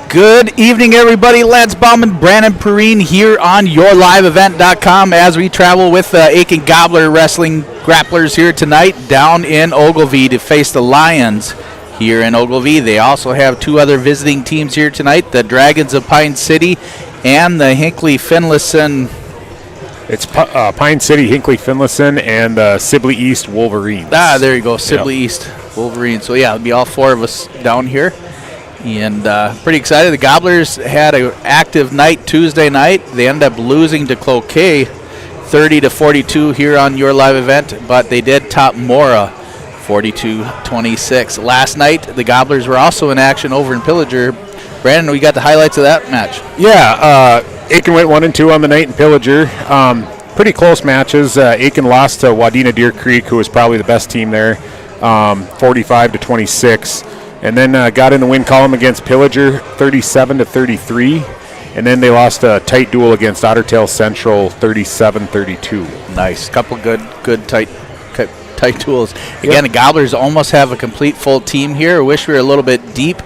Good evening, everybody. Lance Bauman, Brandon Perrine here on YourLiveEvent.com as we travel with the Aitkin Gobbler Wrestling Grapplers here tonight down in Ogilvie to face the Lions here in Ogilvie. They also have two other visiting teams here tonight, the Dragons of Pine City and the Hinckley Finlayson. It's Pine City, Hinckley Finlayson, and Sibley East Wolverines. There you go, Sibley East Wolverines. So, yeah, it'll be all four of us down here. And pretty excited. The Gobblers had an active night Tuesday night. They ended up losing to Cloquet 30-42 here on Your Live Event, but they did top Mora 42-26. Last night, the Gobblers were also in action over in Pillager. Brandon, we got the highlights of that match. Yeah, Aitkin went 1-2 on the night in Pillager. Pretty close matches. Aitkin lost to Wadena Deer Creek, who was probably the best team there, 45-26. And then got in the win column against Pillager, 37-33. And then they lost a tight duel against Ottertail Central, 37-32. Nice. Couple good tight duels. Again, the Gobblers almost have a complete full team here. I wish we were a little bit deep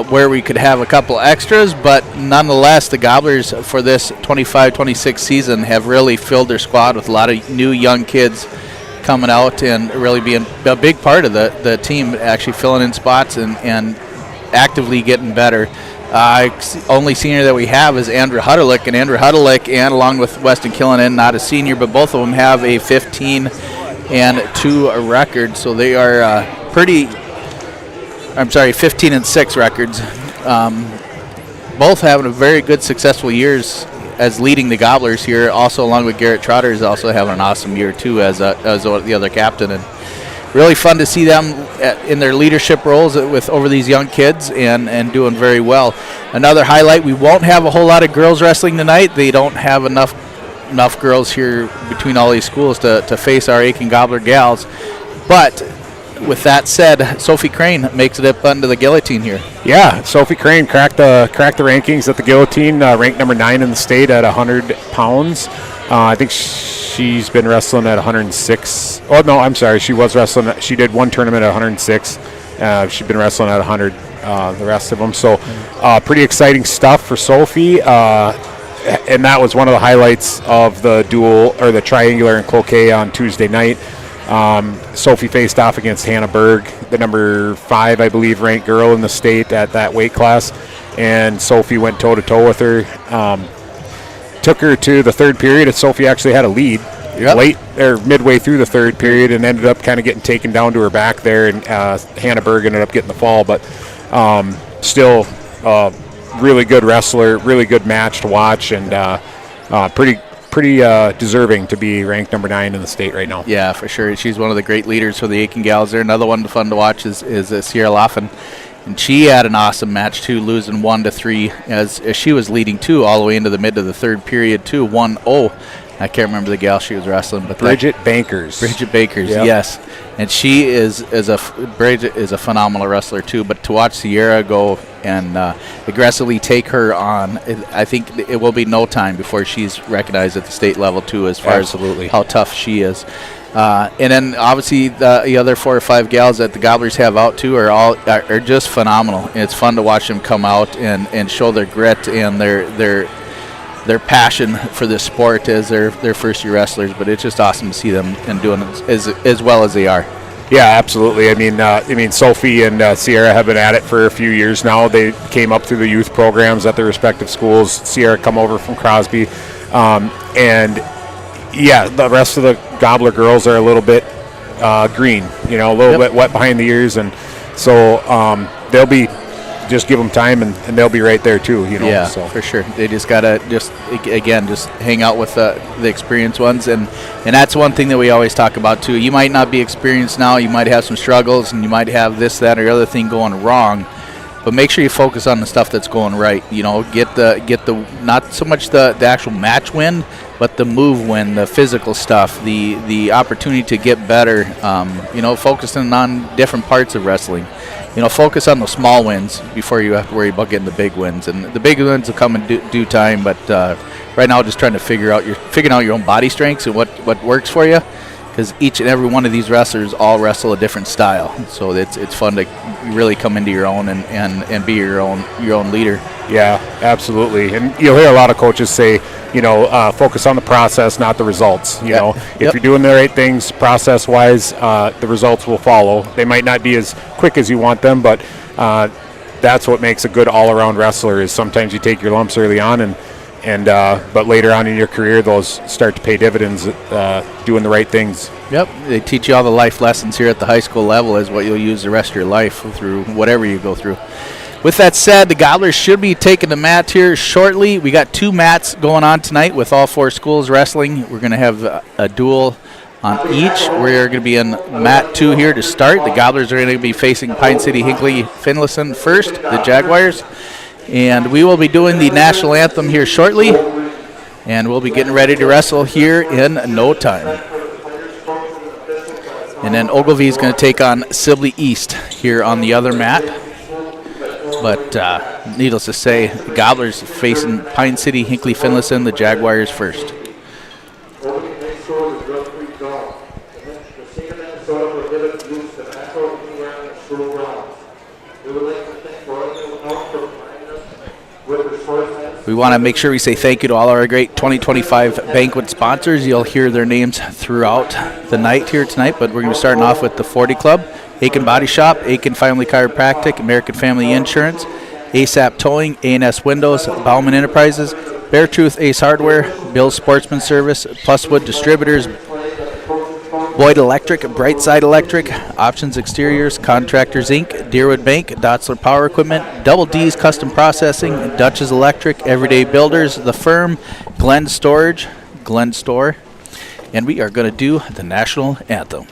where we could have a couple extras, but nonetheless, the Gobblers for this 25-26 season have really filled their squad with a lot of new young kids coming out and really being a big part of the team, actually filling in spots and actively getting better. Only senior that we have is Andrew Hudderlick, and along with Weston Killinan, not a senior, but both of them have a 15-2 record, so they are 15-6 records. Both having a very good, successful years as leading the Gobblers here, also along with Garrett Trotter is also having an awesome year too as the other captain, and really fun to see them in their leadership roles over these young kids and doing very well. Another highlight, we won't have a whole lot of girls wrestling tonight. They don't have enough girls here between all these schools to face our Aitkin Gobbler gals, but with that said, Sophie Crane makes it up under the guillotine here. Yeah, Sophie Crane cracked the rankings at the guillotine, ranked number 9 in the state at 100 pounds. I think she's been wrestling at 106. Oh, no, I'm sorry. She was wrestling. She did one tournament at 106. She's been wrestling at 100, the rest of them. So pretty exciting stuff for Sophie. And that was one of the highlights of the duel, or the triangular in Cloquet on Tuesday night. Sophie faced off against Hannah Berg, the number 5, I believe, ranked girl in the state at that weight class, and Sophie went toe-to-toe with her. Took her to the third period, and Sophie actually had a lead late or midway through the third period, and ended up kind of getting taken down to her back there, and Hannah Berg ended up getting the fall, but still really good wrestler, really good match to watch, and pretty deserving to be ranked number 9 in the state right now. Yeah, for sure. She's one of the great leaders for the Aitkin gals there. Another one fun to watch is Sierra Laughlin. And she had an awesome match, too, losing 1-3 as she was leading, too, all the way into the mid of the third period, too, 1-0. I can't remember the gal she was wrestling. But Bridget Bankers, yep. Yes. And she Bridget is a phenomenal wrestler, too. But to watch Sierra go and aggressively take her on, I think it will be no time before she's recognized at the state level, too, as far as how tough she is. And then, obviously, the other 4 or 5 gals that the Gobblers have out, too, are just phenomenal. And it's fun to watch them come out and show their grit and their passion for this sport as their first-year wrestlers. But it's just awesome to see them and doing as well as they are. Yeah, absolutely. I mean, Sophie and Sierra have been at it for a few years now. They came up through the youth programs at their respective schools. Sierra come over from Crosby, and yeah, the rest of the Gobbler girls are a little bit green, a little bit wet behind the ears, and so they'll be. Just give them time, and they'll be right there too. Yeah, so. For sure. They just gotta just hang out with the experienced ones, and that's one thing that we always talk about too. You might not be experienced now. You might have some struggles, and you might have this, that, or other thing going wrong. But make sure you focus on the stuff that's going right. Get the not so much the actual match win, but the move win, the physical stuff, the opportunity to get better. Focusing on different parts of wrestling. Focus on the small wins before you have to worry about getting the big wins. And the big wins will come in due time. But right now, just trying to figuring out your own body strengths and what works for you, because each and every one of these wrestlers all wrestle a different style. So it's fun to really come into your own and be your own leader. Yeah, absolutely. And you'll hear a lot of coaches say, focus on the process, not the results. You know, if you're doing the right things process-wise, the results will follow. They might not be as quick as you want them, but that's what makes a good all-around wrestler. Is sometimes you take your lumps early on, but later on in your career, those start to pay dividends doing the right things. Yep, they teach you all the life lessons here at the high school level is what you'll use the rest of your life through whatever you go through. With that said, the Gobblers should be taking the mat here shortly. We got 2 mats going on tonight with all 4 schools wrestling. We're going to have a duel on each. We're going to be in mat 2 here to start. The Gobblers are going to be facing Pine City Hinckley Finlayson first, the Jaguars. And we will be doing the national anthem here shortly. And we'll be getting ready to wrestle here in no time. And then Ogilvie is going to take on Sibley East here on the other mat. But needless to say, the Gobblers facing Pine City Hinckley Finlayson, the Jaguars first. We want to make sure we say thank you to all our great 2025 banquet sponsors. You'll hear their names throughout the night here tonight, but we're going to be starting off with the 40 Club, Aitkin Body Shop, Aitkin Family Chiropractic, American Family Insurance, ASAP Towing, A&S Windows, Bauman Enterprises, Bear Truth Ace Hardware, Bill's Sportsman Service, Pluswood Distributors, Boyd Electric, Brightside Electric, Options Exteriors, Contractors Inc., Deerwood Bank, Dotzler Power Equipment, Double D's Custom Processing, Dutch's Electric, Everyday Builders, The Firm, Glen Storage, Glen Store, and we are going to do the national anthem.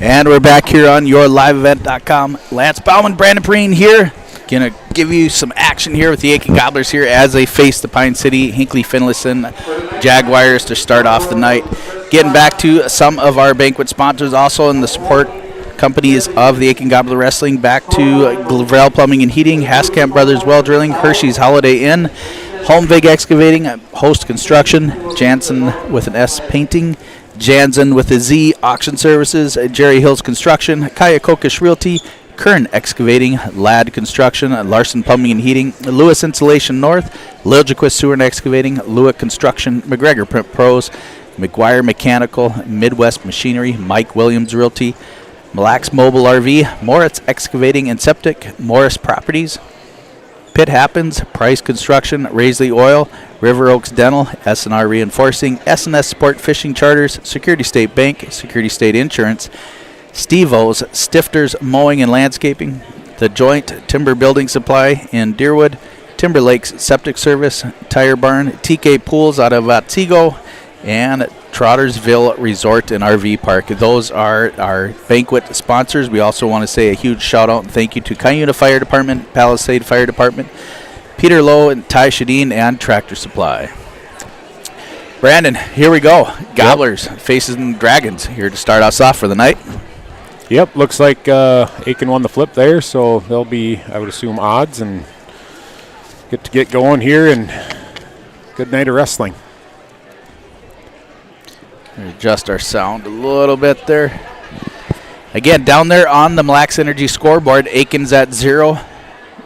And we're back here on YourLiveEvent.com. Lance Bauman, Brandon Perrine here. Going to give you some action here with the Aitkin Gobblers here as they face the Pine City Hinckley Finlayson Jaguars to start off the night. Getting back to some of our banquet sponsors also in the support companies of the Aitkin Gobbler Wrestling. Back to Gravel Plumbing and Heating, Haskamp Brothers Well Drilling, Hershey's Holiday Inn, Home Vig Excavating, Host Construction, Jansen with an S Painting, Jansen with a Z Auction Services, Jerry Hills Construction, Kayakokish Realty, Kern Excavating, Ladd Construction, Larson Plumbing and Heating, Lewis Insulation North, Liljequist Sewer and Excavating, Lewick Construction, McGregor Print Pros, McGuire Mechanical, Midwest Machinery, Mike Williams Realty, Mille Lacs Mobile RV, Moritz Excavating and Septic, Morris Properties, Pitt Happens, Price Construction, Raisley Oil, River Oaks Dental, S&R Reinforcing, S&S Sport Fishing Charters, Security State Bank, Security State Insurance, Steve-O's, Stifters Mowing and Landscaping, The Joint Timber Building Supply in Deerwood, Timber Lakes Septic Service, Tire Barn, TK Pools out of Otsego, and Trottersville Resort and RV Park. Those are our banquet sponsors. We also want to say a huge shout out and thank you to Cuyuna Fire Department, Palisade Fire Department, Peter Lowe and Ty Shadeen, and Tractor Supply. Brandon, here we go. Gobblers facing Dragons here to start us off for the night. Yep, looks like Aitkin won the flip there, so they'll be, I would assume, odds and get going here, and good night of wrestling. Adjust our sound a little bit there. Again, down there on the Mille Lacs Energy scoreboard, Aitkin's at 0,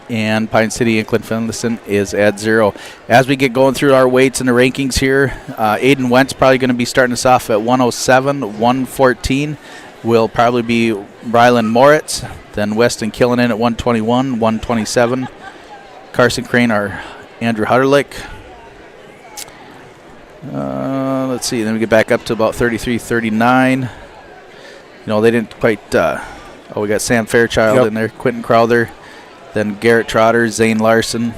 and Pine City and Clint-Finlayson is at 0. As we get going through our weights and the rankings here, Aiden Wentz probably going to be starting us off at 107, 114. Will probably be Rylan Moritz, then Weston Killinan at 121, 127. Carson Crane or Andrew Hutterlick. Let's see, then we get back up to about 33, 39. You know, they didn't quite, we got Sam Fairchild in there, Quentin Crowther, then Garrett Trotter, Zane Larson.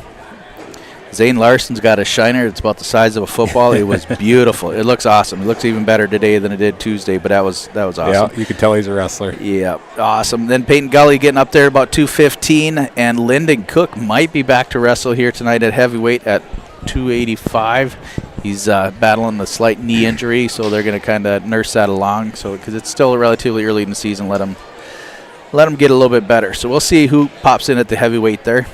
Zane Larson's got a shiner. It's about the size of a football. It was beautiful. It looks awesome. It looks even better today than it did Tuesday, but that was awesome. Yeah, you could tell he's a wrestler. Yeah, awesome. Then Peyton Gully getting up there about 215, and Lyndon Cook might be back to wrestle here tonight at heavyweight at 285. He's battling a slight knee injury, so they're going to kind of nurse that along. So because it's still relatively early in the season, let him get a little bit better. So we'll see who pops in at the heavyweight there.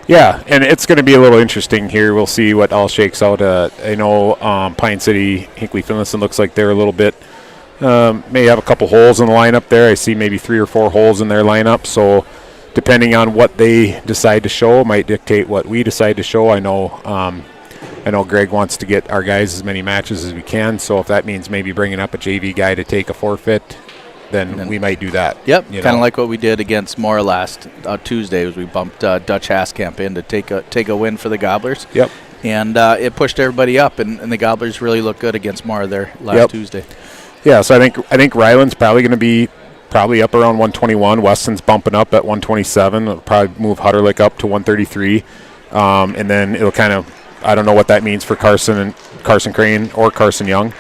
Yeah, and it's going to be a little interesting here. We'll see what all shakes out. I know Pine City, Hinkley Finlayson looks like they're a little bit, may have a couple holes in the lineup there. I see maybe 3 or 4 holes in their lineup. So depending on what they decide to show might dictate what we decide to show. I know Greg wants to get our guys as many matches as we can. So if that means maybe bringing up a JV guy to take a forfeit, then we might do that. Yep, kind of like what we did against Moore last Tuesday. Was we bumped Dutch Haskamp in to take a win for the Gobblers. Yep. And it pushed everybody up, and the Gobblers really looked good against Moore there last Tuesday. Yeah, so I think Ryland's probably going to be up around 121. Weston's bumping up at 127. It'll probably move Hutterlick up to 133. And then it'll kind of, I don't know what that means for Carson Crane or Carson Young.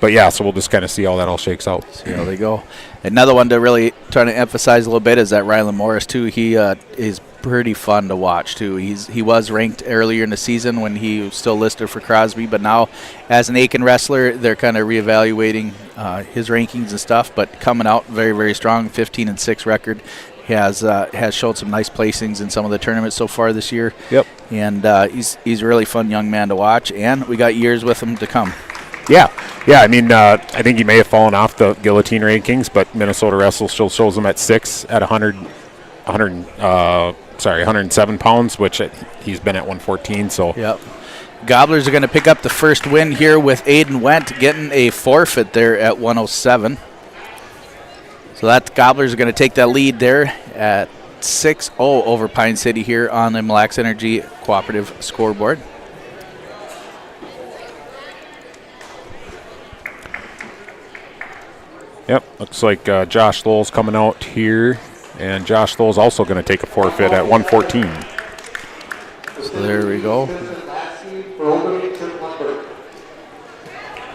But yeah, so we'll just kind of see how that all shakes out. See how they go. Another one to really try to emphasize a little bit is that Rylan Morris too. He is pretty fun to watch too. He was ranked earlier in the season when he was still listed for Crosby, but now as an Aitkin wrestler, they're kind of reevaluating his rankings and stuff. But coming out very, very strong, 15-6 record. He has showed some nice placings in some of the tournaments so far this year. Yep. And he's a really fun young man to watch, and we got years with him to come. Yeah. I mean, I think he may have fallen off the guillotine rankings, but Minnesota Wrestle still shows him at 6 at 107 pounds, which he's been at 114. So. Yep. Gobblers are going to pick up the first win here with Aiden Wendt getting a forfeit there at 107. So that Gobblers are going to take that lead there at 6-0 over Pine City here on the Mille Lacs Energy Cooperative scoreboard. Yep, looks like Josh Lowell's coming out here, and Josh Lowell's also going to take a forfeit at 114. So there we go.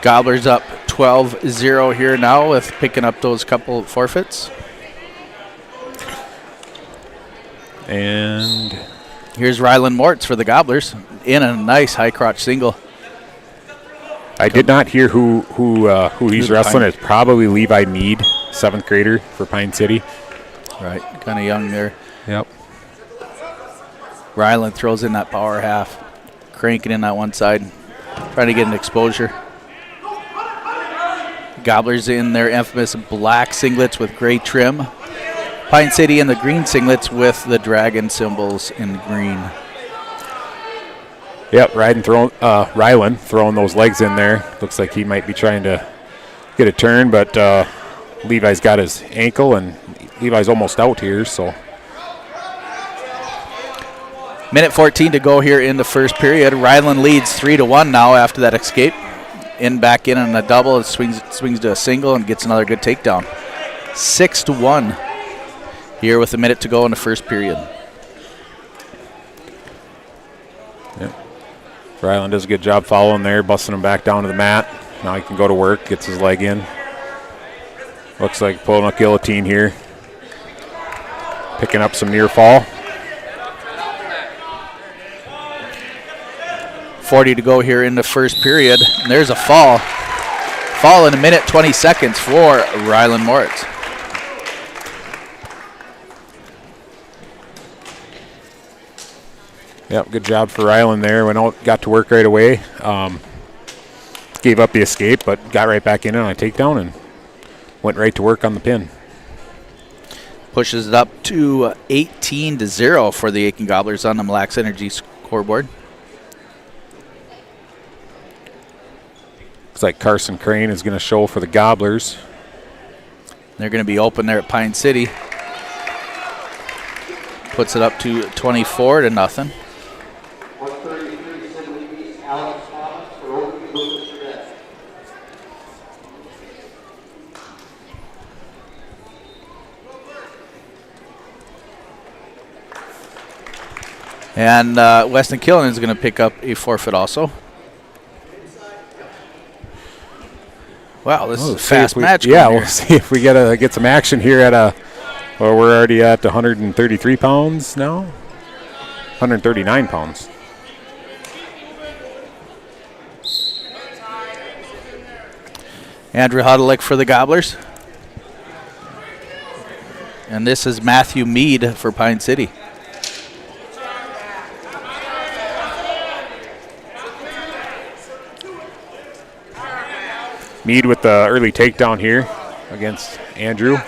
Gobblers up 12-0 here now with picking up those couple forfeits. And here's Rylan Mortz for the Gobblers in a nice high crotch single. I did not hear who he's wrestling. It's probably Levi Mead, 7th grader for Pine City. Right, kind of young there. Yep. Ryland throws in that power half, cranking in that one side, trying to get an exposure. Gobblers in their infamous black singlets with gray trim. Pine City in the green singlets with the dragon symbols in green. Yep, Rylan throwing those legs in there. Looks like he might be trying to get a turn, but Levi's got his ankle, and Levi's almost out here. So, minute 14 to go here in the first period. Rylan leads 3-1 now after that escape. Back in on a double, it swings to a single and gets another good takedown. 6-1 here with a minute to go in the first period. Yep. Ryland does a good job following there, busting him back down to the mat. Now he can go to work, gets his leg in. Looks like pulling a guillotine here. Picking up some near fall. 40 to go here in the first period. And there's a fall. Fall in a minute, 20 seconds for Ryland Moritz. Yep, good job for Ryland there. Went out, got to work right away. Gave up the escape, but got right back in on a takedown and went right to work on the pin. Pushes it up to 18-0 for the Aitkin Gobblers on the Mille Lacs Energy scoreboard. Looks like Carson Crane is going to show for the Gobblers. They're going to be open there at Pine City. Puts it up to 24-0. And Weston Killen is going to pick up a forfeit also. Wow, this is a fast match. Yeah, we'll see if we get some action here at well, we're already at 133 pounds now. 139 pounds. Andrew Huddlick for the Gobblers. And this is Matthew Mead for Pine City. Mead with the early takedown here against Andrew.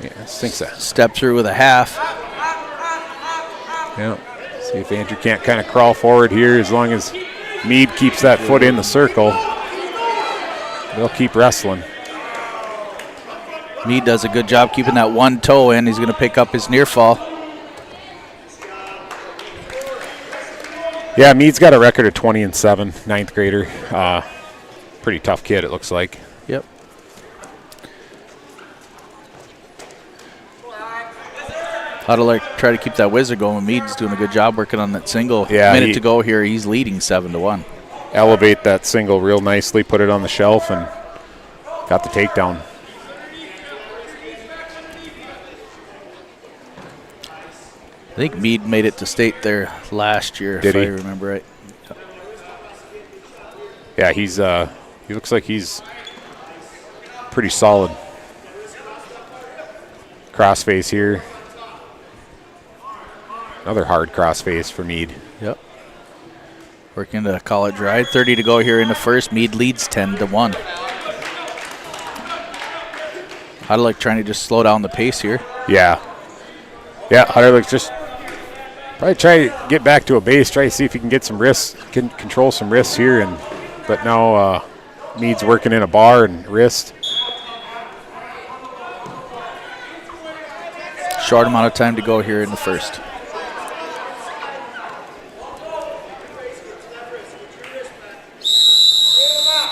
Yeah, I think so. Step through with a half. Yeah. See if Andrew can't kind of crawl forward here. As long as Mead keeps that foot in the circle, they'll keep wrestling. Mead does a good job keeping that one toe in. He's going to pick up his near fall. Yeah, Mead's got a record of 20-7, ninth grader. Pretty tough kid, it looks like. Yep. Huddler try to keep that whizzer going. Mead's doing a good job working on that single. Yeah, minute to go here. He's leading 7-1. Elevate that single real nicely, put it on the shelf, and got the takedown. I think Mead made it to state there last year, Did if he? I remember right. Yeah, he looks like he's pretty solid. Crossface here. Another hard crossface for Mead. Yep. Working the college ride. 30 to go here in the first. Mead leads 10-1. Huddlick trying to just slow down the pace here. Yeah. Yeah, Huddlick just probably try to get back to a base, try to see if he can get some wrists, can control some wrists here. But now Mead's working in a bar and wrist. Short amount of time to go here in the first.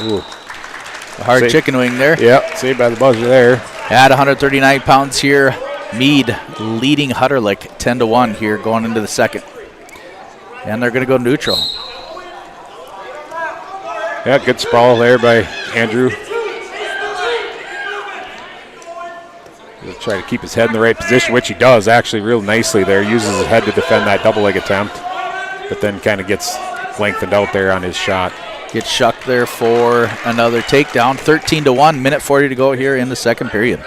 Ooh. A hard chicken wing there. Yep, saved by the buzzer there. At 139 pounds here, Mead leading Hutterlick 10-1 here going into the second. And they're going to go neutral. Yeah, good sprawl there by Andrew. He'll try to keep his head in the right position, which he does actually real nicely there. Uses his head to defend that double leg attempt, but then kind of gets lengthened out there on his shot. Gets shucked there for another takedown. 13-1, minute 40 to go here in the second period.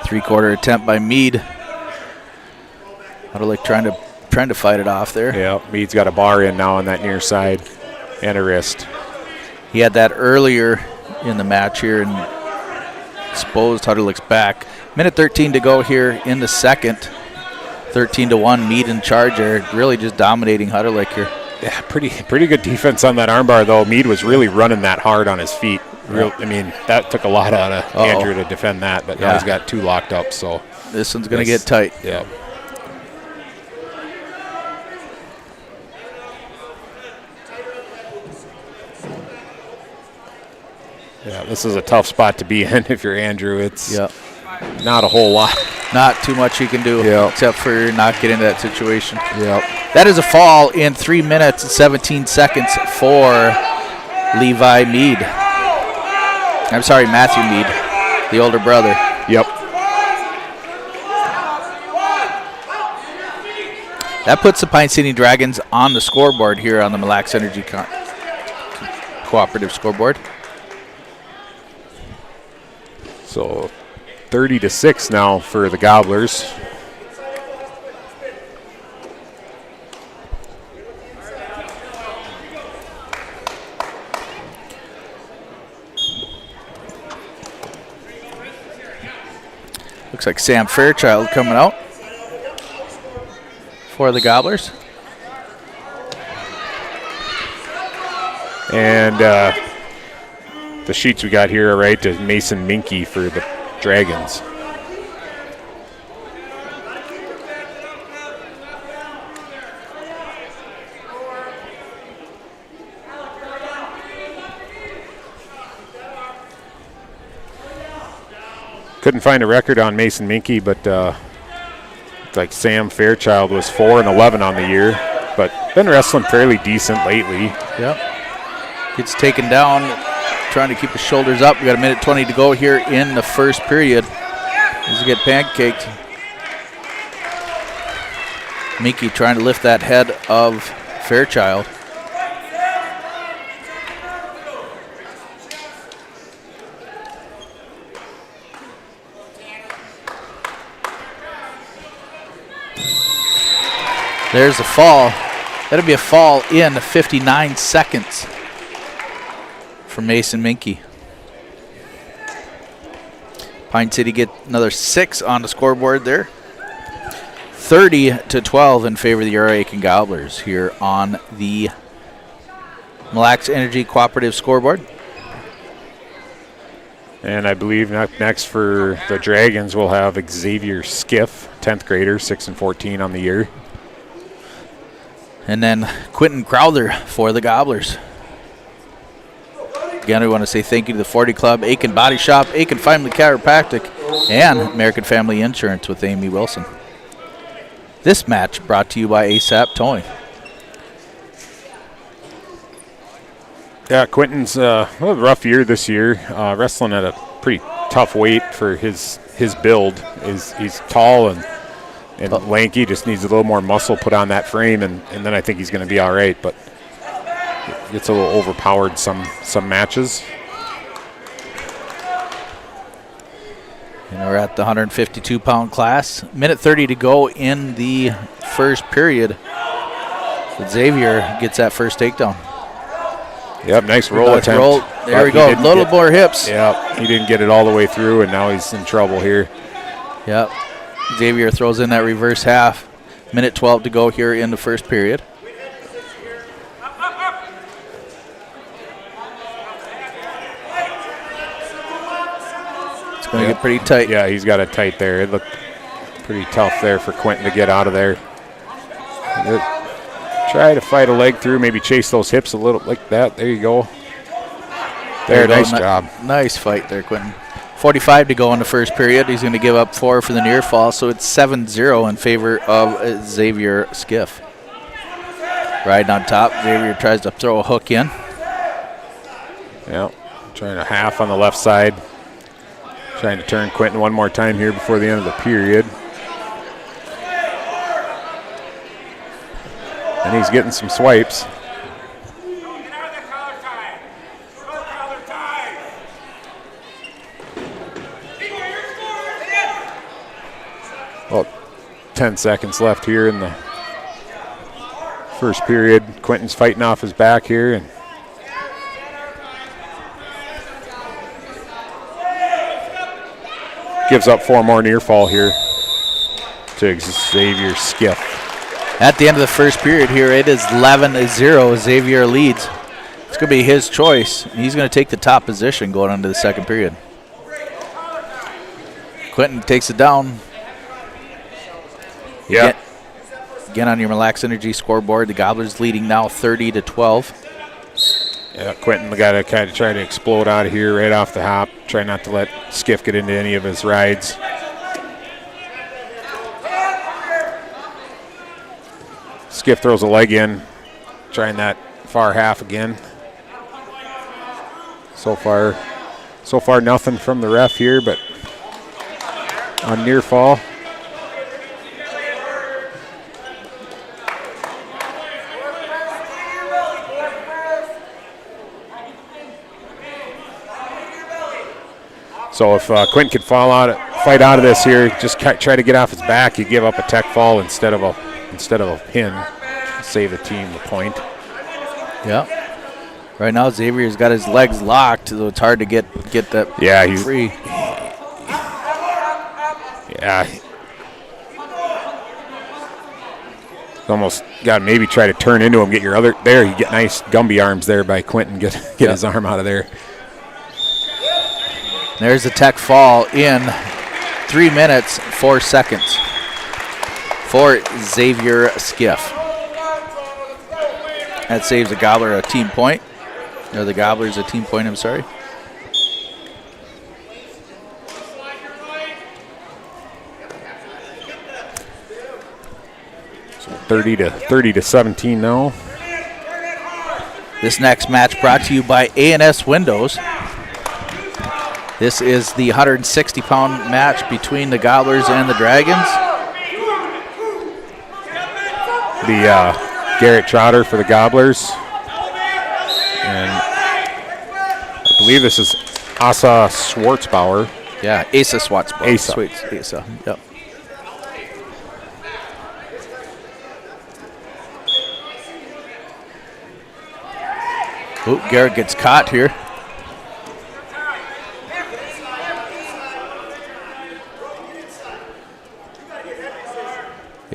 Three-quarter attempt by Mead. Hutterlick trying to fight it off there. Yeah, Mead's got a bar in now on that near side and a wrist. He had that earlier in the match here and exposed Hutterlick's back. Minute 13 to go here in the second. 13-1, Mead in charge there, really just dominating Hutterlick here. Yeah, pretty good defense on that armbar though. Mead was really running that hard on his feet. I mean, that took a lot out of Andrew to defend that, but now he's got two locked up. So this one's going to get tight. Yeah. Yeah, this is a tough spot to be in if you're Andrew. It's not a whole lot Not too much he can do except for not get into that situation. Yep. That is a fall in 3 minutes and 17 seconds for Levi Mead. I'm sorry, Matthew Mead, the older brother. Yep. That puts the Pine City Dragons on the scoreboard here on the Mille Lacs Energy Cooperative scoreboard. So 30-6 now for the Gobblers. Looks like Sam Fairchild coming out for the Gobblers. And the sheets we got here are right to Mason Minke for the Dragons. Couldn't find a record on Mason Minke, but like Sam Fairchild was 4-11 on the year, but been wrestling fairly decent lately. Yep. Gets taken down, trying to keep his shoulders up. We got a minute 20 to go here in the first period. As he get pancaked. Minke trying to lift that head of Fairchild. There's the fall. That'll be a fall in 59 seconds for Mason Minke. Pine City get another 6 on the scoreboard there. 30-12 in favor of the Aitkin Gobblers here on the Mille Lacs Energy Cooperative scoreboard. And I believe next for the Dragons we'll have Xavier Skiff, 10th grader, 6-14 on the year. And then Quentin Crowther for the Gobblers. Again, we want to say thank you to the 40 Club, Aitkin Body Shop, Aitkin Family Chiropractic, and American Family Insurance with Amy Wilson. This match brought to you by ASAP Towing. Yeah, Quentin's a rough year this year, wrestling at a pretty tough weight for his build. He's tall and lanky, just needs a little more muscle put on that frame, and then I think he's going to be all right, but gets a little overpowered some matches. And we're at the 152-pound class. Minute 30 to go in the first period. But Xavier gets that first takedown. Yep, nice roll attempt. There we go, little more hips. Yep, he didn't get it all the way through, and now he's in trouble here. Yep, Xavier throws in that reverse half. Minute 12 to go here in the first period. It's going to get pretty tight. Yeah, he's got it tight there. It looked pretty tough there for Quentin to get out of there. Try to fight a leg through, maybe chase those hips a little like that. There you go. There, nice job. Nice fight there, Quentin. 45 to go in the first period. He's going to give up 4 for the near fall, so it's 7-0 in favor of Xavier Skiff. Riding on top, Xavier tries to throw a hook in. Yep, trying a half on the left side. Trying to turn Quentin one more time here before the end of the period. And he's getting some swipes. Well, 10 seconds left here in the first period. Quentin's fighting off his back here, and gives up 4 more near fall here to Xavier Skiff. At the end of the first period here, it is 11-0. Xavier leads. It's going to be his choice. He's going to take the top position going into the second period. Quentin takes it down. Yeah. Again on your Mille Lacs Energy scoreboard, the Gobblers leading now 30-12. Yeah, Quentin got to kind of try to explode out of here right off the hop. Try not to let Skiff get into any of his rides. Skiff throws a leg in, trying that far half again. So far nothing from the ref here, but on near fall. So if Quentin could fight out of this here, just try to get off his back, you give up a tech fall instead of a pin, save the team the point. Yeah. Right now Xavier's got his legs locked, so it's hard to get that free. Yeah. Almost got to maybe try to turn into him, get your other there. You get nice Gumby arms there by Quentin. Get his arm out of there. There's a tech fall in 3 minutes, 4 seconds for Xavier Skiff. That saves the Gobbler a team point. Or the Gobblers a team point, I'm sorry. So 30 to 17 now. This next match brought to you by A&S Windows. This is the 160-pound match between the Gobblers and the Dragons. The Garrett Trotter for the Gobblers. And I believe this is Asa Schwartzbauer. Yeah, Asa Schwartzbauer. Asa. Sweet, Asa, yep. Oh, Garrett gets caught here.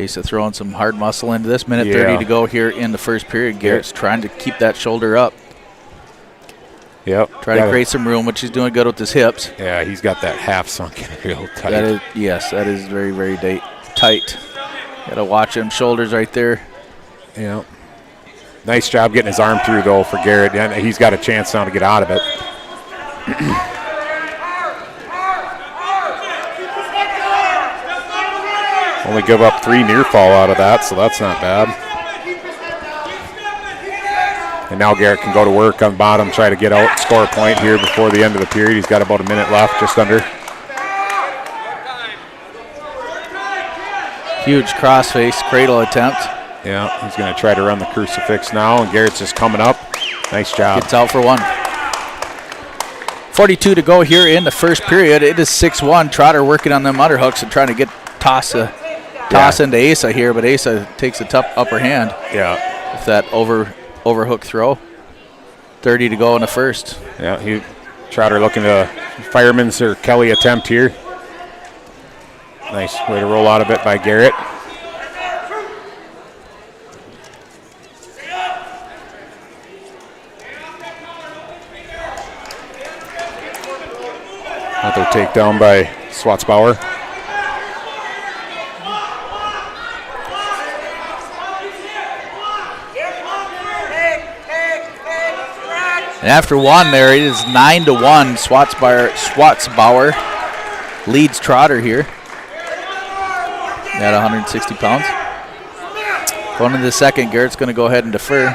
Asa throwing some hard muscle into this. Minute 30 to go here in the first period. Garrett's trying to keep that shoulder up. Yep. Trying to create some room, which he's doing good with his hips. Yeah, he's got that half sunk in real tight. That is very, very tight. Got to watch them shoulders right there. Yeah. Nice job getting his arm through, though, for Garrett. And he's got a chance now to get out of it. Only give up 3 near fall out of that, so that's not bad. And now Garrett can go to work on bottom, try to get out, score a point here before the end of the period. He's got about a minute left, just under. Huge crossface cradle attempt. Yeah, he's going to try to run the crucifix now, and Garrett's just coming up. Nice job. Gets out for 1. 42 to go here in the first period. It is 6-1. Trotter working on them underhooks and trying to get toss into Asa here, but Asa takes a tough upper hand. Yeah. With that overhook throw. 30 to go in the first. Yeah, Trotter looking to fireman's or Kelly attempt here. Nice way to roll out of it by Garrett. Another takedown by Schwartzbauer. And after 1 there, it is 9-1. Schwartzbauer leads Trotter here at 160 pounds. Going into the second, Garrett's going to go ahead and defer.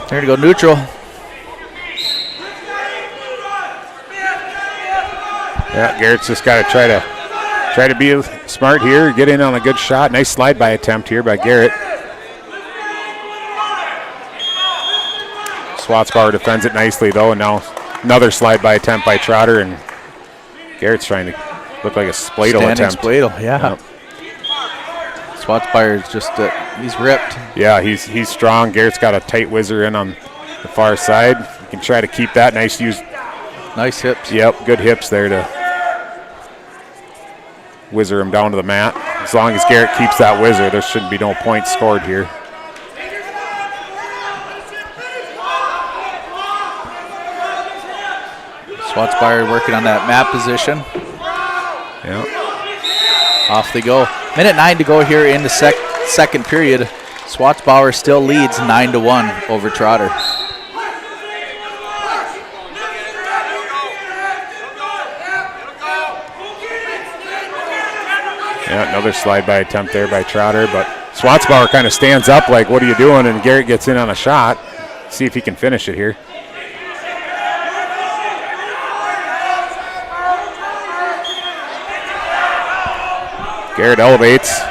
There to go neutral. Yeah, Garrett's just got to try to be smart here, get in on a good shot. Nice slide by attempt here by Garrett. Schwartzbauer defends it nicely though, and now another slide by attempt by Trotter, and Garrett's trying to look like a spladle attempt. Spladle, yeah. Schwartzbauer is just he's ripped. Yeah, he's strong. Garrett's got a tight whizzer in on the far side. You can try to keep that. Nice hips. Yep, good hips there to whizzer him down to the mat. As long as Garrett keeps that whizzer, there shouldn't be no points scored here. Schwartzbauer working on that mat position. Yeah. Off they go. Minute 9 to go here in the second period. Schwartzbauer still leads 9-1 over Trotter. Yeah, another slide by attempt there by Trotter, but Swatsbauer kind of stands up like, what are you doing? And Garrett gets in on a shot. See if he can finish it here. Garrett elevates,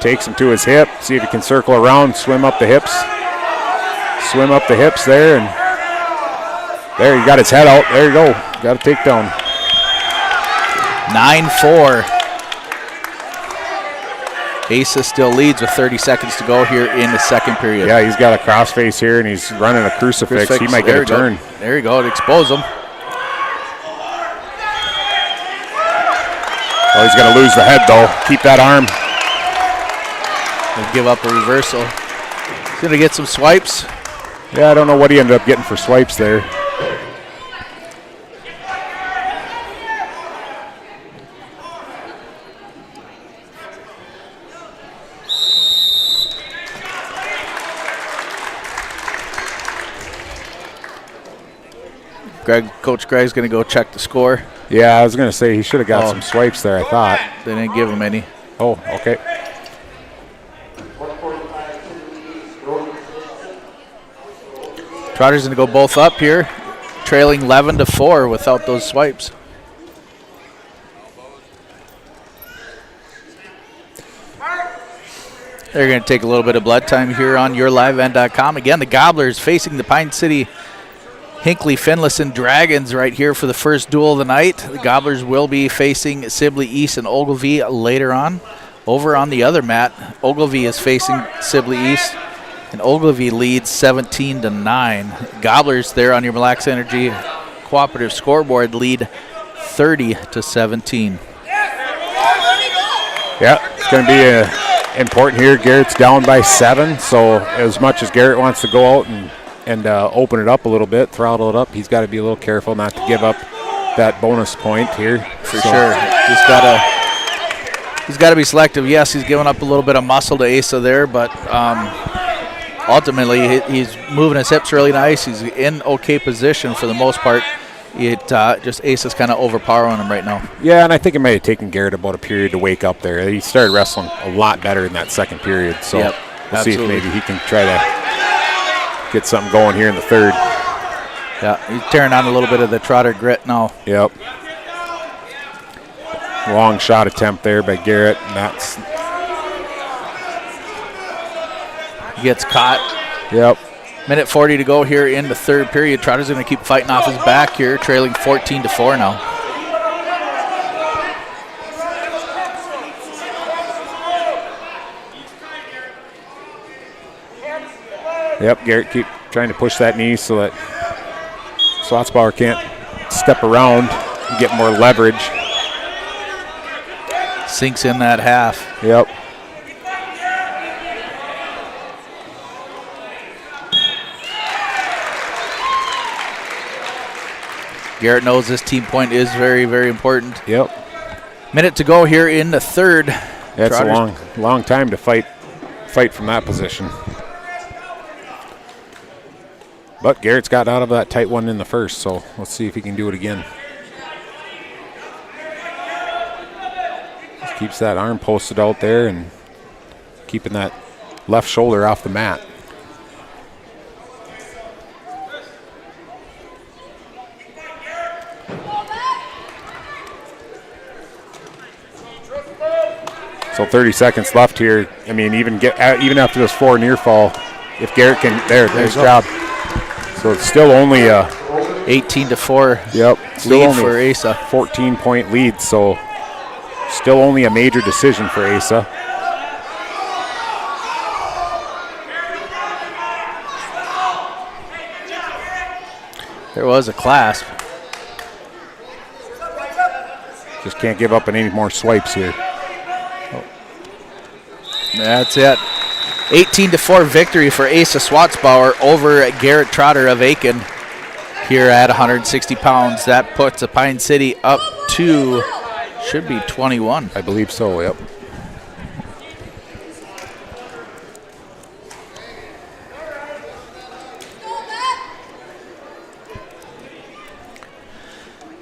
takes him to his hip, see if he can circle around, swim up the hips. Swim up the hips there, and there, he got his head out. There you go. Got a takedown. 9-4. Asa still leads with 30 seconds to go here in the second period. Yeah, he's got a crossface here, and he's running a crucifix. He might get a turn. There you go. To expose him. Oh, he's going to lose the head, though. Keep that arm. And give up a reversal. He's going to get some swipes. Yeah, I don't know what he ended up getting for swipes there. Coach Greg's going to go check the score. Yeah, I was going to say he should have got some swipes there, I thought. They didn't give him any. Oh, okay. Trotter's going to go both up here, trailing 11-4 without those swipes. They're going to take a little bit of blood time here on YourLiveEvent.com. Again, the Gobblers facing the Pine City Hinckley Finlayson Dragons right here for the first duel of the night. The Gobblers will be facing Sibley East and Ogilvie later on. Over on the other mat, Ogilvie is facing Sibley East, and Ogilvie leads 17-9. Gobblers there on your Mille Lacs Energy Cooperative scoreboard lead 30-17. Yeah, it's going to be important here. Garrett's down by 7, so as much as Garrett wants to go out and open it up a little bit, throttle it up, he's got to be a little careful not to give up that bonus point here. For sure. He's got to be selective. Yes, he's giving up a little bit of muscle to Asa there, but ultimately he's moving his hips really nice. He's in okay position for the most part. Just Asa's kind of overpowering him right now. Yeah, and I think it might have taken Garrett about a period to wake up there. He started wrestling a lot better in that second period, so we'll see if maybe he can try to get something going here in the third. Yeah, he's tearing on a little bit of the Trotter grit now. Yep. Long shot attempt there by Garrett, and that's... He gets caught. Yep. Minute 40 to go here in the third period. Trotter's going to keep fighting off his back here, trailing 14-4 now. Yep, Garrett keep trying to push that knee so that Swatsbauer can't step around and get more leverage. Sinks in that half. Yep. Garrett knows this team point is very, very important. Yep. Minute to go here in the third. That's a long time to fight from that position. But Garrett's got out of that tight one in the first, so let's see if he can do it again. Just keeps that arm posted out there and keeping that left shoulder off the mat. So 30 seconds left here. I mean, even after this 4 near fall, if Garrett can, there's his job. So it's still only a 18-4 lead for Asa. 14-point lead, so still only a major decision for Asa. There was a clasp. Just can't give up on any more swipes here. That's it. 18-4 victory for Asa Swatsbauer over Garrett Trotter of Aitkin here at 160 pounds. That puts the Pine City up to, should be 21. I believe so, yep.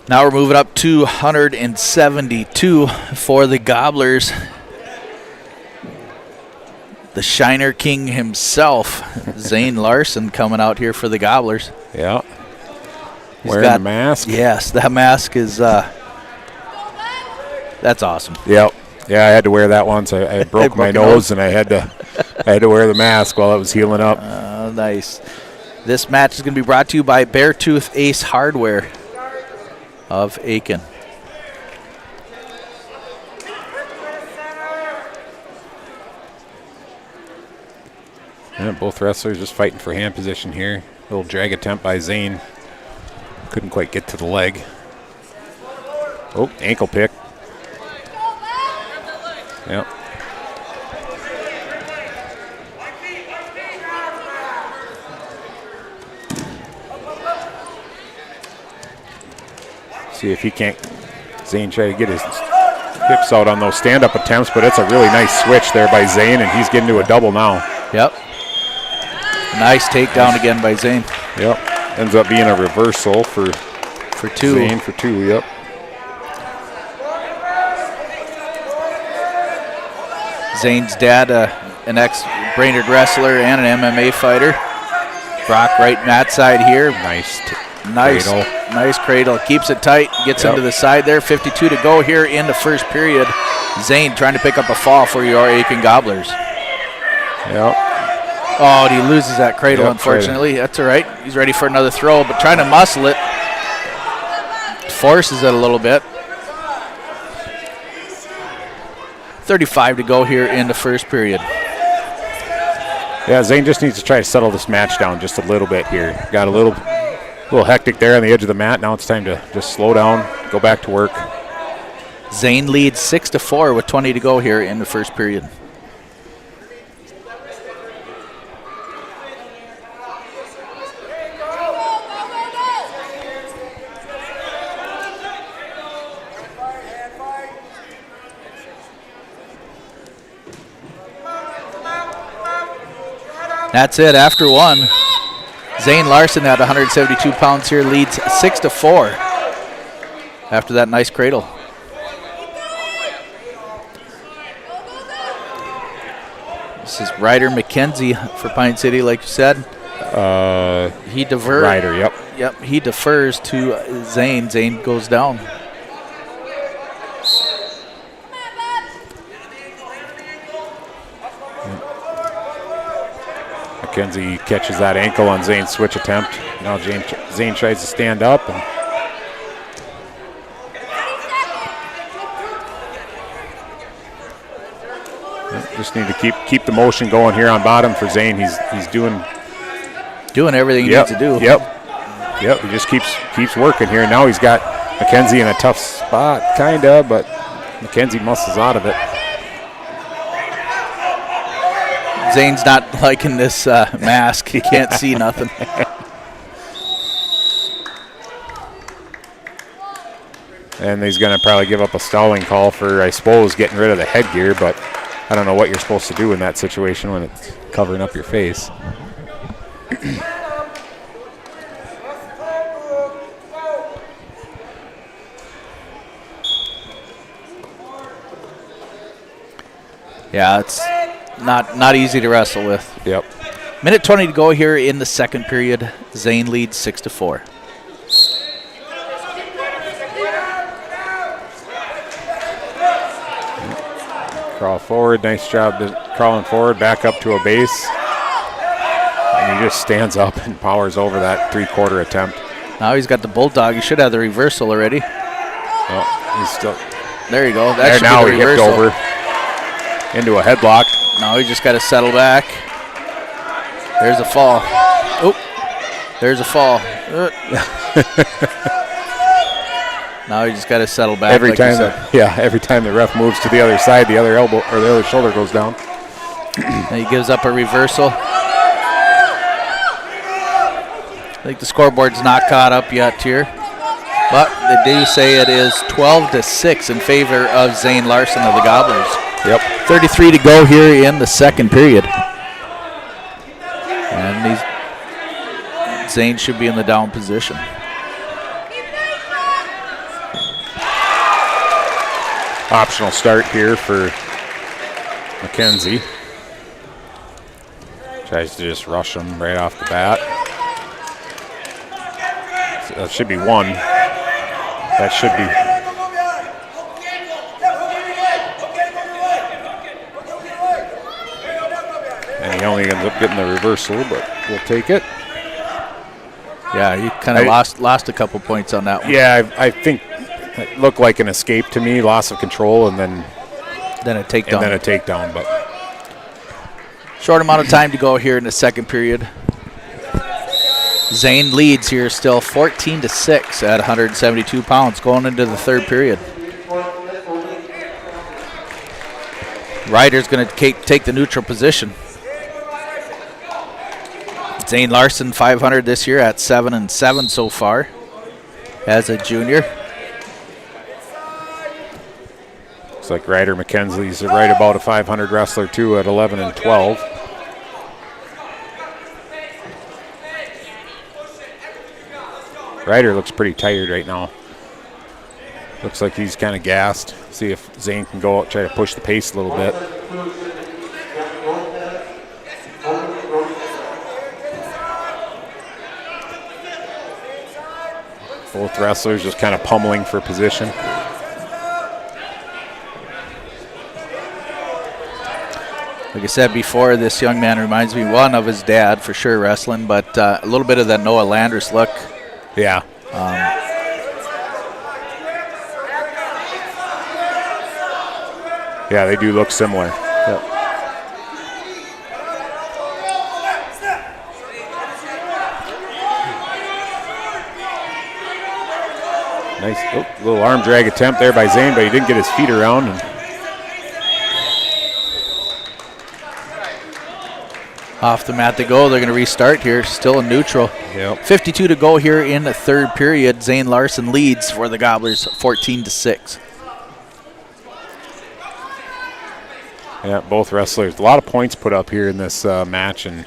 Now we're moving up to 172 for the Gobblers. The Shiner King himself, Zane Larson, coming out here for the Gobblers. Yeah. Wearing the mask. Yes, that mask is that's awesome. Yep. Yeah, I had to wear that once. I broke my nose and I had to wear the mask while it was healing up. Nice. This match is going to be brought to you by Beartooth Ace Hardware of Aitkin. Yeah, both wrestlers just fighting for hand position here. Little drag attempt by Zane. Couldn't quite get to the leg. Oh, ankle pick. Yep. See if he can't. Zane try to get his hips out on those stand-up attempts, but it's a really nice switch there by Zane, and he's getting to a double now. Yep. Nice takedown again by Zane. Yep. Ends up being a reversal for two. Zane for two, yep. Zane's dad, an ex-Brainerd wrestler and an MMA fighter. Brock right on that side here. Nice cradle. Keeps it tight. Gets into the side there. 52 to go here in the first period. Zane trying to pick up a fall for your Aitkin Gobblers. Yep. Oh, and he loses that cradle, unfortunately. That's all right. He's ready for another throw, but trying to muscle it. Forces it a little bit. 35 to go here in the first period. Yeah, Zane just needs to try to settle this match down just a little bit here. Got a little hectic there on the edge of the mat. Now it's time to just slow down, go back to work. Zane leads 6-4 with 20 to go here in the first period. That's it after one. Zane Larson at 172 pounds here leads 6-4 after that nice cradle. This is Ryder McKenzie for Pine City, like you said. He defers. Ryder, yep. Yep, he defers to Zane. Zane goes down. McKenzie catches that ankle on Zane's switch attempt. Now Zane tries to stand up. And just need to keep the motion going here on bottom for Zane. He's doing everything he needs to do. Yep. He just keeps working here. Now he's got McKenzie in a tough spot, kinda, but McKenzie muscles out of it. Zane's not liking this mask. He can't see nothing. And he's going to probably give up a stalling call for, I suppose, getting rid of the headgear, but I don't know what you're supposed to do in that situation when it's covering up your face. Yeah, it's not easy to wrestle with. Yep. Minute 20 to go here in the second period. Zane leads 6-4. Crawl forward. Nice job crawling forward, back up to a base. And he just stands up and powers over that three-quarter attempt. Now he's got the bulldog. He should have the reversal already. Oh, he's still. There you go. That there should now be the he hipped reversal. over into a headlock. Now he just got to settle back. There's a fall. Oh, there's a fall. Now he just got to settle back. Every time the ref moves to the other side, the other elbow or the other shoulder goes down. And he gives up a reversal. I think the scoreboard's not caught up yet here, but they do say it is 12-6 in favor of Zane Larson of the Gobblers. Yep. 33 to go here in the second period. And Zane should be in the down position. Optional start here for McKenzie. Tries to just rush him right off the bat. So that should be one. That should be. And he only ends up getting the reversal, but we'll take it. Yeah, he kind of lost a couple points on that one. Yeah, I think it looked like an escape to me, loss of control, and then a takedown. But short amount of time to go here in the second period. Zane leads here still 14-6 at 172 pounds going into the third period. Ryder's going to take the neutral position. Zane Larson 500 this year at 7-7 so far as a junior. Looks like Ryder McKenzie's right about a 500 wrestler too at 11-12. Ryder looks pretty tired right now. Looks like he's kind of gassed. See if Zane can go out, try to push the pace a little bit. Both wrestlers just kind of pummeling for position. Like I said before, this young man reminds me, one, of his dad for sure wrestling, but a little bit of that Noah Landers look. Yeah. Yeah, they do look similar. Yep. Nice little arm drag attempt there by Zane, but he didn't get his feet around. Off the mat they go. They're going to restart here. Still in neutral. Yep. 52 to go here in the third period. Zane Larson leads for the Gobblers 14-6. Yeah, both wrestlers. A lot of points put up here in this match, and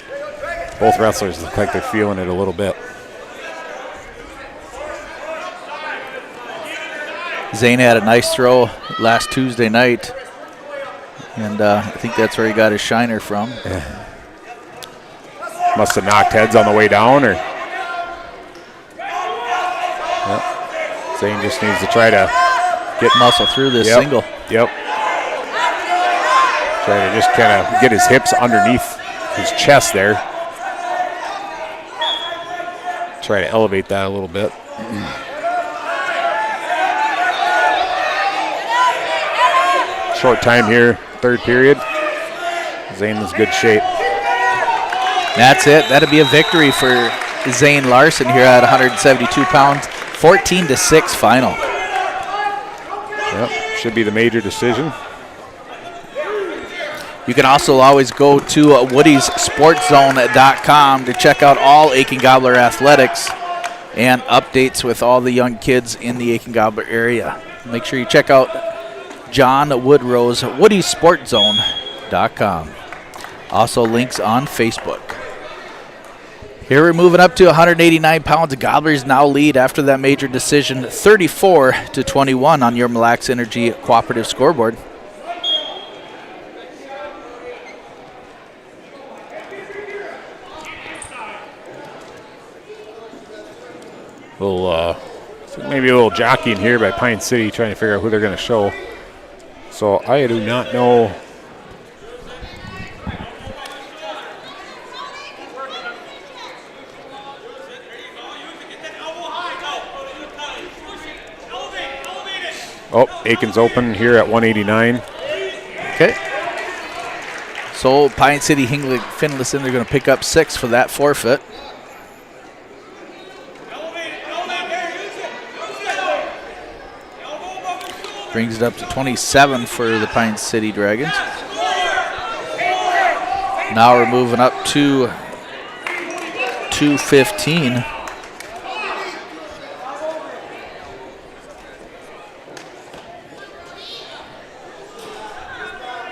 both wrestlers look like they're feeling it a little bit. Zane had a nice throw last Tuesday night, and I think that's where he got his shiner from. Yeah. Must have knocked heads on the way down, or yep. Zane just needs to try to get muscle through this single. Yep. Try to just kind of get his hips underneath his chest there. Try to elevate that a little bit. Short time here, third period. Zane is good shape. That's it. That'll be a victory for Zane Larson here at 172 pounds. 14-6 final. Yep, should be the major decision. You can also always go to woodiesportzone.com to check out all Aitkin Gobbler athletics and updates with all the young kids in the Aitkin Gobbler area. Make sure you check out John Woodrow's woodiesportzone.com. Also links on Facebook. Here we're moving up to 189 pounds. The Gobblers now lead after that major decision, 34-21 on your Mille Lacs Energy Cooperative scoreboard. Maybe a little jockeying here by Pine City, trying to figure out who they're going to show. So I do not know. Oh, Aitkin's open here at 189. Okay. So Pine City, Hingley, Finlayson, they're going to pick up 6 for that forfeit. Brings it up to 27 for the Pine City Dragons. Now we're moving up to 215.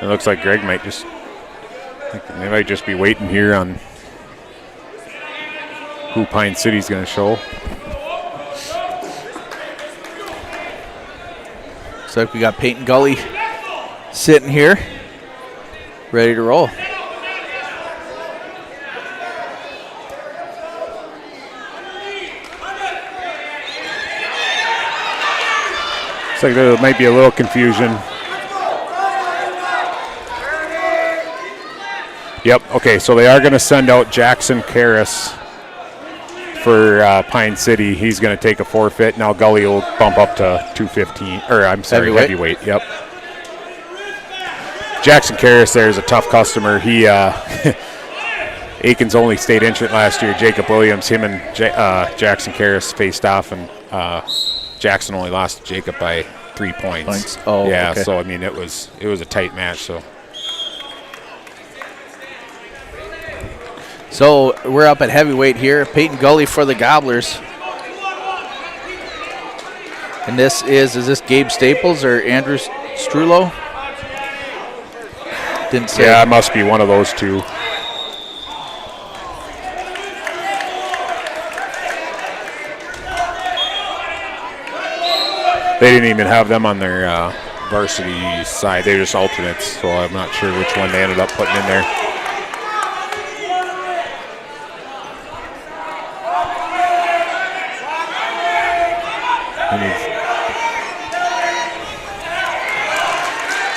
It looks like Greg might just, they might just be waiting here on who Pine City's going to show. Looks like we got Peyton Gully sitting here, ready to roll. Looks like there might be a little confusion. Yep, okay, so they are going to send out Jackson Karras for Pine City. He's going to take a forfeit. Now Gully will bump up to 215, or I'm sorry, heavyweight. Yep. Jackson Karras there is a tough customer. He Aitkin's only state entrant last year. Jacob Williams, him and Jackson Karras faced off, and Jackson only lost to Jacob by 3 points. Oh, yeah. okay. So I mean, it was a tight match. So we're up at heavyweight here. Peyton Gully for the Gobblers. And this is this Gabe Staples or Andrew Strulo? Didn't say. Yeah, it must be one of those two. They didn't even have them on their varsity side. They're just alternates, so I'm not sure which one they ended up putting in there.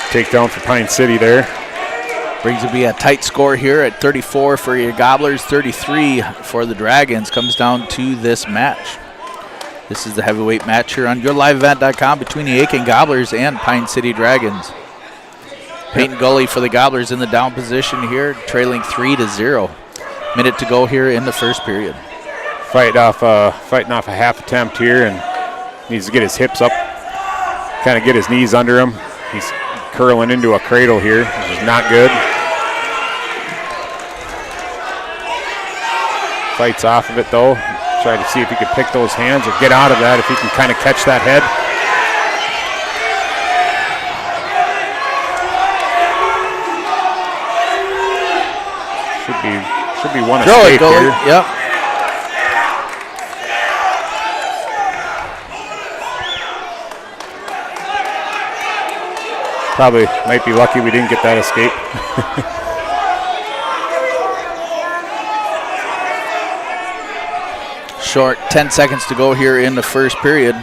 Takedown for Pine City there. Brings to be a tight score here at 34 for your Gobblers, 33 for the Dragons. Comes down to this match. This is the heavyweight match here on YourLiveEvent.com between the Aitkin Gobblers and Pine City Dragons. Peyton Gully for the Gobblers in the down position here, trailing 3-0. Minute to go here in the first period. Fighting off a half attempt here, and needs to get his hips up, kind of get his knees under him. He's curling into a cradle here, which is not good. Fights off of it though. Try to see if he could pick those hands or get out of that, if he can kind of catch that head. Should be one escape here. Yep. Probably might be lucky we didn't get that escape. Short 10 seconds to go here in the first period.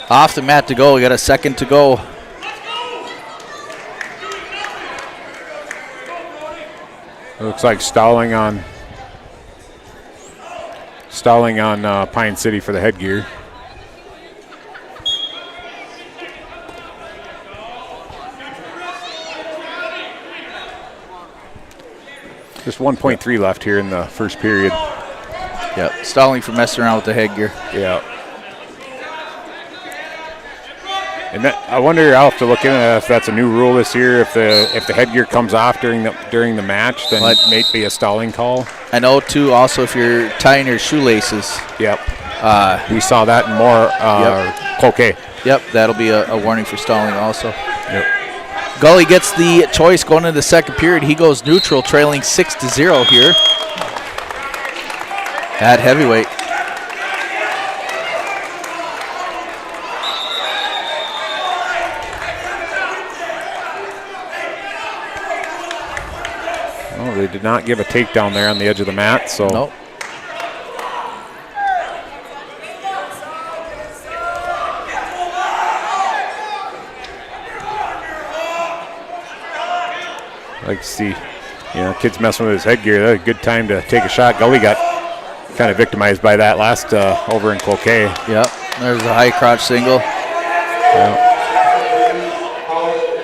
Off the mat to go. We got a second to go. Looks like stalling on Pine City for the headgear. Just 1.3 left here in the first period. Yep, stalling for messing around with the headgear. Yeah. And I wonder, I'll have to look into that, if that's a new rule this year. If the headgear comes off during the match, then it may be a stalling call. I know too. Also, if you're tying your shoelaces. Yep. We saw that in more Cloquet. Yep, that'll be a warning for stalling also. Yep. Gully gets the choice going into the second period. He goes neutral, trailing 6-0 here at heavyweight. Oh, they did not give a takedown there on the edge of the mat, so. Nope. Like to see, kids messing with his headgear. That's a good time to take a shot. Gully got kind of victimized by that last over in Cloquet. Yep, there's a high crotch single. Yeah.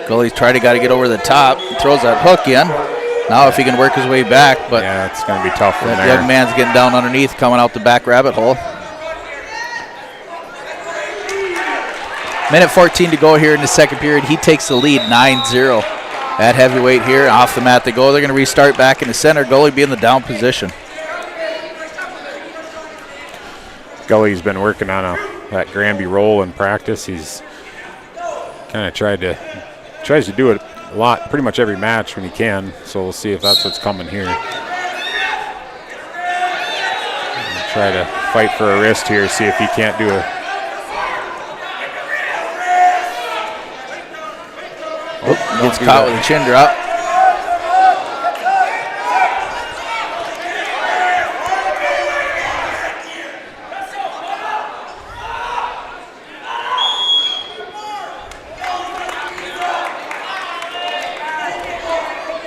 Gully's got to get over the top. Throws that hook in. Now if he can work his way back, but yeah, it's going to be tough from that there. young man's getting down underneath, coming out the back rabbit hole. Minute 14 to go here in the second period. He takes the lead, 9-0 at heavyweight here. Off the mat they go. They're going to restart back in the center. Gully be in the down position. Gully's been working on that Granby roll in practice. He's kind of tries to do it a lot, pretty much every match when he can. So we'll see if that's what's coming here. Try to fight for a wrist here, see if he can't do it. Gets caught with a chin drop.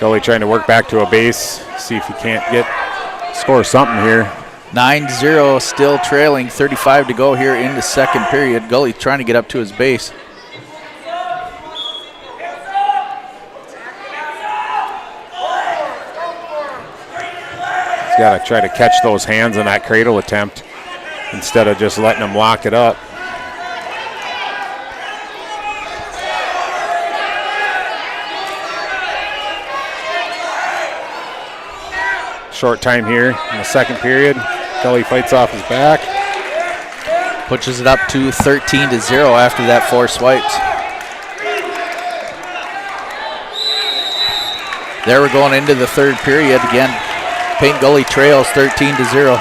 Gully trying to work back to a base, see if he can't score something here. 9-0, still trailing, 35 to go here in the second period. Gully trying to get up to his base. He's got to try to catch those hands in that cradle attempt instead of just letting them lock it up. Short time here in the second period. Gully fights off his back. Pushes it up to 13-0 after that 4 swipes. There we're going into the third period again. Paint Gully trails 13-0.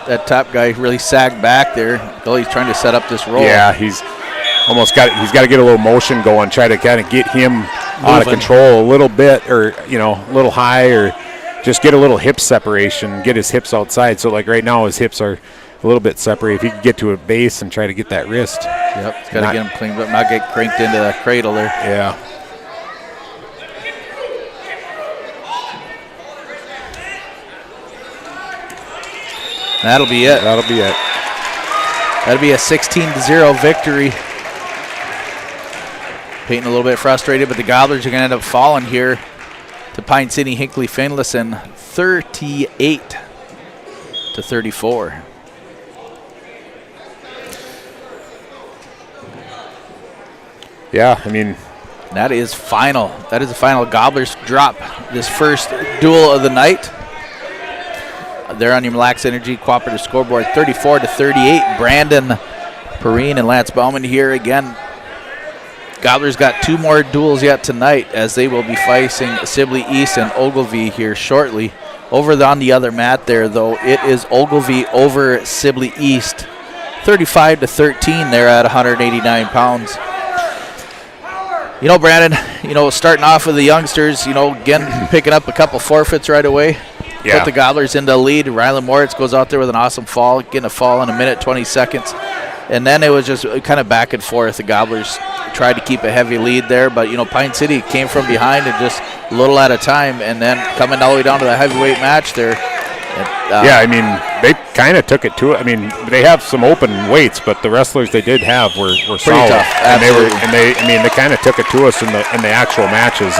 That top guy really sagged back there. Gully's trying to set up this roll. Yeah, he's got to get a little motion going, try to kind of get him out of control a little bit, or a little high, or just get a little hip separation, get his hips outside. So like right now his hips are a little bit separated. If he could get to a base and try to get that wrist. Yep, he's got to get him cleaned up, not get cranked into the cradle there. Yeah. That'll be it. That'll be it. That'll be a 16-0 victory. Peyton a little bit frustrated, but the Gobblers are going to end up falling here to Pine City Hinckley Finlayson 38-34. Yeah, I mean, that is final. That is the final. Gobblers drop this first duel of the night. They're on your Mille Lacs Energy Cooperative scoreboard, 34-38. Brandon Perrine and Lance Bauman here again. Gobblers got 2 more duels yet tonight, as they will be facing Sibley East and Ogilvie here shortly. Over on the other mat there, though, it is Ogilvie over Sibley East, 35-13. They're at 189 pounds. Brandon, starting off with the youngsters, again, picking up a couple forfeits right away. Yeah. Put the Gobblers into the lead. Rylan Moritz goes out there with an awesome fall, getting a fall in 1:20 seconds. And then it was just kind of back and forth. The Gobblers tried to keep a heavy lead there, but, Pine City came from behind and just a little at a time, and then coming all the way down to the heavyweight match there. Yeah, I mean, they kind of took it to it. I mean, they have some open weights, but the wrestlers they did have were solid. Tough. And they kind of took it to us in the actual matches,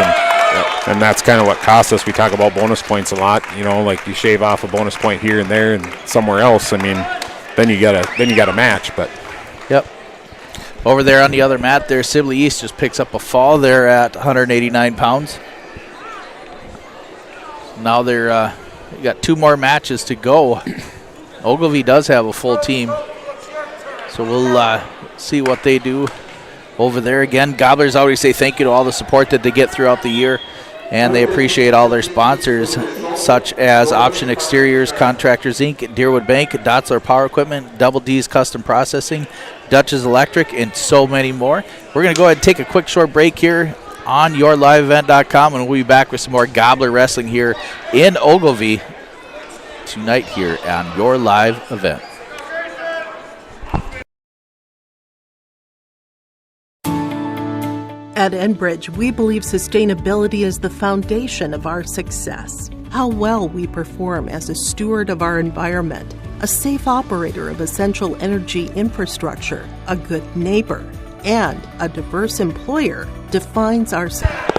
and that's kind of what cost us. We talk about bonus points a lot, like you shave off a bonus point here and there and somewhere else. I mean, then you got a match, but. Yep. Over there on the other mat there, Sibley East just picks up a fall there at 189 pounds. Now they're got 2 more matches to go. Ogilvie does have a full team, so we'll see what they do over there. Again, Gobblers always say thank you to all the support that they get throughout the year, and they appreciate all their sponsors, such as Option Exteriors, Contractors Inc., Deerwood Bank, Dotzler Power Equipment, Double D's Custom Processing, Dutch's Electric, and so many more. We're going to go ahead and take a quick short break here on yourliveevent.com, and we'll be back with some more Gobbler wrestling here in Ogilvie tonight here on Your Live Event. At Enbridge, we believe sustainability is the foundation of our success. How well we perform as a steward of our environment, a safe operator of essential energy infrastructure, a good neighbor, and a diverse employer defines our success.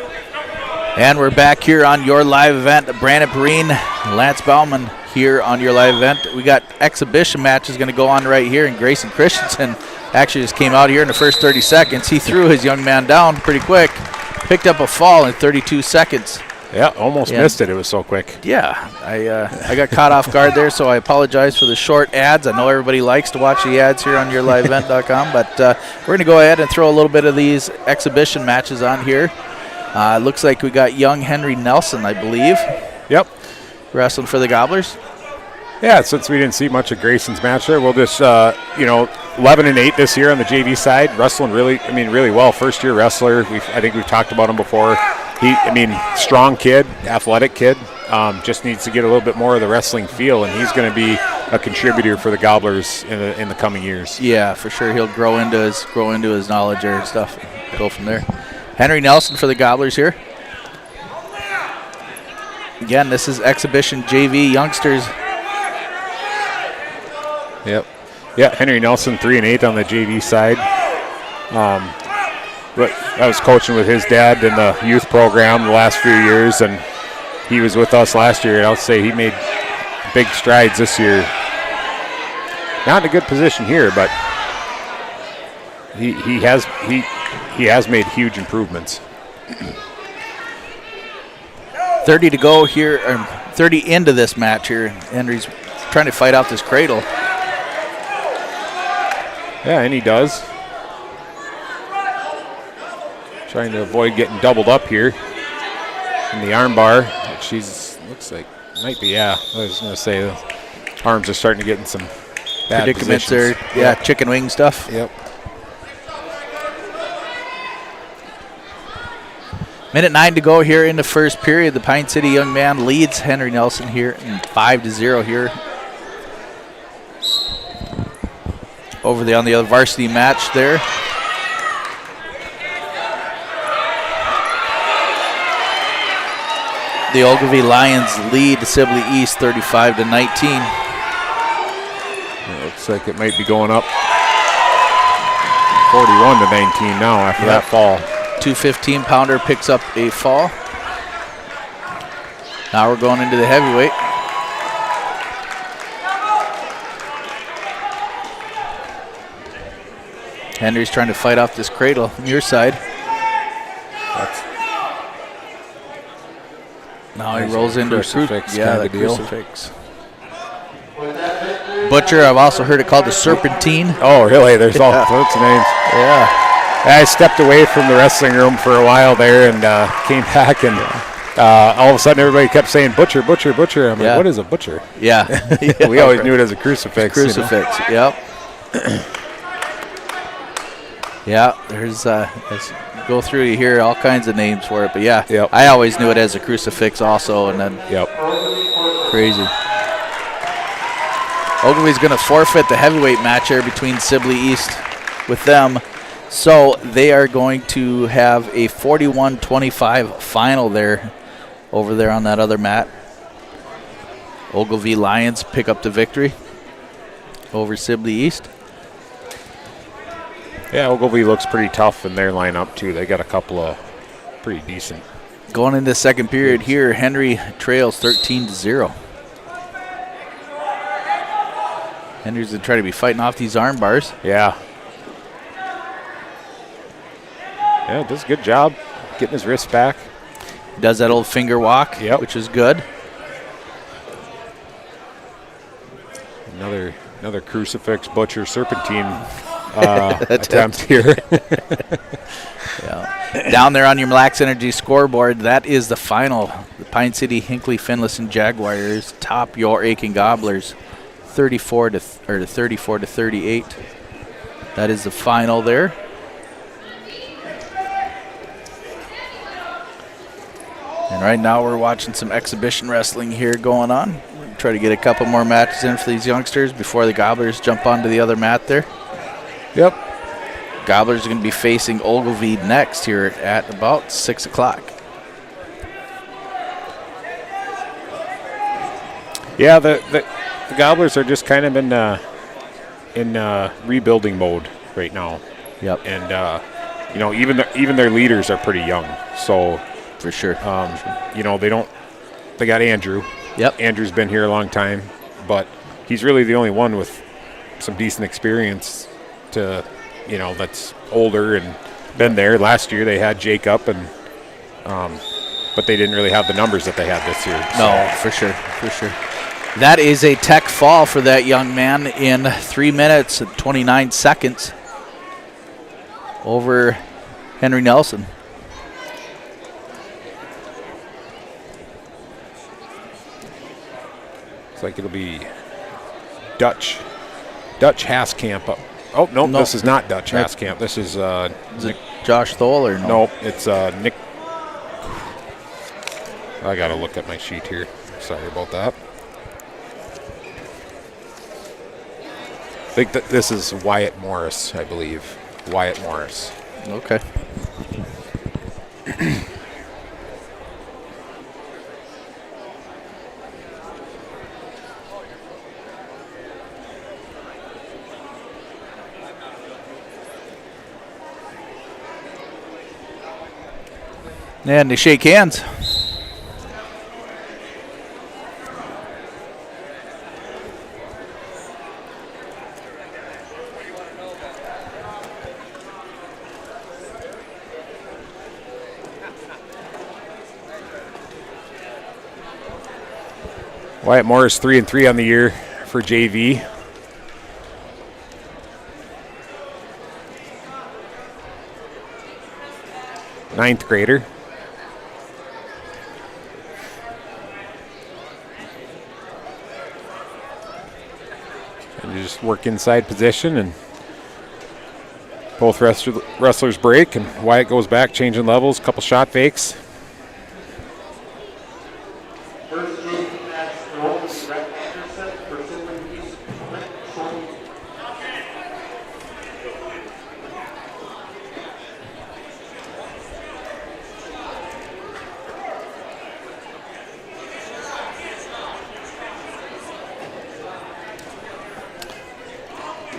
And we're back here on Your Live Event. Brandon Perrine, Lance Bauman here on Your Live Event. We got exhibition matches going to go on right here, and Grayson Christensen actually just came out here in the first 30 seconds. He threw his young man down pretty quick, picked up a fall in 32 seconds. Yeah, almost missed it. It was so quick. Yeah, I got caught off guard there, so I apologize for the short ads. I know everybody likes to watch the ads here on yourliveevent.com, but we're going to go ahead and throw a little bit of these exhibition matches on here. Looks like we got young Henry Nelson, I believe. Yep. Wrestling for the Gobblers. Yeah, since we didn't see much of Grayson's match there, we'll just 11-8 this year on the JV side, wrestling really well. First year wrestler. I think we've talked about him before. Strong kid, athletic kid. Just needs to get a little bit more of the wrestling feel, and he's going to be a contributor for the Gobblers in the coming years. Yeah, for sure. He'll grow into his knowledge there and stuff. And go from there. Henry Nelson for the Gobblers here. Again, this is exhibition JV youngsters. Yep. Yeah, Henry Nelson 3-8 on the JV side. But I was coaching with his dad in the youth program the last few years, and he was with us last year. And I'll say he made big strides this year. Not in a good position here, but he has made huge improvements. 30 to go here, 30 into this match here. Henry's trying to fight out this cradle. Yeah, and he does. Trying to avoid getting doubled up here in the arm bar. Looks like, might be, yeah. I was going to say the arms are starting to get in some bad predicaments positions. there. Yeah, chicken wing stuff. Yep. Minute 9 to go here in the first period. The Pine City young man leads Henry Nelson here in 5-0 here. Over on the other varsity match there. The Ogilvie Lions lead Sibley East 35-19. It looks like it might be going up 41-19 now after that fall. 215-pounder picks up a fall. Now we're going into the heavyweight. Henry's trying to fight off this cradle from your side. Now he rolls into a crucifix. Yeah, the crucifix. Butcher, I've also heard it called the serpentine. Oh, really? There's all sorts of names. Yeah. I stepped away from the wrestling room for a while there and came back, and all of a sudden everybody kept saying butcher, butcher, butcher. I'm like, what is a butcher? Yeah. We always knew it as a crucifix. Crucifix, yep. Yeah, there's go through, you hear all kinds of names for it, but yeah, I always knew it as a crucifix also, and then crazy. Ogilvie's going to forfeit the heavyweight match here between Sibley East with them, so they are going to have a 41-25 final there, over there on that other mat. Ogilvie Lions pick up the victory over Sibley East. Yeah, Ogilvie looks pretty tough in their lineup, too. They got a couple of pretty decent. Going into the second period here, Henry trails 13-0. Henry's going to try to be fighting off these arm bars. Yeah. Yeah, does a good job getting his wrist back. Does that old finger walk, which is good. Another crucifix, butcher, serpentine attempt here. Down there on your Mille Lacs Energy scoreboard, that is the final. The Pine City Hinckley Finlayson Jaguars top your Aitkin Gobblers 34 to 38. That is the final there. And right now we're watching some exhibition wrestling here going on. We'll try to get a couple more matches in for these youngsters before the Gobblers jump onto the other mat there. Yep. Gobblers are going to be facing Ogilvie next here at about 6 o'clock. Yeah, the Gobblers are just kind of in rebuilding mode right now. Yep. And even their leaders are pretty young. So for sure. They got Andrew. Yep. Andrew's been here a long time, but he's really the only one with some decent experience that's older and been there. Last year they had Jacob, and but they didn't really have the numbers that they had this year. No, for sure. That is a tech fall for that young man in 3 minutes and 29 seconds over Henry Nelson. Looks like it'll be Dutch Haskamp. Oh, no, this is not Dutch Haskamp. This is it Josh Thole or no? No, it's Nick. I got to look at my sheet here. Sorry about that. I think that this is Wyatt Morris, I believe. Wyatt Morris. Okay. And they shake hands. Wyatt Morris 3-3 on the year for JV. Ninth grader. And you just work inside position, and both wrestlers break, and Wyatt goes back, changing levels, couple shot fakes.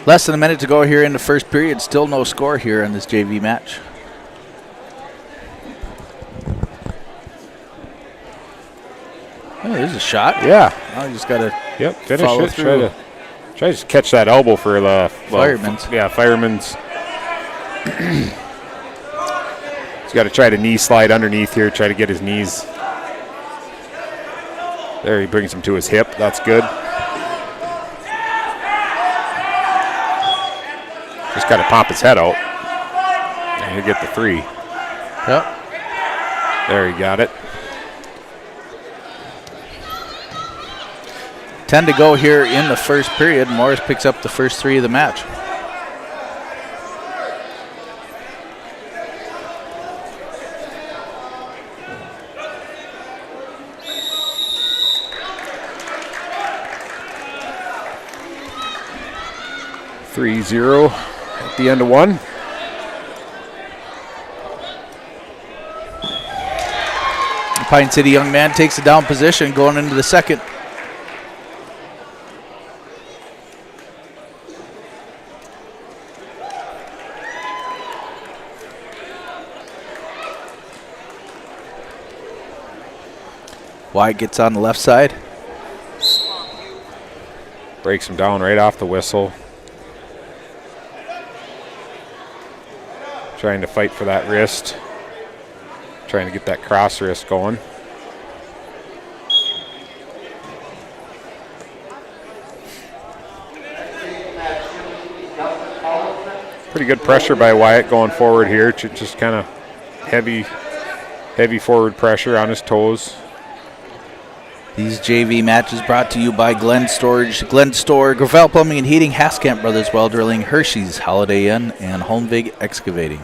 Less than a minute to go here in the first period. Still no score here in this JV match. Oh, there's a shot. Yeah. Now you just got to finish follow it. through. Try to just catch that elbow for the Fireman's. Fireman's. He's got to try to knee slide underneath here, try to get his knees. There, he brings him to his hip. That's good. Just got to pop his head out. And he'll get the 3. Yep. There, he got it. 10 to go here in the first period. Morris picks up the first 3 of the match. (3-0) at the end of 1. Pine City young man takes a down position going into the second. Wyatt gets on the left side. Breaks him down right off the whistle. Trying to fight for that wrist. Trying to get that cross wrist going. Pretty good pressure by Wyatt going forward here. Just kind of heavy forward pressure on his toes. These JV matches brought to you by Glen Store, Gravel Plumbing and Heating, Haskamp Brothers Well Drilling, Hershey's Holiday Inn, and Holmvig Excavating.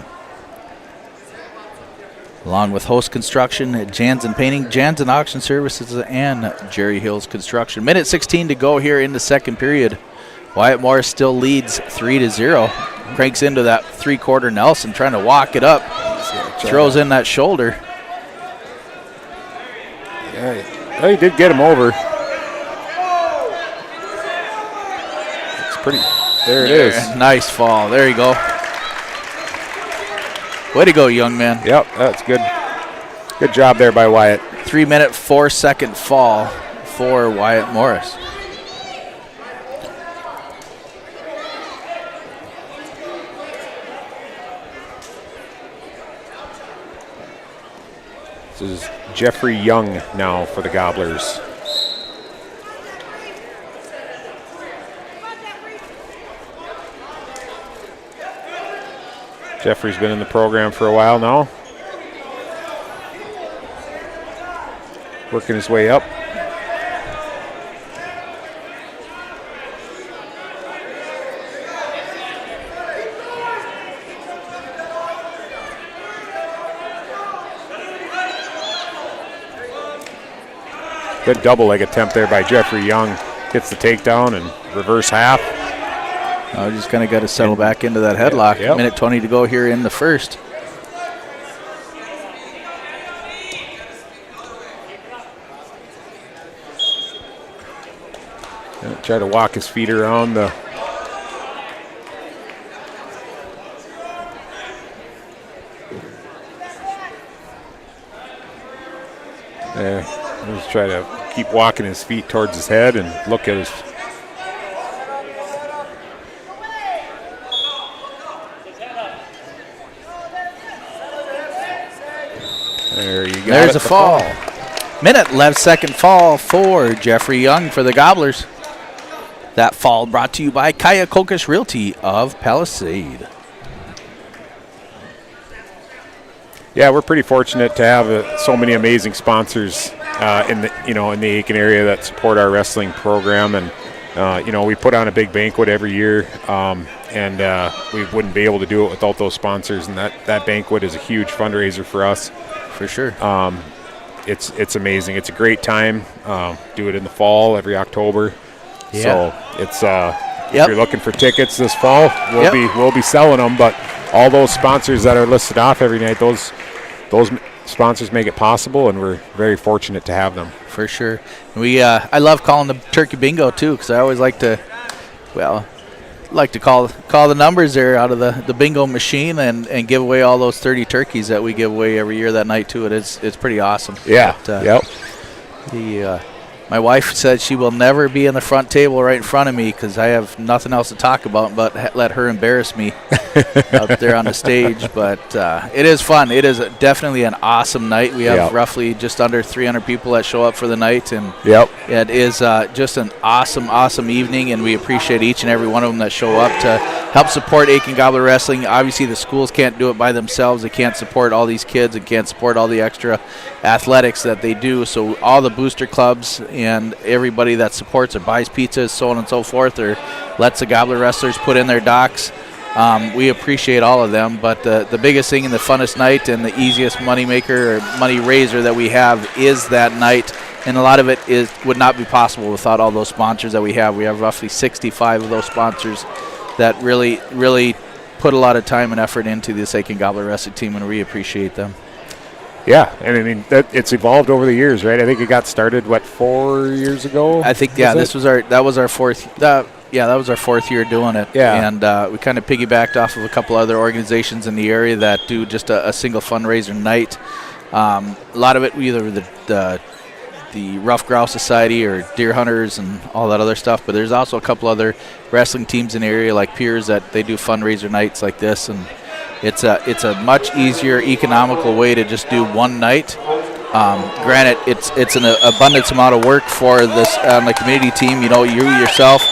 Along with Host Construction, Jansen Painting, Jansen Auction Services, and Jerry Hills Construction. Minute 16 to go here in the second period. Wyatt Morris still leads 3-0. Cranks into that 3/4 Nelson, trying to walk it up. Throws in that shoulder. Yeah, he did get him over. It's pretty. There it is. Nice fall. There you go. Way to go, young man. Yep, that's good. Good job there by Wyatt. 3-minute, 4-second fall for Wyatt Morris. This is Jeffrey Young now for the Gobblers. Jeffrey's been in the program for a while now. Working his way up. Good double leg attempt there by Jeffrey Young. Hits the takedown and reverse half. Just kind of got to settle back into that headlock. Yep. Minute 20 to go here in the first. Try to walk his feet around the. Just try to keep walking his feet towards his head and look at his. There you go. There's a fall. Minute 11-second fall for Jeffrey Young for the Gobblers. That fall brought to you by Kaya Kokish Realty of Palisade. Yeah, we're pretty fortunate to have so many amazing sponsors in the Aitkin area that support our wrestling program, and we put on a big banquet every year, and we wouldn't be able to do it without those sponsors. And that banquet is a huge fundraiser for us. For sure. It's amazing. It's a great time. Do it in the fall every October. Yeah. So it's if you're looking for tickets this fall, we'll be selling them. But all those sponsors that are listed off every night, those sponsors make it possible, and we're very fortunate to have them. For sure. I love calling the turkey bingo too, because I always like to call the numbers there out of the bingo machine and give away all those 30 turkeys that we give away every year that night too. It's pretty awesome. Yeah. But, my wife said she will never be in the front table right in front of me because I have nothing else to talk about but let her embarrass me out there on the stage. But it is fun. It is definitely an awesome night. We have roughly just under 300 people that show up for the night. And it is just an awesome evening, and we appreciate each and every one of them that show up to help support Aitkin Gobbler Wrestling. Obviously, the schools can't do it by themselves. They can't support all these kids and can't support all the extra athletics that they do. So all the booster clubs and everybody that supports or buys pizzas, so on and so forth, or lets the Gobbler wrestlers put in their docks, we appreciate all of them. But the biggest thing and the funnest night and the easiest money maker or money raiser that we have is that night. And a lot of it would not be possible without all those sponsors that we have. We have roughly 65 of those sponsors that really put a lot of time and effort into this Aitkin Gobbler Wrestling team, and we appreciate them. Yeah, and I mean it's evolved over the years, right? I think it got started 4 years ago. I think that was our fourth year doing it. Yeah, and we kind of piggybacked off of a couple other organizations in the area that do just a single fundraiser night. A lot of it either the Rough Grouse Society or Deer Hunters and all that other stuff, but there's also a couple other wrestling teams in the area like Piers that they do fundraiser nights like this, and it's a much easier economical way to just do one night. Granted, it's an abundance amount of work for this the community team. You yourself,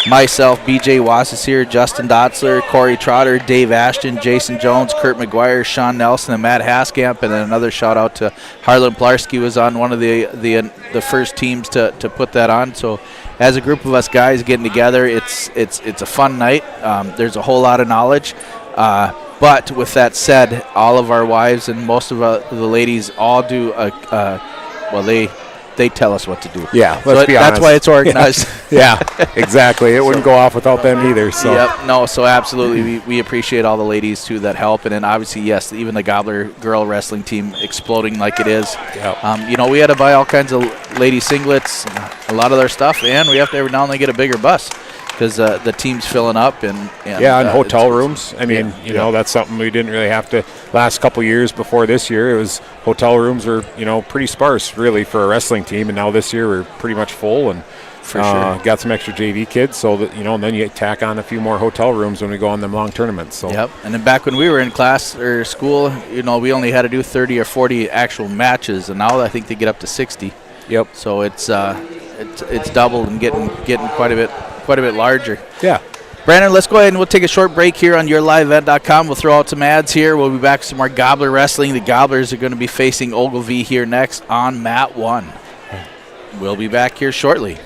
myself, BJ Wass is here, Justin Dotzler, Corey Trotter, Dave Ashton, Jason Jones, Kurt McGuire, Sean Nelson, and Matt Haskamp, and then another shout out to Harlan Plarski, was on one of the first teams to put that on. So as a group of us guys getting together, it's a fun night. There's a whole lot of knowledge. But with that said, all of our wives and most of the ladies all do they tell us what to do. Yeah, let's be honest. That's why it's organized. Yeah, exactly. It wouldn't go off without them either. So. Yep. No. So absolutely, we appreciate all the ladies too that help, and then obviously yes, even the Gobbler girl wrestling team exploding like it is. Yep. We had to buy all kinds of lady singlets, a lot of their stuff, and we have to every now and then get a bigger bus because the team's filling up and hotel rooms. I mean, that's something we didn't really have to. Last couple years before this year, it was hotel rooms were pretty sparse really for a wrestling team, and now this year we're pretty much full and for sure got some extra JV kids, so that and then you tack on a few more hotel rooms when we go on them long tournaments. So and then back when we were in class or school, we only had to do 30 or 40 actual matches, and now I think they get up to 60. Yep. So it's doubled and getting quite a bit larger. Yeah. Brandon, let's go ahead and we'll take a short break here on YourLiveEvent.com. We'll throw out some ads here. We'll be back with some more Gobbler Wrestling. The Gobblers are going to be facing Ogilvie here next on Mat 1. We'll be back here shortly.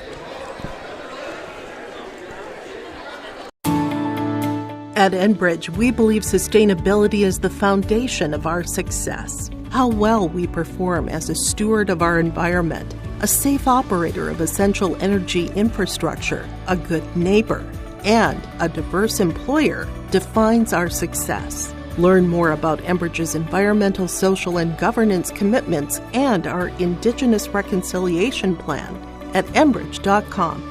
At Enbridge, we believe sustainability is the foundation of our success. How well we perform as a steward of our environment, a safe operator of essential energy infrastructure, a good neighbor, and a diverse employer defines our success. Learn more about Enbridge's environmental, social, and governance commitments and our Indigenous Reconciliation Plan at enbridge.com.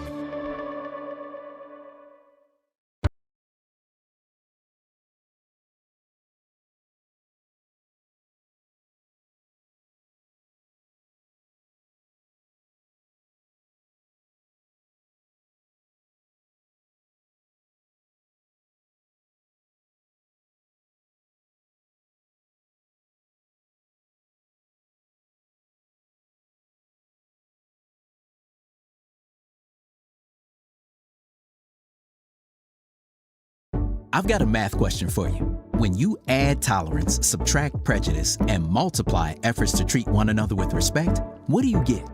I've got a math question for you. When you add tolerance, subtract prejudice, and multiply efforts to treat one another with respect, what do you get?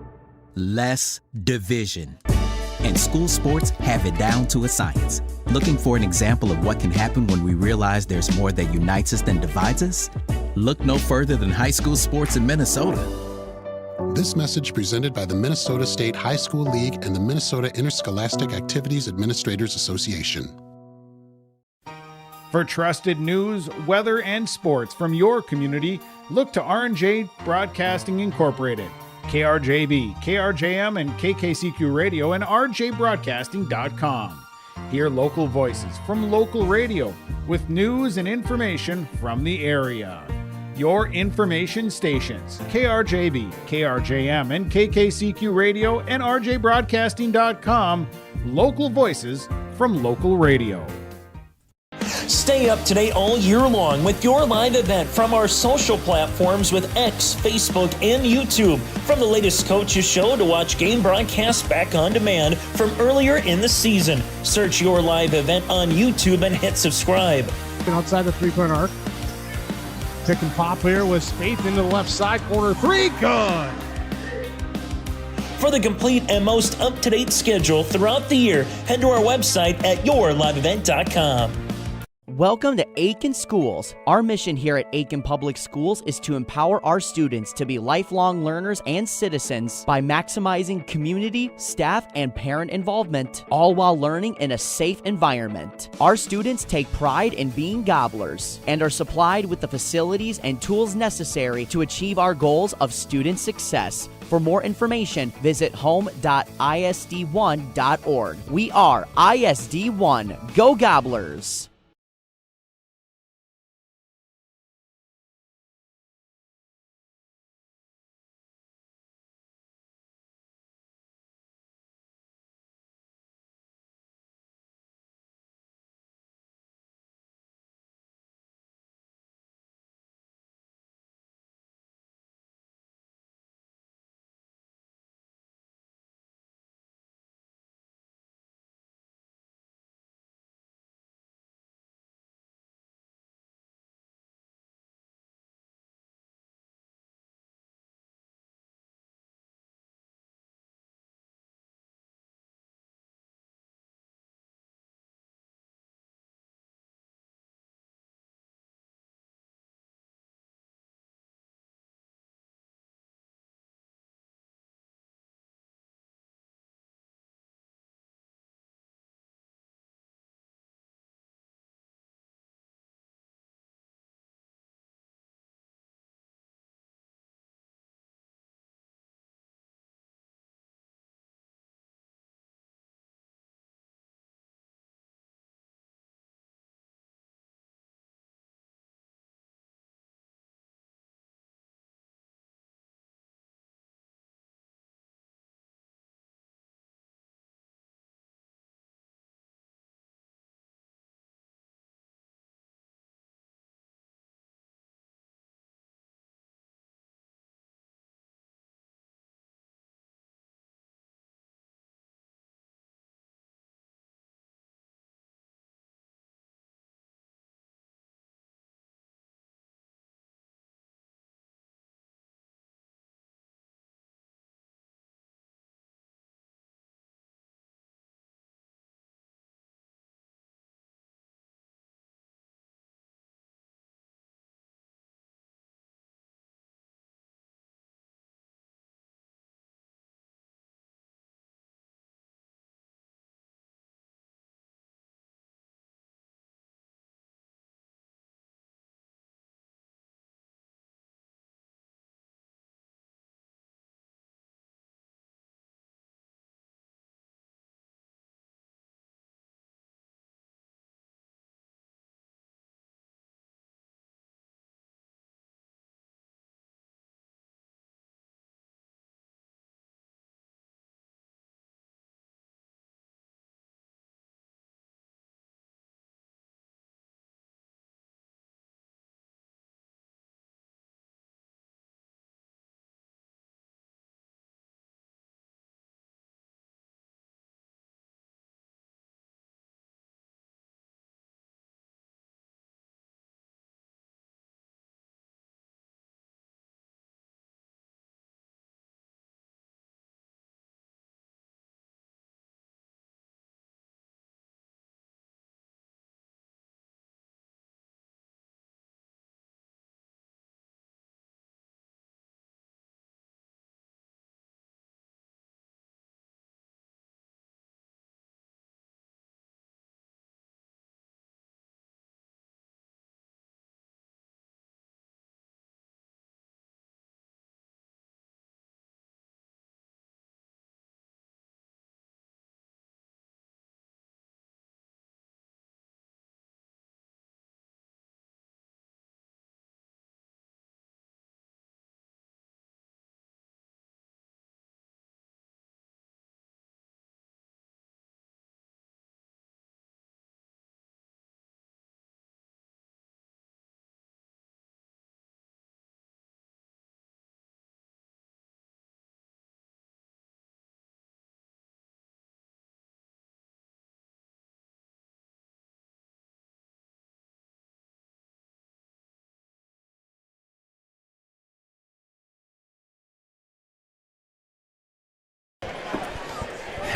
Less division. And school sports have it down to a science. Looking for an example of what can happen when we realize there's more that unites us than divides us? Look no further than high school sports in Minnesota. This message presented by the Minnesota State High School League and the Minnesota Interscholastic Activities Administrators Association. For trusted news, weather, and sports from your community, look to R&J Broadcasting Incorporated, KRJB, KRJM, and KKCQ Radio, and rjbroadcasting.com. Hear local voices from local radio with news and information from the area. Your information stations, KRJB, KRJM, and KKCQ Radio, and rjbroadcasting.com. Local voices from local radio. Stay up to date all year long with your live event from our social platforms with X, Facebook, and YouTube. From the latest coaches show to watch game broadcasts back on demand from earlier in the season. Search your live event on YouTube and hit subscribe. Outside the three-point arc. Pick and pop here with Spaeth into the left side corner. Three, good! For the complete and most up-to-date schedule throughout the year, head to our website at yourliveevent.com. Welcome to Aitkin Schools. Our mission here at Aitkin Public Schools is to empower our students to be lifelong learners and citizens by maximizing community, staff, and parent involvement, all while learning in a safe environment. Our students take pride in being gobblers and are supplied with the facilities and tools necessary to achieve our goals of student success. For more information, visit home.isd1.org. We are ISD1. Go Gobblers!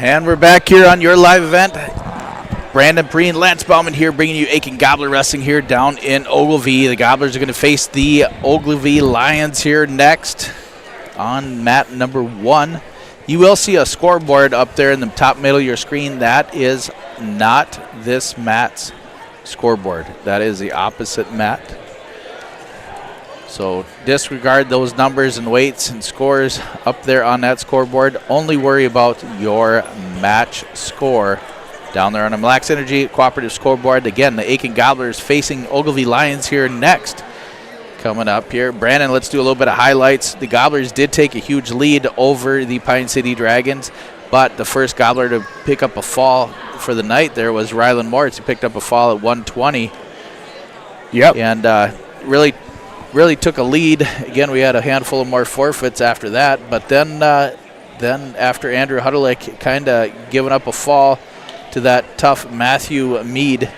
And we're back here on your live event. Brandon Breen, Lance Bauman here, bringing you Aitkin Gobbler Wrestling here down in Ogilvie. The Gobblers are going to face the Ogilvie Lions here next on mat number 1. You will see a scoreboard up there in the top middle of your screen. That is not this mat's scoreboard. That is the opposite mat. So disregard those numbers and weights and scores up there on that scoreboard. Only worry about your match score down there on the Mille Lacs Energy Cooperative Scoreboard. Again, the Aitkin Gobblers facing Ogilvie Lions here next. Coming up here. Brandon, let's do a little bit of highlights. The Gobblers did take a huge lead over the Pine City Dragons, but the first Gobbler to pick up a fall for the night there was Rylan Moritz. He picked up a fall at 120. Yep. And really took a lead. Again, we had a handful of more forfeits after that, but then after Andrew Huddleick kind of giving up a fall to that tough Matthew Mead,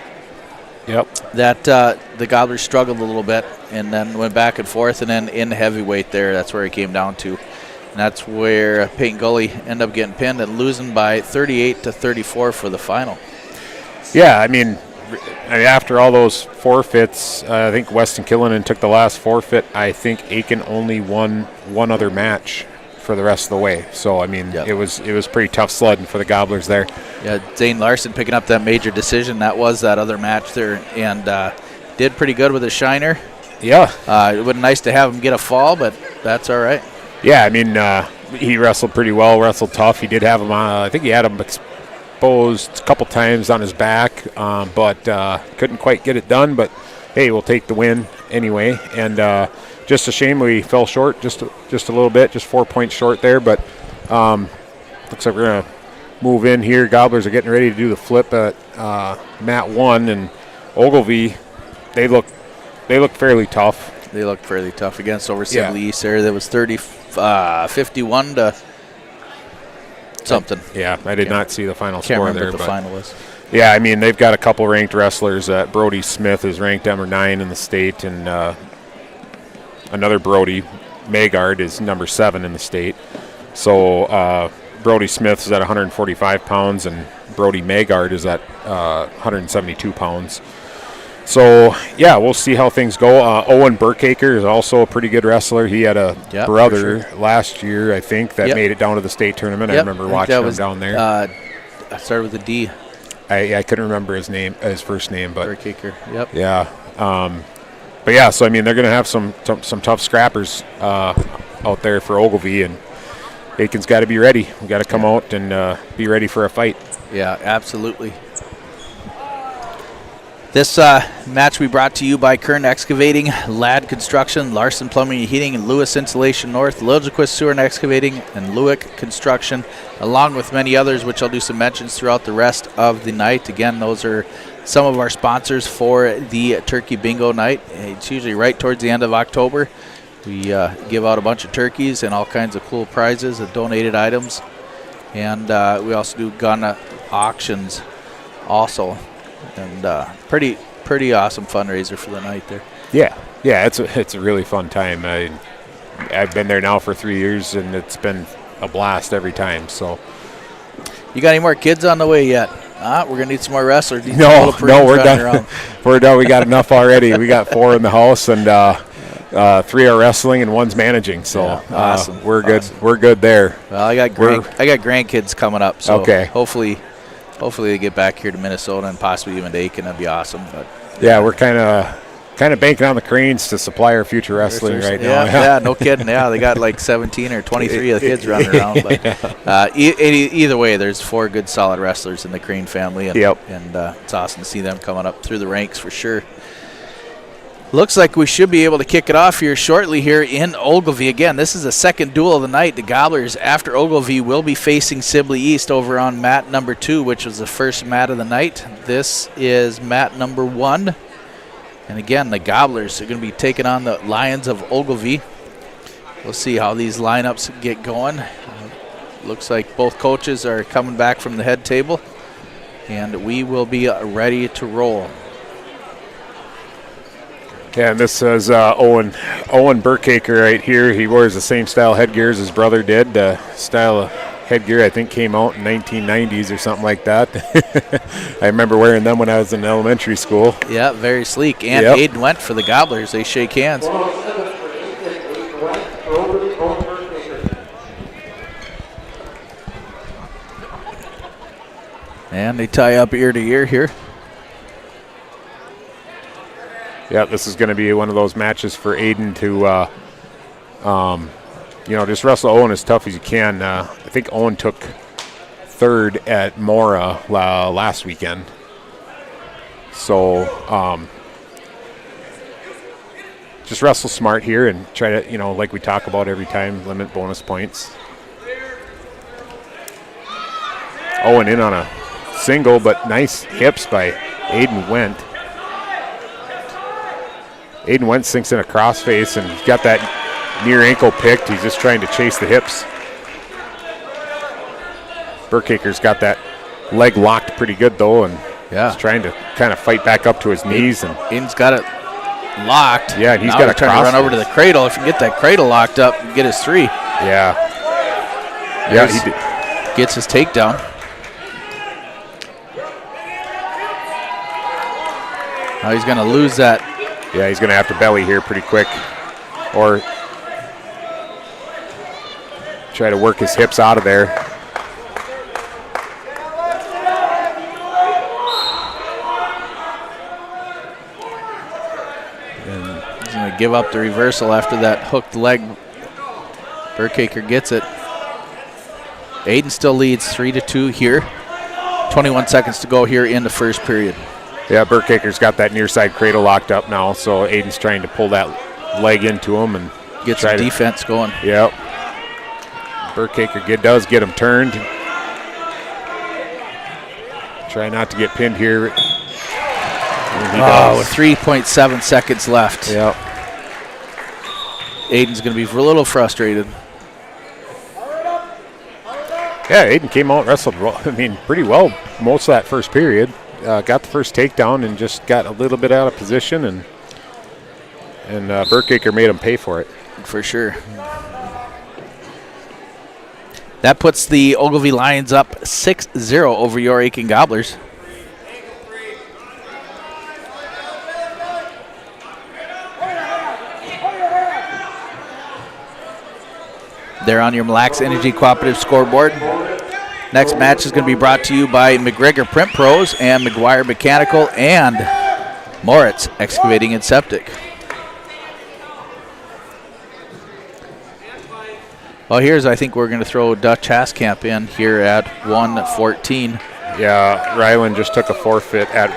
that the Gobblers struggled a little bit and then went back and forth, and then in heavyweight there, that's where it came down to. And that's where Peyton Gully ended up getting pinned and losing by 38-34 for the final. Yeah, I mean, after all those forfeits, I think Weston Killinan took the last forfeit. I think Aitkin only won one other match for the rest of the way. So, I mean, it was pretty tough sledding for the Gobblers there. Yeah, Zane Larson picking up that major decision. That was that other match there, and did pretty good with a shiner. Yeah. It would have been nice to have him get a fall, but that's all right. Yeah, I mean, he wrestled pretty well, wrestled tough. He did have him I think he had him exposed a couple times on his back, but couldn't quite get it done. But, hey, we'll take the win anyway. And just a shame we fell short just a little bit, just 4 points short there. But looks like we're going to move in here. Gobblers are getting ready to do the flip at mat 1. And Ogilvie, they look fairly tough. They looked fairly tough against over Sibley East there. That was 51 to something. Yeah, I did not see the final score there. Can't remember what the final was. Yeah, I mean, they've got a couple ranked wrestlers. Brody Smith is ranked number 9 in the state, and another Brody, Magard, is number 7 in the state. So Brody Smith is at 145 pounds, and Brody Magard is at 172 pounds. So, yeah, we'll see how things go. Owen Burkaker is also a pretty good wrestler. He had a brother last year, I think, that made it down to the state tournament. I remember watching him down there. I started with a D. I couldn't remember his first name, but Burkaker. Yep. Yeah. But yeah, so I mean, they're going to have some tough scrappers out there for Ogilvie, and Aitkin's got to be ready. We got to come out and be ready for a fight. Yeah, absolutely. This match we brought to you by Kern Excavating, Ladd Construction, Larson Plumbing and Heating, and Lewis Insulation North, Liljequist Sewer and Excavating, and Lewick Construction, along with many others, which I'll do some mentions throughout the rest of the night. Again, those are some of our sponsors for the Turkey Bingo night. It's usually right towards the end of October. We give out a bunch of turkeys and all kinds of cool prizes and donated items. And we also do gun auctions also. And pretty awesome fundraiser for the night there. Yeah, it's a really fun time. I've been there now for 3 years, and it's been a blast every time. So, you got any more kids on the way yet? We're gonna need some more wrestlers. No, we're done. We're done. We got enough already. We got 4 in the house, and 3 are wrestling, and 1's managing. So awesome. We're good. We're good there. Well, I got grandkids coming up. So okay. Hopefully they get back here to Minnesota and possibly even to Aitkin. That'd be awesome. But yeah, we're kind of banking on the Cranes to supply our future wrestling right now. Yeah, no kidding. Yeah, they got like 17 or 23 of the kids running around. But either way, there's 4 good, solid wrestlers in the Crane family. And, and it's awesome to see them coming up through the ranks for sure. Looks like we should be able to kick it off here shortly here in Ogilvie. Again, this is the second duel of the night. The Gobblers, after Ogilvie, will be facing Sibley East over on mat number 2, which was the first mat of the night. This is mat number 1. And again, the Gobblers are going to be taking on the Lions of Ogilvie. We'll see how these lineups get going. Looks like both coaches are coming back from the head table, and we will be ready to roll. Yeah, and this is Owen Burkaker right here. He wears the same style headgear as his brother did, style of headgear, I think, came out in 1990s or something like that. I remember wearing them when I was in elementary school. Yeah, very sleek. And Yep. Aiden went for the Gobblers. They shake hands. And they tie up ear to ear here. Yeah, this is going to be one of those matches for Aiden to, just wrestle Owen as tough as you can. I think Owen took third at Mora last weekend. So just wrestle smart here and try to, like we talk about every time, limit bonus points. Owen in on a single, but nice hips by Aiden Wendt. Aiden Wendt sinks in a crossface and got that near ankle picked. He's just trying to chase the hips. Burkaker's got that leg locked pretty good though, and he's trying to kind of fight back up to his knees. And Aiden's got it locked. Yeah, and he's now got to trying to run over to the cradle. If you can get that cradle locked up, you get his 3. Yeah, he gets his takedown. Now he's going to lose that. Yeah, he's going to have to belly here pretty quick, or try to work his hips out of there. And he's going to give up the reversal after that hooked leg. Burkaker gets it. Aiden still leads 3-2 here. 21 seconds to go here in the first period. Yeah, Burkaker's got that near side cradle locked up now, so Aiden's trying to pull that leg into him and get some defense going. Yep. Burkaker does get him turned. Try not to get pinned here. With 3.7 seconds left. Yep. Aiden's going to be a little frustrated. Yeah, Aiden came out and wrestled, pretty well most of that first period. Got the first takedown and just got a little bit out of position, and Burkaker made him pay for it. For sure. That puts the Ogilvie Lions up 6-0 over your Aitkin Gobblers. They're on your Mille Lacs Energy Cooperative scoreboard. Next match is going to be brought to you by McGregor Print Pros and McGuire Mechanical and Moritz Excavating and Septic. Well, I think we're going to throw Dutch Haskamp in here at 1:14. Yeah, Ryland just took a forfeit at,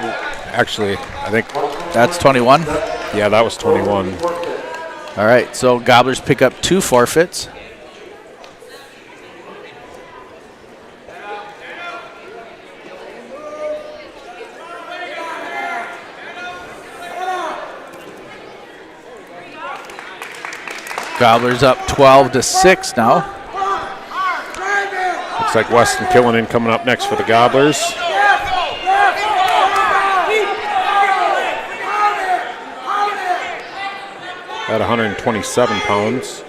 actually, I think. That's 21? Yeah, that was 21. All right, so Gobblers pick up 2 forfeits. Gobblers up 12-6 now. Looks like Weston Killinan coming up next for the Gobblers. At 127 pounds.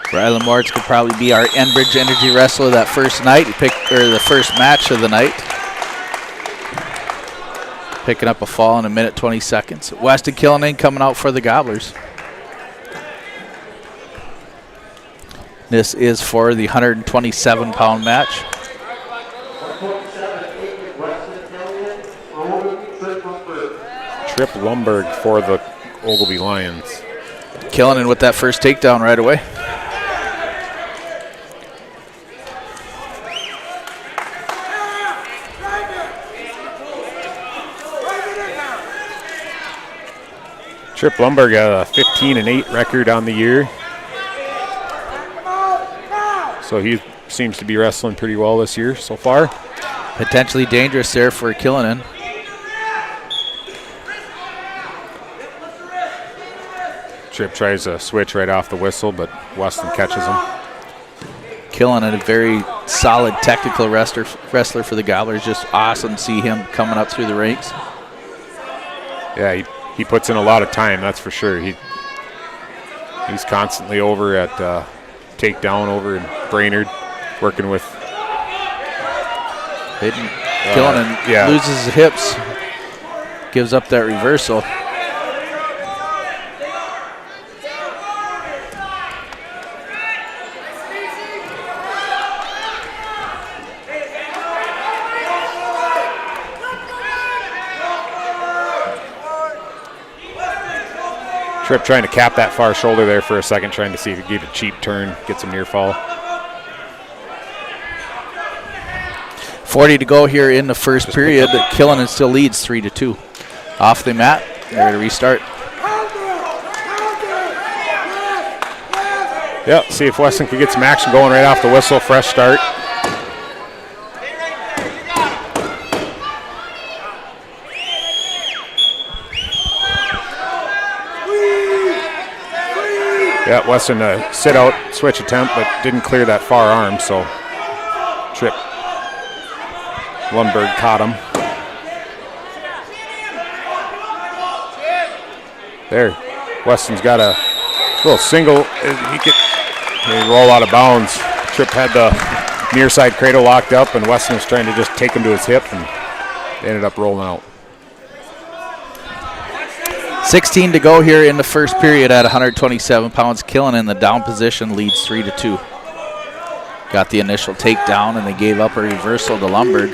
Rylan Moritz could probably be our Enbridge Energy wrestler that first night. He picked the first match of the night. Picking up a fall in 1 minute 20 seconds. Weston Killinan coming out for the Gobblers. This is for the 127-pound match. Trip Lumberg for the Ogilvie Lions. Killinan with that first takedown right away. Trip Lumberg got a 15-8 record on the year. So he seems to be wrestling pretty well this year so far. Potentially dangerous there for Killinan. Trip tries a switch right off the whistle, but Weston catches him. Killinan, a very solid technical wrestler for the Gobblers. Just awesome to see him coming up through the ranks. Yeah, he he puts in a lot of time, that's for sure. He's constantly over at takedown over in Brainerd, working with Killen loses his hips, gives up that reversal. Tripp trying to cap that far shoulder there for a second, trying to see if he could get a cheap turn, get some near fall. 40 to go here in the first period. Killen still leads 3-2. Off the mat, they're to restart. Yep, see if Weston can get some action going right off the whistle, fresh start. Yeah, Weston sit out switch attempt, but didn't clear that far arm, so Tripp Lundberg caught him. There, Weston's got a little single. He could roll out of bounds. Tripp had the near side cradle locked up, and Weston was trying to just take him to his hip, and they ended up rolling out. 16 to go here in the first period at 127 pounds. Killen in the down position leads 3-2. Got the initial takedown, and they gave up a reversal to Lundberg.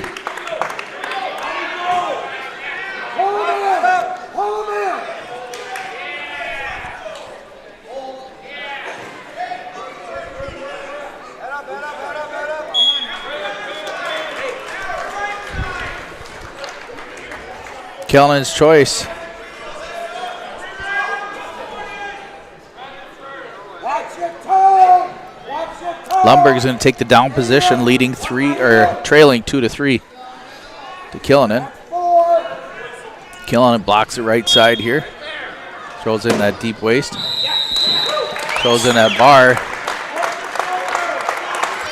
Killen's choice. Lundberg is going to take the down position, trailing 2-3 to Killen. Killen blocks the right side here. Throws in that deep waist. Throws in that bar.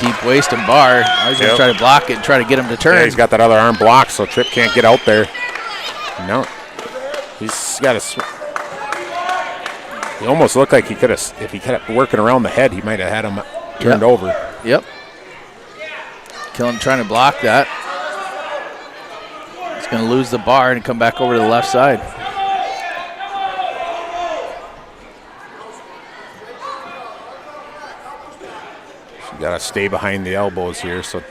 Deep waist and bar. I was going to try to block it and try to get him to turn. Yeah, he's got that other arm blocked, so Tripp can't get out there. No, he's got a. He almost looked like he could have, if he kept working around the head, he might have had him turned over. Yep. Killen trying to block that. He's going to lose the bar and come back over to the left side. So you got to stay behind the elbows here, so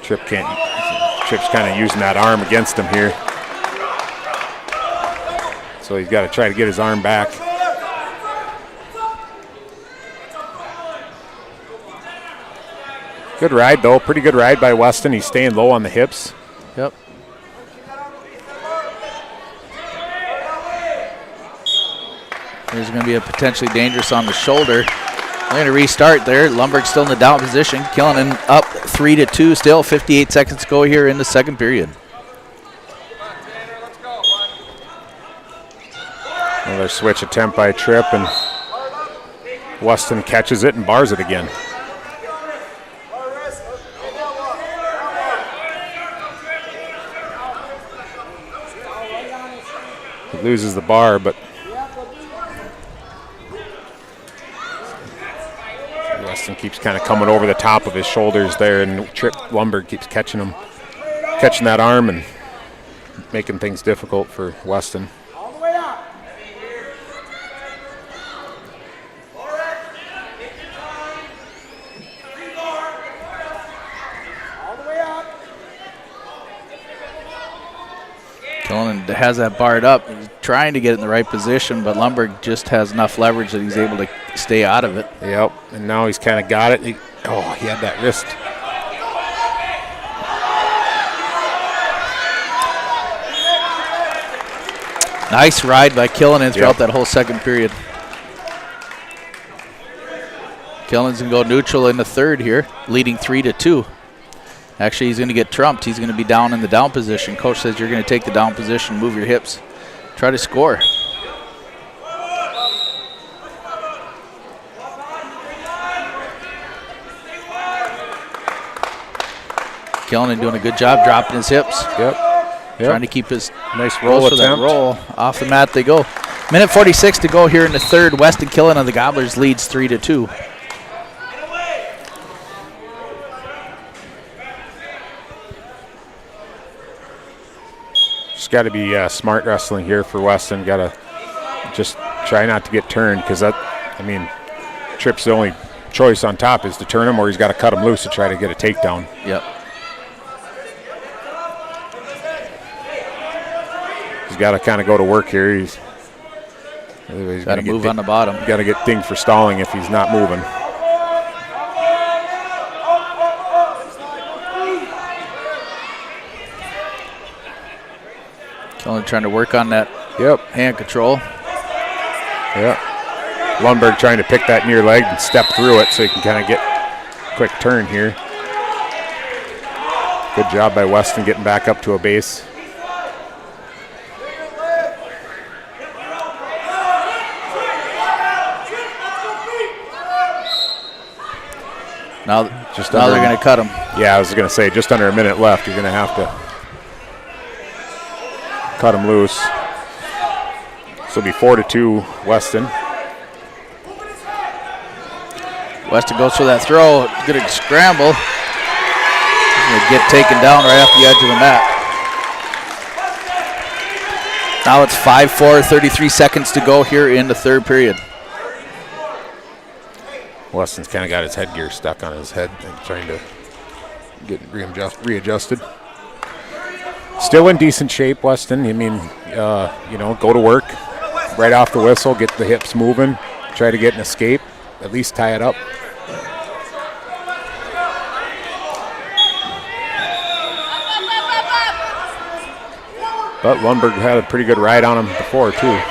Tripp's kind of using that arm against him here. So he's got to try to get his arm back. Good ride, though. Pretty good ride by Weston. He's staying low on the hips. Yep. There's going to be a potentially dangerous on the shoulder. They're going to restart there. Lundberg's still in the down position. Killen up 3-2 still. 58 seconds to go here in the second period. Another switch attempt by Tripp, and Weston catches it and bars it again. He loses the bar, but Weston keeps kind of coming over the top of his shoulders there, and Tripp Lundberg keeps catching that arm and making things difficult for Weston. Killen has that barred up. He's trying to get it in the right position, but Lundberg just has enough leverage that he's able to stay out of it. Yep, and now he's kind of got it. He had that wrist. Nice ride by Killen throughout that whole second period. Killen's going to go neutral in the third here, leading 3-2. Actually, he's going to get trumped. He's going to be down in the down position. Coach says you're going to take the down position, move your hips, try to score. Killen doing a good job dropping his hips. Yep. Trying to keep his nice roll for that roll. Off the mat they go. Minute 46 to go here in the third. Weston Killen of the Gobblers leads 3-2. Just got to be smart wrestling here for Weston. Got to just try not to get turned, because Tripp's the only choice on top is to turn him, or he's got to cut him loose to try to get a takedown. Yep. He's got to kind of go to work here. He's got to move on the bottom. Got to get dinged for stalling if he's not moving. Only trying to work on that hand control. Yeah. Lundberg trying to pick that near leg and step through it so he can kind of get a quick turn here. Good job by Weston getting back up to a base. Now they're going to cut him. Yeah, I was going to say, just under a minute left, you're going to have to cut him loose. So it'll be 4-2 Weston. Weston goes for that throw. Going to scramble. Going to get taken down right off the edge of the mat. Now it's 5-4, 33 seconds to go here in the third period. Weston's kind of got his headgear stuck on his head and trying to get readjusted. Still in decent shape, Weston. Go to work right off the whistle, get the hips moving, try to get an escape, at least tie it up. But Lundberg had a pretty good ride on him before, too.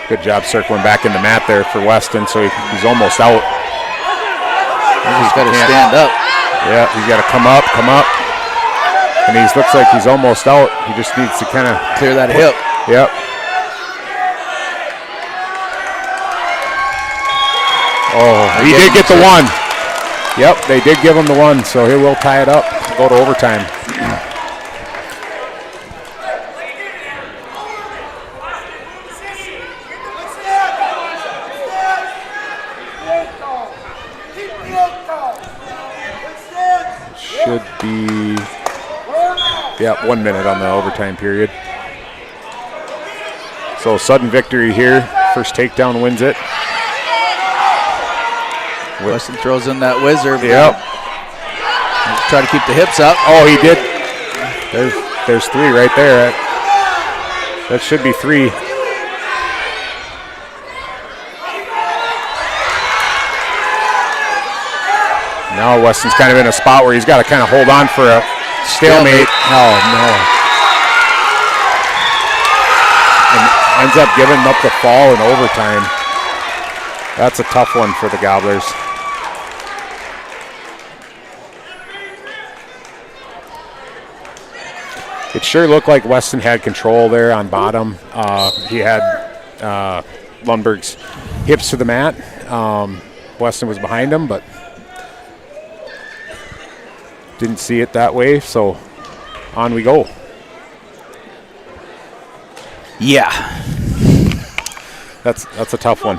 Good job circling back in the mat there for Weston, so he's almost out. He's got to stand up. Yeah, he's got to come up. And he looks like he's almost out. He just needs to kind of clear that hip. Yep. Oh, he did get the one. Yep, they did give him the one, so he will tie it up, go to overtime. Should be, 1 minute on the overtime period. So sudden victory here. First takedown wins it. Weston throws in that whizzer. Yep. Try to keep the hips up. Oh, he did. There's three right there. That should be three. Now Weston's kind of in a spot where he's got to kind of hold on for a stalemate. Oh, no. And ends up giving up the fall in overtime. That's a tough one for the Gobblers. It sure looked like Weston had control there on bottom. He had Lundberg's hips to the mat. Weston was behind him, but didn't see it that way, so on we go. Yeah. That's a tough one.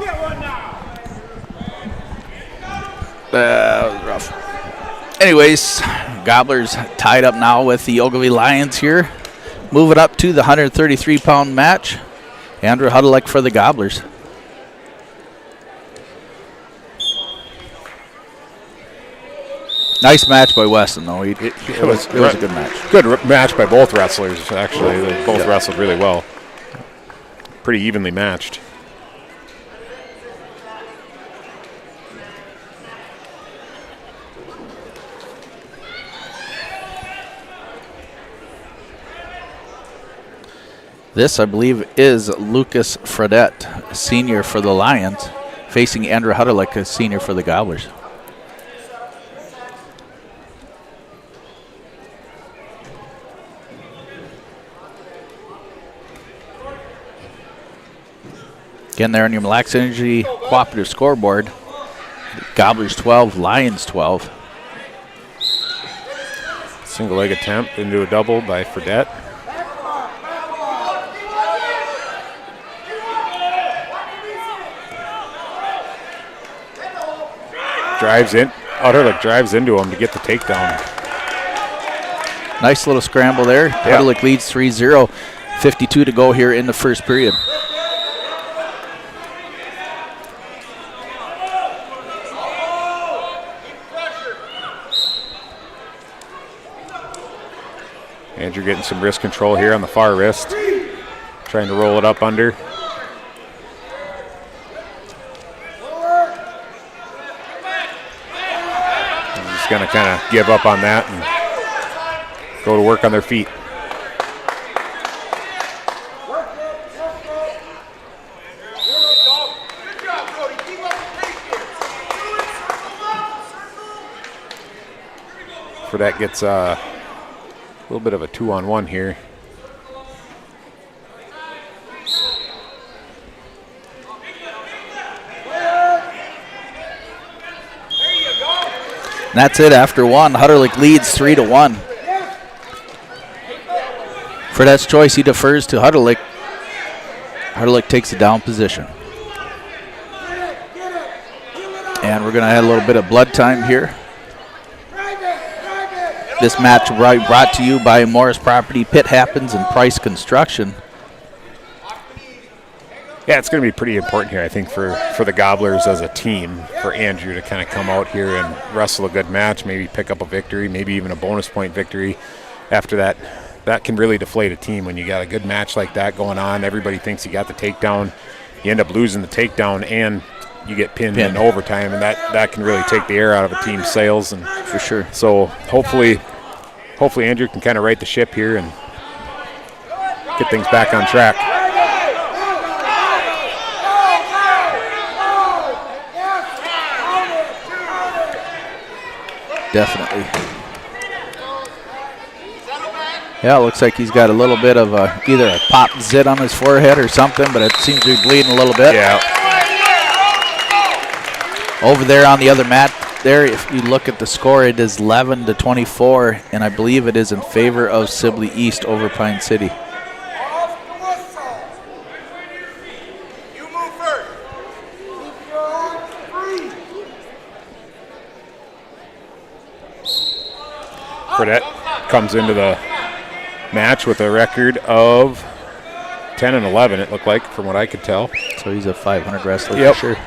That was rough. Anyways, Gobblers tied up now with the Ogilvie Lions here. Moving up to the 133-pound match. Andrew Huddleck for the Gobblers. Nice match by Weston, though. It was a good match. Good match by both wrestlers, actually. They both wrestled really well. Pretty evenly matched. This, I believe, is Lucas Fredette, senior for the Lions, facing Andrew Huddleck, a senior for the Gobblers. Again, there on your Mille Lacs Energy Cooperative scoreboard, Gobblers 12, Lions 12. Single leg attempt into a double by Fredette. Drives in. Utterlick drives into him to get the takedown. Nice little scramble there. Utterlick leads 3-0. 52 to go here in the first period. Andrew getting some wrist control here on the far wrist. Trying to roll it up under. And just going to kind of give up on that and go to work on their feet. Fredette gets a little bit of a 2-on-1 here. And that's it after one. Hutterlick leads 3-1. Fredette's choice, he defers to Hutterlick. Hutterlick takes a down position. And we're going to add a little bit of blood time here. This match brought to you by Morris Property, Pitt Happens, and Price Construction. Yeah, it's going to be pretty important here, I think, for the Gobblers as a team, for Andrew to kind of come out here and wrestle a good match, maybe pick up a victory, maybe even a bonus point victory. After that, that can really deflate a team when you got a good match like that going on. Everybody thinks you got the takedown. You end up losing the takedown and you get pinned in overtime, and that can really take the air out of a team's sails. And for sure. So hopefully Andrew can kind of right the ship here and get things back on track. Definitely. Yeah, it looks like he's got a little bit of either a pop zit on his forehead or something, but it seems to be bleeding a little bit. Yeah. Over there on the other mat, there, if you look at the score, it is 11-24, and I believe it is in favor of Sibley East over Pine City. Fredette comes into the match with a record of 10-11, it looked like, from what I could tell. So he's a 500 wrestler for sure.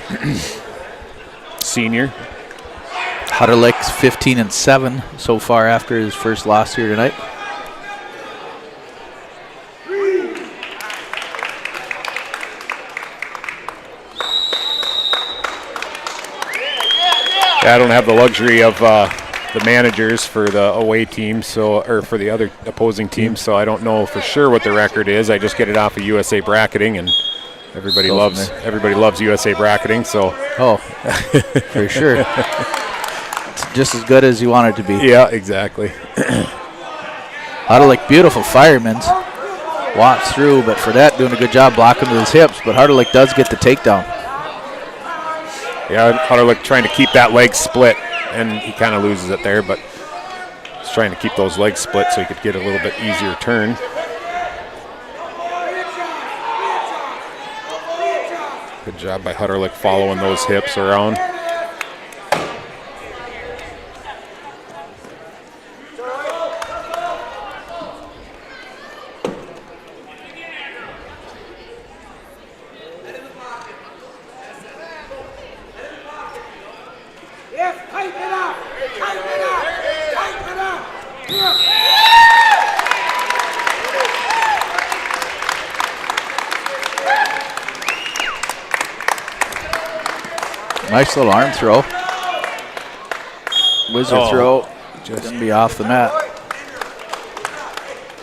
Senior. Hutterlick's 15-7 so far after his first loss here tonight. I don't have the luxury of the managers for the away team, or for the other opposing team, so I don't know for sure what the record is. I just get it off of USA Bracketing, and everybody loves USA Bracketing. So for sure, it's just as good as you want it to be. Yeah, exactly. Hutterlick, beautiful fireman, walks through, but Fredette doing a good job blocking with his hips. But Hutterlick does get the takedown. Yeah, Hutterlick trying to keep that leg split, and he kind of loses it there, but he's trying to keep those legs split so he could get a little bit easier turn. Good job by Hutterlick following those hips around. Nice little arm throw. Wizard throw. Just going to be off the mat.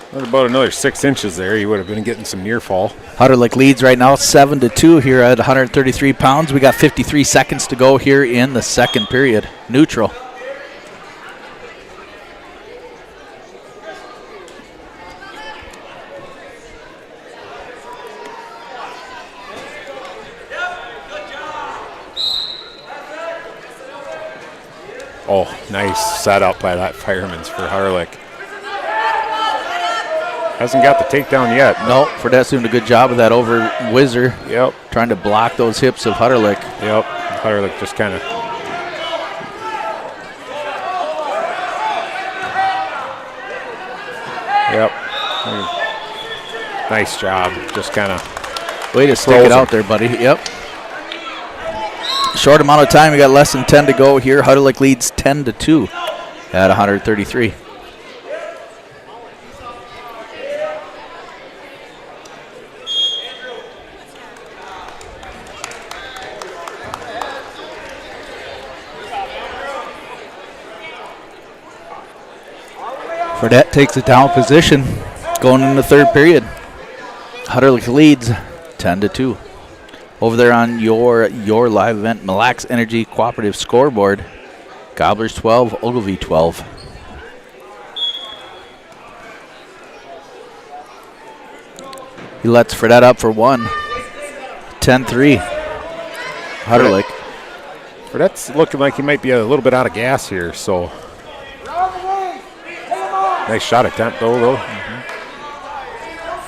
What about another 6 inches there? He would have been getting some near fall. Hutterlick leads right now 7-2 here at 133 pounds. We got 53 seconds to go here in the second period. Neutral. Oh, nice setup by that Fireman's for Harlick. Hasn't got the takedown yet. No, Fredette's doing a good job of that over Whizzer. Yep. Trying to block those hips of Hutterlick. Yep. Hutterlick just kind of. Yep. Nice job. Just kind of. Way to stick it out there, buddy. Yep. Short amount of time. We got less than 10 to go here. Hutterlick leads 10-2 at 133. Fredette takes a down position going in the third period. Hutterlick leads 10-2. Over there on your live event, Mille Lacs Energy Cooperative scoreboard, Gobblers 12, Ogilvie 12. He lets Fredette up for one. 10-3. Hutterlick. Fredette's looking like he might be a little bit out of gas here, so. Nice shot attempt, though.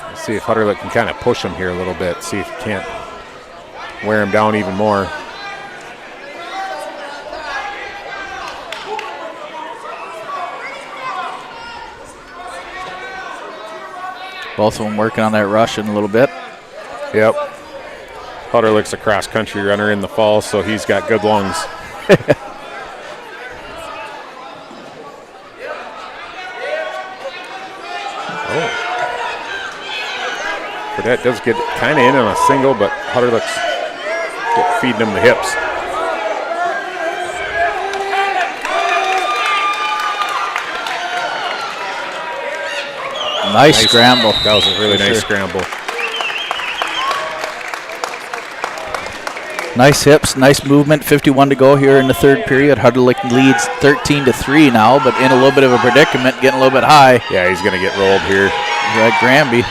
Let's see if Hutterlick can kind of push him here a little bit, see if he can't wear him down even more. Both of them working on that Russian a little bit. Yep. Hutterlick's a cross-country runner in the fall, so he's got good lungs. Fredette does get kind of in on a single, but Hutterlick's feeding him the hips. Nice scramble. That was a really nice scramble. Nice hips, nice movement. 51 to go here in the third period. Hutterlick leads 13-3 now, but in a little bit of a predicament, getting a little bit high. Yeah, he's going to get rolled here. Red Granby.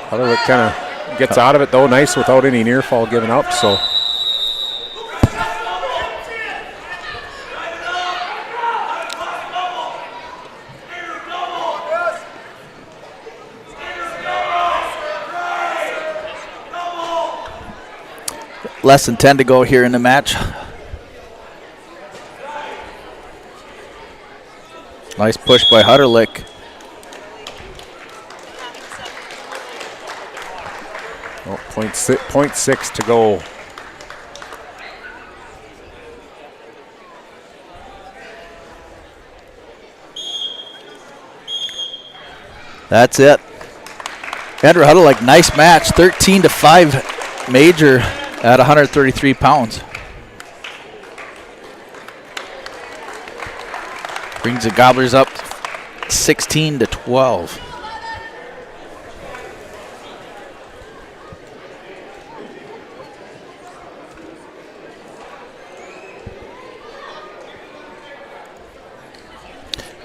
Hutterlick kind of gets out of it, though, nice without any near fall given up, so. Less than 10 to go here in the match. Nice push by Hutterlick. Oh, 0.6 to go. That's it. Andrew Hutterlick, nice match. 13-5 major at 133 pounds. Brings the Gobblers up 16-12.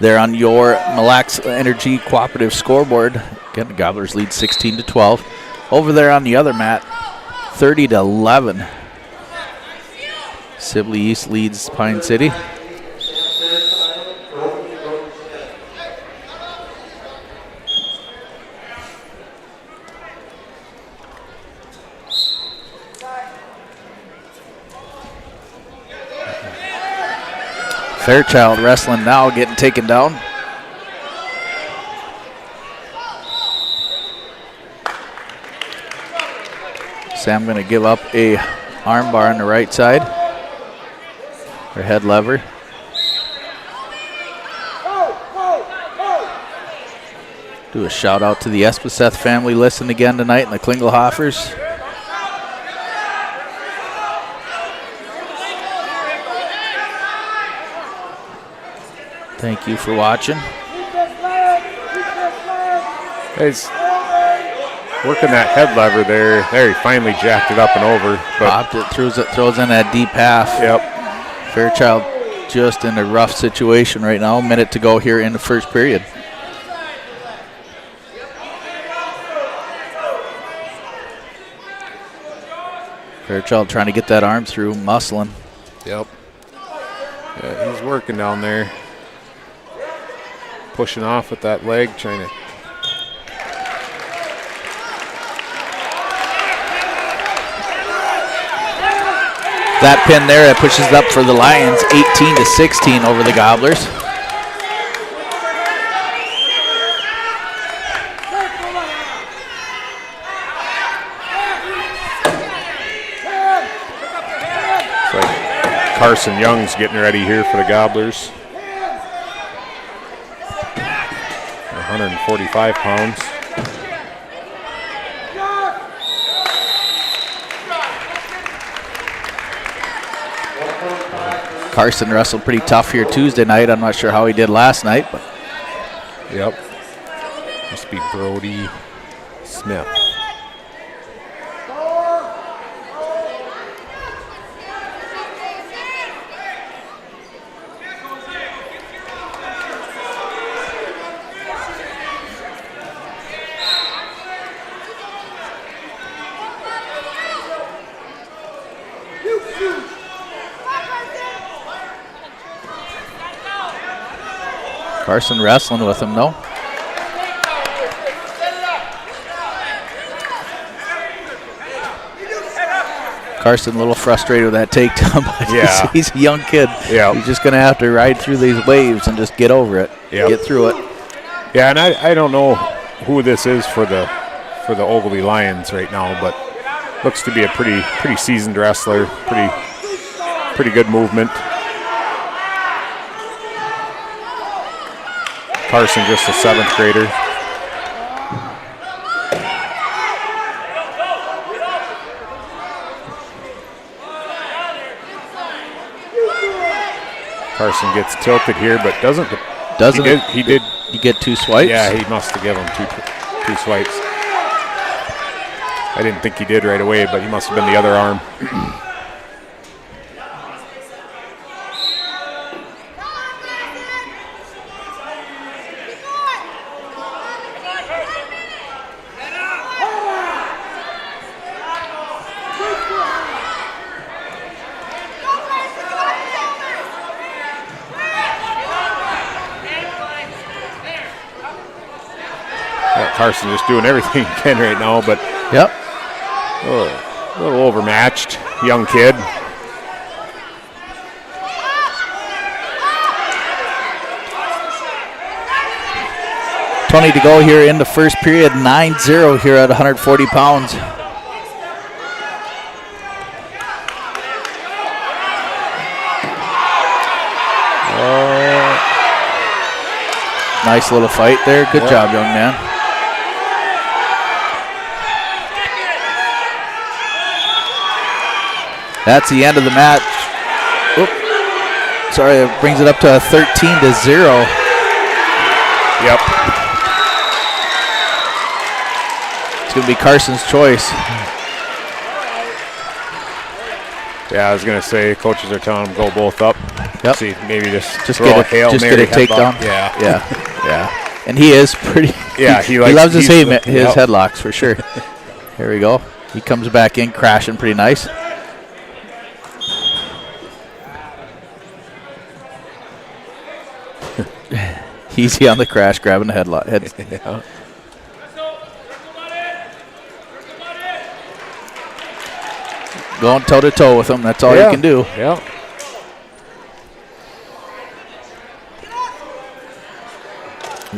There on your Mille Lacs Energy Cooperative scoreboard. Again, the Gobblers lead 16-12. Over there on the other mat, 30-11. Sibley East leads Pine City. Fairchild wrestling now, getting taken down. Sam going to give up a arm bar on the right side. Or head lever. Do a shout out to the Espeseth family listening again tonight and the Klingelhoffers. Thank you for watching. He's working that head lever there. There, he finally jacked it up and over. Popped it, throws in that deep half. Yep. Fairchild just in a rough situation right now. A minute to go here in the first period. Fairchild trying to get that arm through, muscling. Yep. Yeah, he's working down there. Pushing off with that leg, trying to. That pin there, it pushes it up for the Lions, 18-16 over the Gobblers. It's like Carson Young's getting ready here for the Gobblers. 145 pounds. Carson wrestled pretty tough here Tuesday night. I'm not sure how he did last night, but Yep. Must be Brody Smith. Carson wrestling with him, though. Carson a little frustrated with that takedown, but Yeah. he's a young kid. Yeah. He's just going to have to ride through these waves and just get over it, get through it. Yeah, and I don't know who this is for the Ogilvie Lions right now, but looks to be a pretty seasoned wrestler, pretty good movement. Carson just a 7th grader. Carson gets tilted here, but doesn't he did you get 2 swipes? Yeah, he must have given him two swipes. I didn't think he did right away, but he must have been the other arm. Carson just doing everything he can right now, but yep, a little overmatched, young kid. $20 to go here in the first period, 9-0 here at 140 pounds. Nice little fight there. Good job, young man. That's the end of the match. Oop. Sorry, it brings it up to a 13-0. Yep. It's going to be Carson's choice. Yeah, I was going to say, coaches are telling him go both up. Yep. See, maybe just get a Hail Mary get a takedown. Yeah. And he is pretty. Yeah, he loves his headlocks for sure. Here we go. He comes back in, crashing pretty nice. Easy on the crash, grabbing the headlock. Yeah. Going toe-to-toe with him. That's all you can do. Yeah.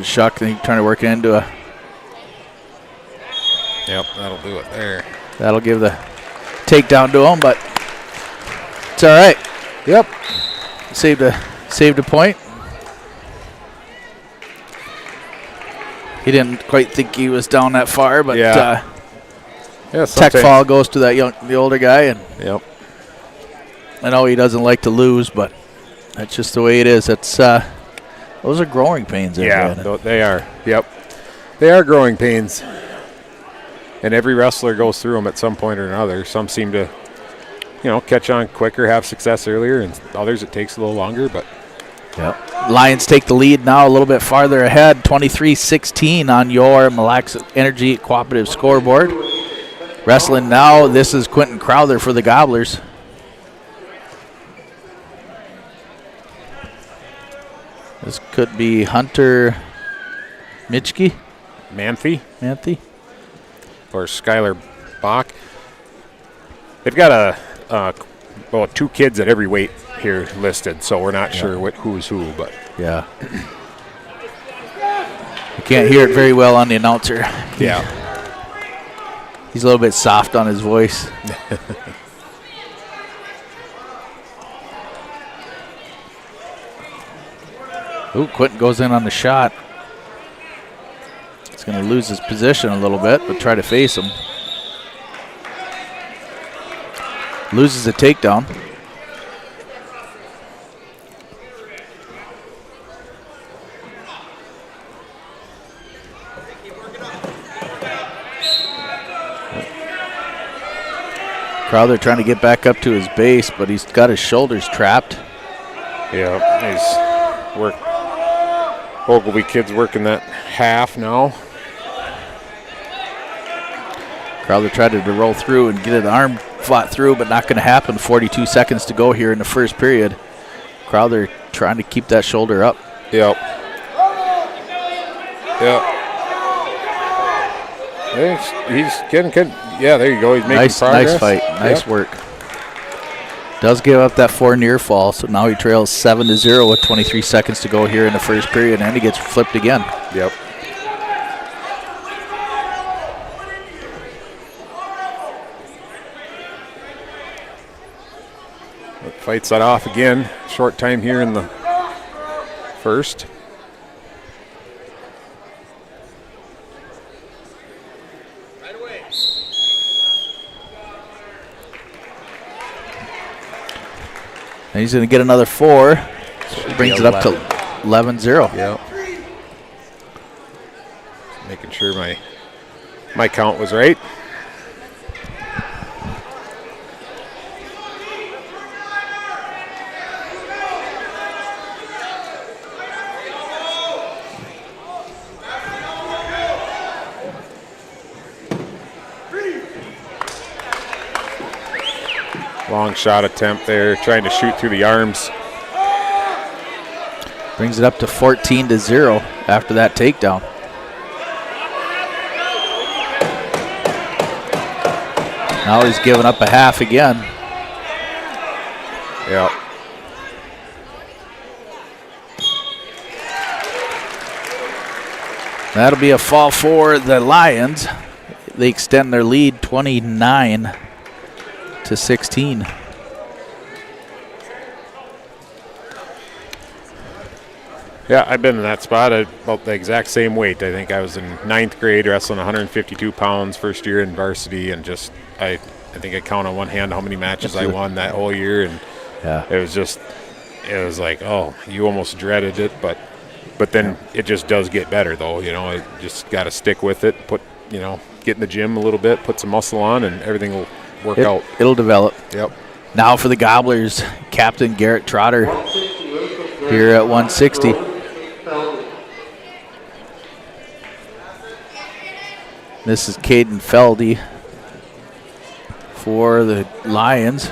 Shocked that he's trying to work it into a. Yep, that'll do it there. That'll give the takedown to him, but it's all right. Yep. Saved a point. He didn't quite think he was down that far, but tech fall goes to the older guy, and yep. I know he doesn't like to lose, but that's just the way it is. It's those are growing pains. Yeah, they are. Yep, they are growing pains, and every wrestler goes through them at some point or another. Some seem to catch on quicker, have success earlier, and others it takes a little longer. But Lions take the lead now a little bit farther ahead, 23-16 on your Mille Lacs Energy Cooperative scoreboard. Wrestling now, this is Quentin Crowther for the Gobblers. This could be Hunter Mitchke. Manthe. Or Skylar Bach. They've got two kids at every weight here listed, so we're not sure who's who, but you can't hear it very well on the announcer. He's a little bit soft on his voice. Ooh, Quentin goes in on the shot. He's going to lose his position a little bit, but try to face him. Loses the takedown. Crowther trying to get back up to his base, but he's got his shoulders trapped. Yeah, he's worked. Ogilvie kid's working that half now. Crowther tried to roll through and get an arm fought through, but not going to happen. 42 seconds to go here in the first period. Crowther trying to keep that shoulder up. Yep. He's getting good. Yeah, there you go. He's making progress. Nice fight. Nice work. Does give up that 4 near fall, so now he trails 7-0 with 23 seconds to go here in the first period, and he gets flipped again. Yep. Fights that off again. Short time here in the first. And he's going to get another 4. So brings it up to 11-0. Yep. Making sure my count was right. Long shot attempt there, trying to shoot through the arms. Brings it up to 14-0 after that takedown. Now he's giving up a half again. Yep. That'll be a fall for the Lions. They extend their lead 29-16. Yeah, I've been in that spot at about the exact same weight. I think I was in 9th grade wrestling 152 pounds first year in varsity, and just I think I count on one hand how many matches I won that whole year, and it was like, oh, you almost dreaded it, but then it just does get better though. I just got to stick with it, get in the gym a little bit, put some muscle on, and everything will work out. It'll develop. Yep. Now for the Gobblers, Captain Garrett Trotter here at 160. This is Caden Feldy for the Lions.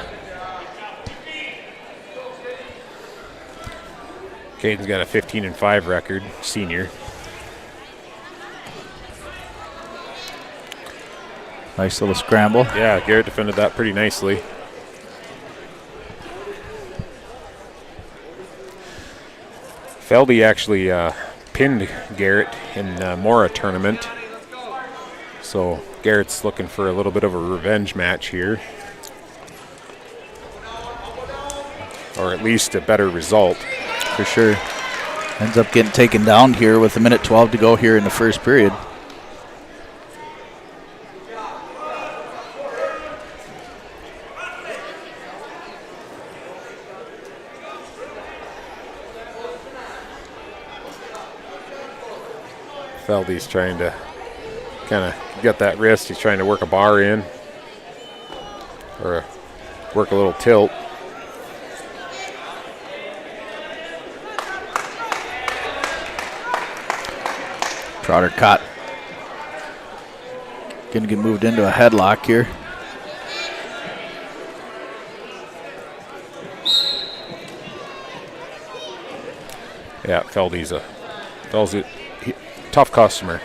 Caden's got a 15-5 record, senior. Nice little scramble. Yeah, Garrett defended that pretty nicely. Feldy actually pinned Garrett in the Mora tournament. So Garrett's looking for a little bit of a revenge match here. Or at least a better result. For sure. Ends up getting taken down here with 1:12 to go here in the first period. Feldy's trying to kind of get that wrist. He's trying to work a bar in. Or work a little tilt. Trotter caught. Going to get moved into a headlock here. Yeah, Feldy's a tough customer.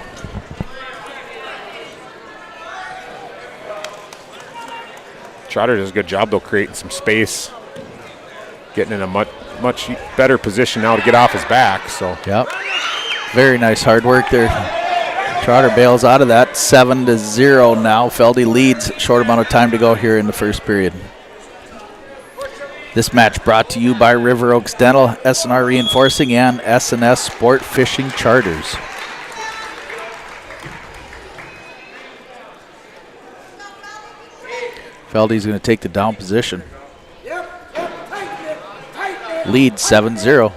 Trotter does a good job, though, creating some space, getting in a much better position now to get off his back. So, yep, very nice hard work there. Trotter bails out of that. 7-0 now. Feldy leads. Short amount of time to go here in the first period. This match brought to you by River Oaks Dental, S&R Reinforcing, and S&S Sport Fishing Charters. Feldy's going to take the down position. Lead 7-0.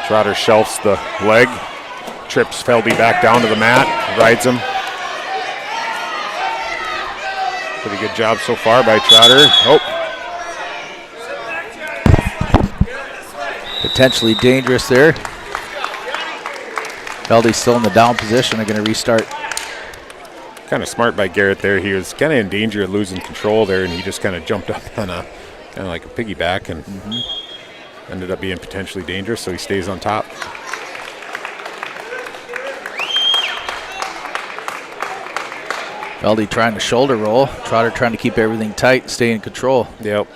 Trotter shelves the leg, trips Feldy back down to the mat, rides him. Pretty good job so far by Trotter. Oh. Potentially dangerous there. Feldy's still in the down position. They're going to restart. Kind of smart by Garrett there. He was kind of in danger of losing control there, and he just kind of jumped up on a kind of like a piggyback and ended up being potentially dangerous, so he stays on top. Feldy trying to shoulder roll. Trotter trying to keep everything tight, stay in control. Yep.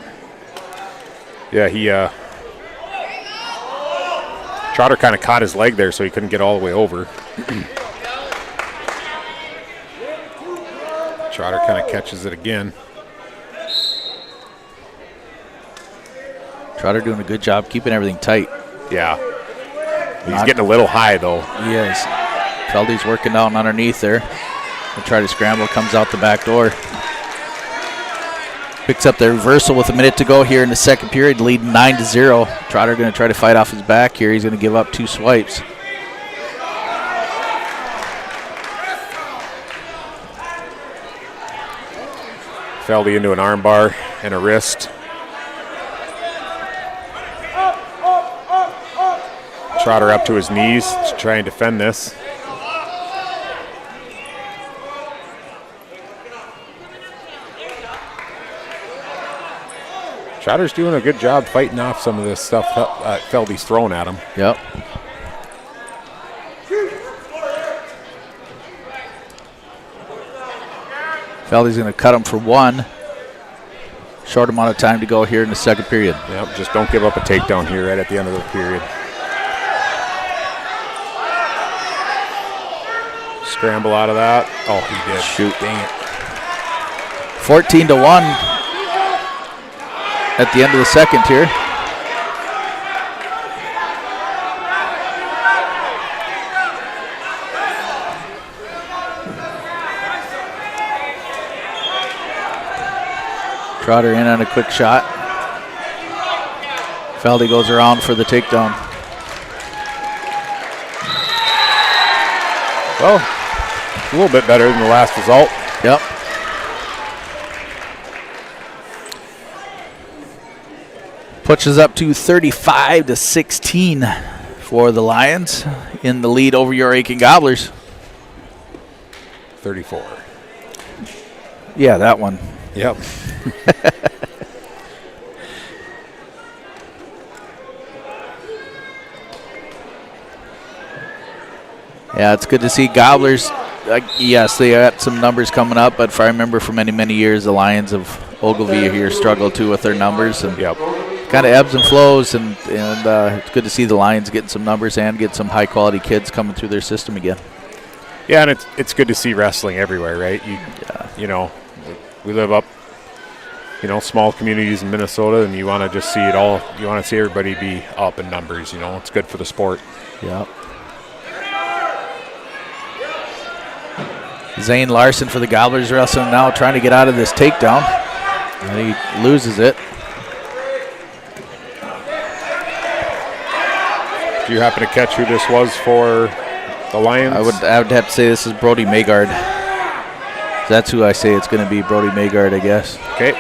Yeah, Trotter kind of caught his leg there, so he couldn't get all the way over. Trotter kind of catches it again. Trotter doing a good job keeping everything tight. Yeah. He's getting a little high, though. He is. Feldy's working down underneath there. He'll try to scramble, comes out the back door. Picks up the reversal with a minute to go here in the second period, leading 9-0. Trotter going to try to fight off his back here. He's going to give up 2 swipes. Feldy into an arm bar and a wrist. Trotter up to his knees to try and defend this. Trotter's doing a good job fighting off some of this stuff Feldy's throwing at him. Yep. Feldy's going to cut him for 1. Short amount of time to go here in the second period. Yep, just don't give up a takedown here right at the end of the period. Scramble out of that. Oh, he did. Shoot. Dang it. 14-1 at the end of the second here. Trotter in on a quick shot. Feldy goes around for the takedown. Well, a little bit better than the last result. Yep. Puts us up to 35-16 for the Lions in the lead over your Aitkin Gobblers. 34. Yeah, that one. Yep. Yeah, it's good to see Gobblers. Yes, they got some numbers coming up, but if I remember for many, many years, the Lions of Ogilvie here struggled too with their numbers, and kind of ebbs and flows, and it's good to see the Lions getting some numbers and get some high-quality kids coming through their system again. Yeah, and it's good to see wrestling everywhere, right? You know, we live up, small communities in Minnesota, and you want to just see it all. You want to see everybody be up in numbers. It's good for the sport. Yeah. Zane Larson for the Gobblers wrestling now, trying to get out of this takedown, and he loses it. Do you happen to catch who this was for the Lions? I would have to say this is Brody Maygard. That's who I say it's going to be, Brody Maygard, I guess. Okay.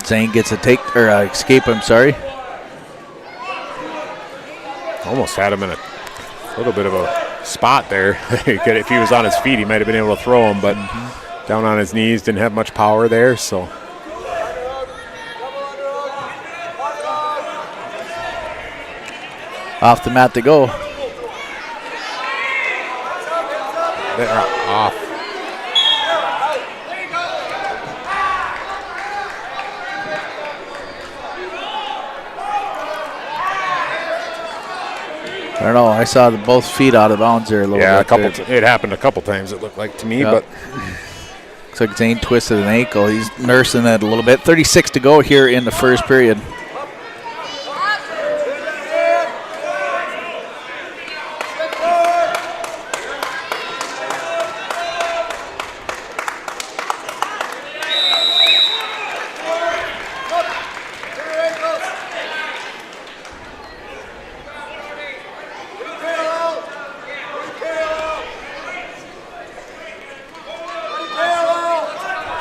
Zane gets a escape, I'm sorry. Almost had him in a little bit of a spot there. If he was on his feet, he might have been able to throw him, but down on his knees, didn't have much power there, so. Off the mat they go. They're off. I don't know. I saw both feet out of bounds there a little bit. It happened a couple times, it looked like to me, but. Looks like Zane twisted an ankle. He's nursing it a little bit. 36 to go here in the first period.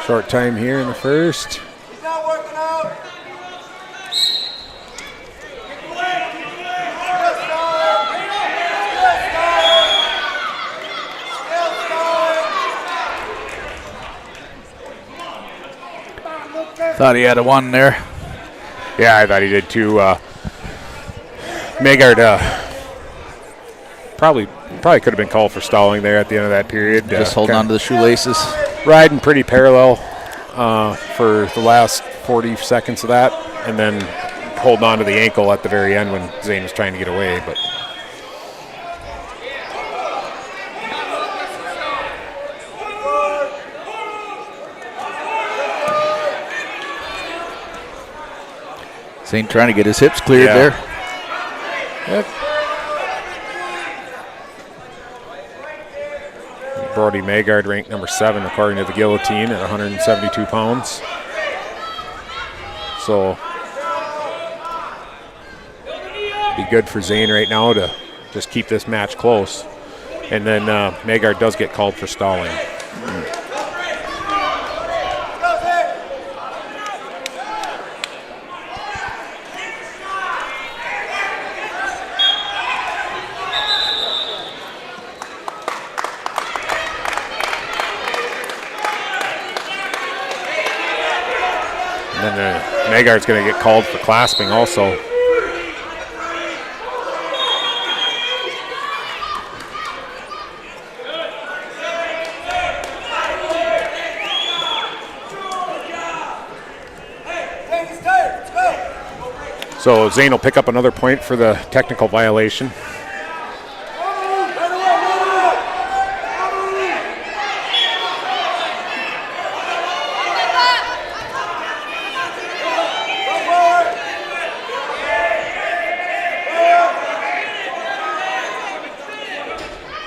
Short time here in the first. He's not working out. Thought he had a one there. Yeah, I thought he did too. Maygard probably could have been called for stalling there at the end of that period. Just holding on to the shoelaces. Riding pretty parallel for the last 40 seconds of that, and then holding on to the ankle at the very end when Zane was trying to get away. But Zane trying to get his hips cleared there. Yep. Brody Maygard ranked number 7 according to the Guillotine at 172 pounds. So be good for Zane right now to just keep this match close. And then Maygard does get called for stalling. And then Maygard's going to get called for clasping also. So Zane will pick up another point for the technical violation.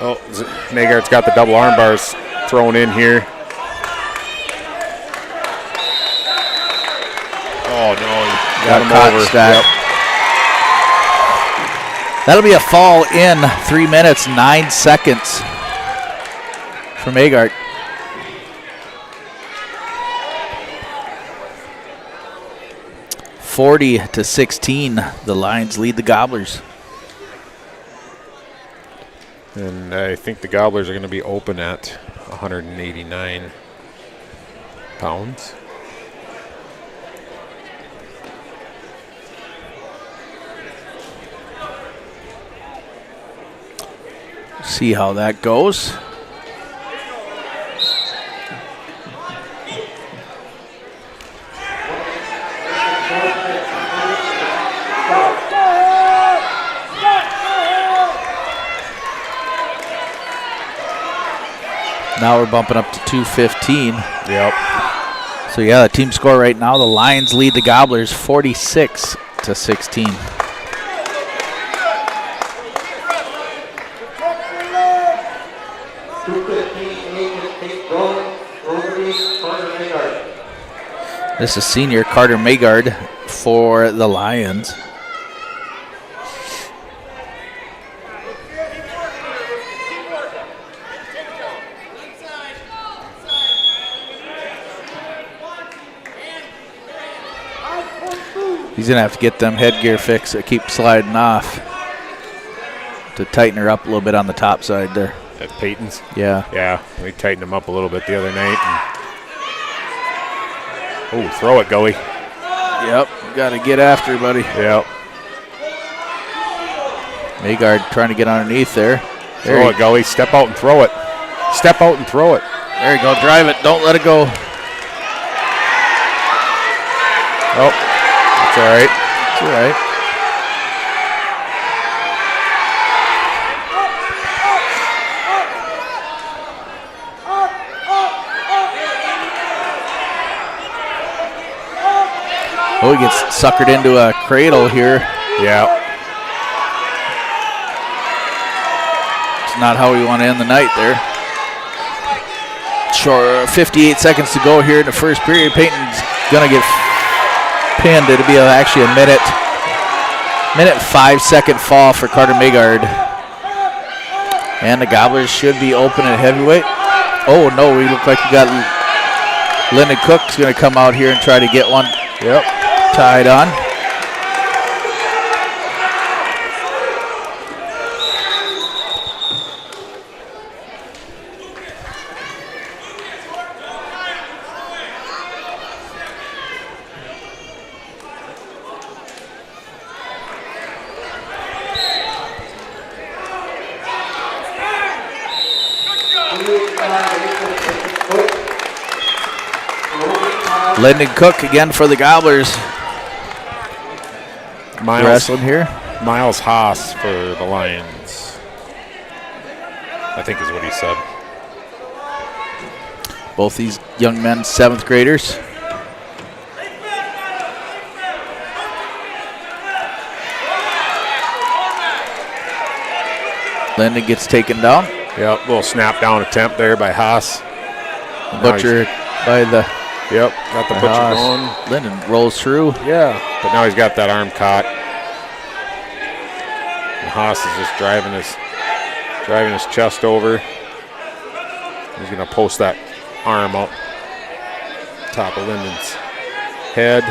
Oh, Maygard's got the double arm bars thrown in here. Oh, no, he got him over. Yep. That'll be a fall in 3 minutes, 9 seconds for Maygard. (40-16), the Lions lead the Gobblers. And I think the Gobblers are going to be open at 189 pounds. See how that goes. Now we're bumping up to 2:15. Yep. So yeah, the team score right now, the Lions lead the Gobblers 46-16. This is senior Carter Maygard for the Lions. He's going to have to get them headgear fixed that keep sliding off to tighten her up a little bit on the top side there. At Peyton's? Yeah. Yeah, we tightened them up a little bit the other night. Oh, throw it, Gully. Yep, got to get after her, buddy. Yep. Maygard trying to get underneath there. Throw it, Gully. Step out and throw it. Step out and throw it. There you go. Drive it. Don't let it go. Oh, that's all right. That's all right. Oh, he gets suckered into a cradle here. Yeah. It's not how we want to end the night there. Sure, 58 seconds to go here in the first period. Peyton's going to get pinned. It'll be actually a minute 5-second fall for Carter Maygard. And the Gobblers should be open at heavyweight. Oh, no, we look like we got Lyndon Cook's going to come out here and try to get one. Yep. Tied on. Lyndon Cook again for the Gobblers. Miles, wrestling here. Miles Haas for the Lions, I think is what he said. Both these young men, 7th graders. Lyndon gets taken down. Yep, little snap down attempt there by Haas. Butcher by the. Yep, got the butcher going. Lyndon rolls through. Yeah, but now he's got that arm caught. And Haas is just driving his chest over. He's going to post that arm up top of Lyndon's head.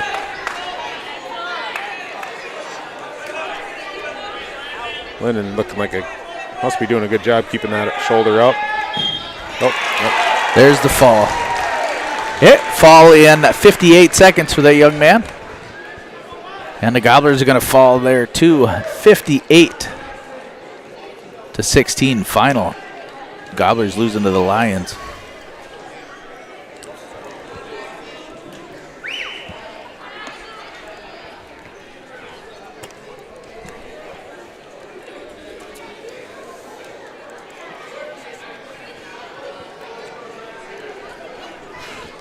Lyndon looking like must be doing a good job keeping that shoulder up. Oh, yep. There's the fall. Fall in 58 seconds for that young man. And the Gobblers are going to fall there too. 58-16 final. Gobblers losing to the Lions.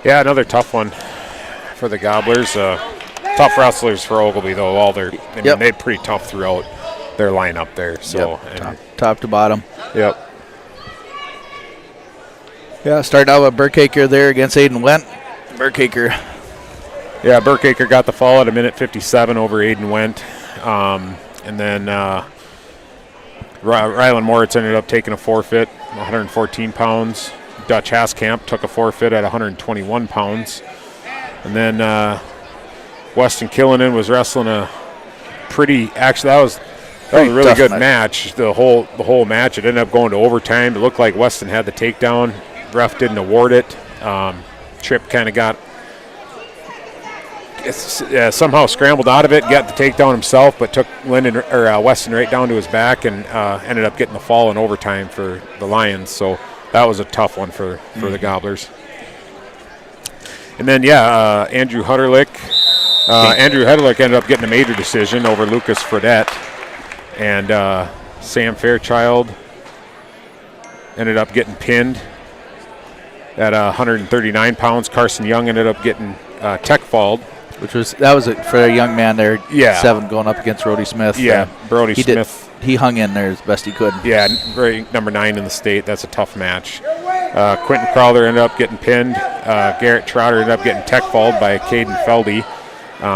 Yeah, another tough one for the Gobblers. Tough wrestlers for Ogilvie, though. They're pretty tough throughout their lineup there. So top to bottom. Yep. Yeah, starting out with Burkhaker there against Aiden Wendt. Burkhaker got the fall at a minute 57 over Aiden Wendt. And then Rylan Moritz ended up taking a forfeit, 114 pounds. Dutch Haskamp took a forfeit at 121 pounds. And then Weston Killinan was wrestling that was a really good match. The whole match, it ended up going to overtime. It looked like Weston had the takedown. Ref didn't award it. Tripp kind of somehow scrambled out of it, got the takedown himself, but took Weston right down to his back and ended up getting the fall in overtime for the Lions. So that was a tough one for the Gobblers. And then, Andrew Hutterlick. Andrew Hutterlick ended up getting a major decision over Lucas Fredette. And Sam Fairchild ended up getting pinned at 139 pounds. Carson Young ended up getting tech-falled. That was it for a young man there. Yeah. 7 going up against Brody Smith. Yeah, Brody Smith he hung in there as best he could. Yeah, ranked number 9 in the state. That's a tough match. Quentin Crowther ended up getting pinned. Garrett Trotter ended up getting tech-falled by Caden Feldy,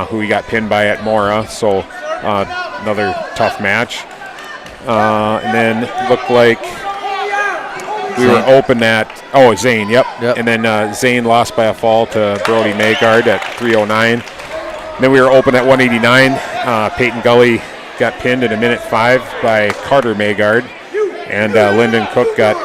who he got pinned by at Mora. So another tough match. And then looked like we were open at Zane, yep. And then Zane lost by a fall to Brody Magard at 3:09. Then we were open at 189. Peyton Gully got pinned in a minute 5 by Carter Magard, and Lyndon Cook got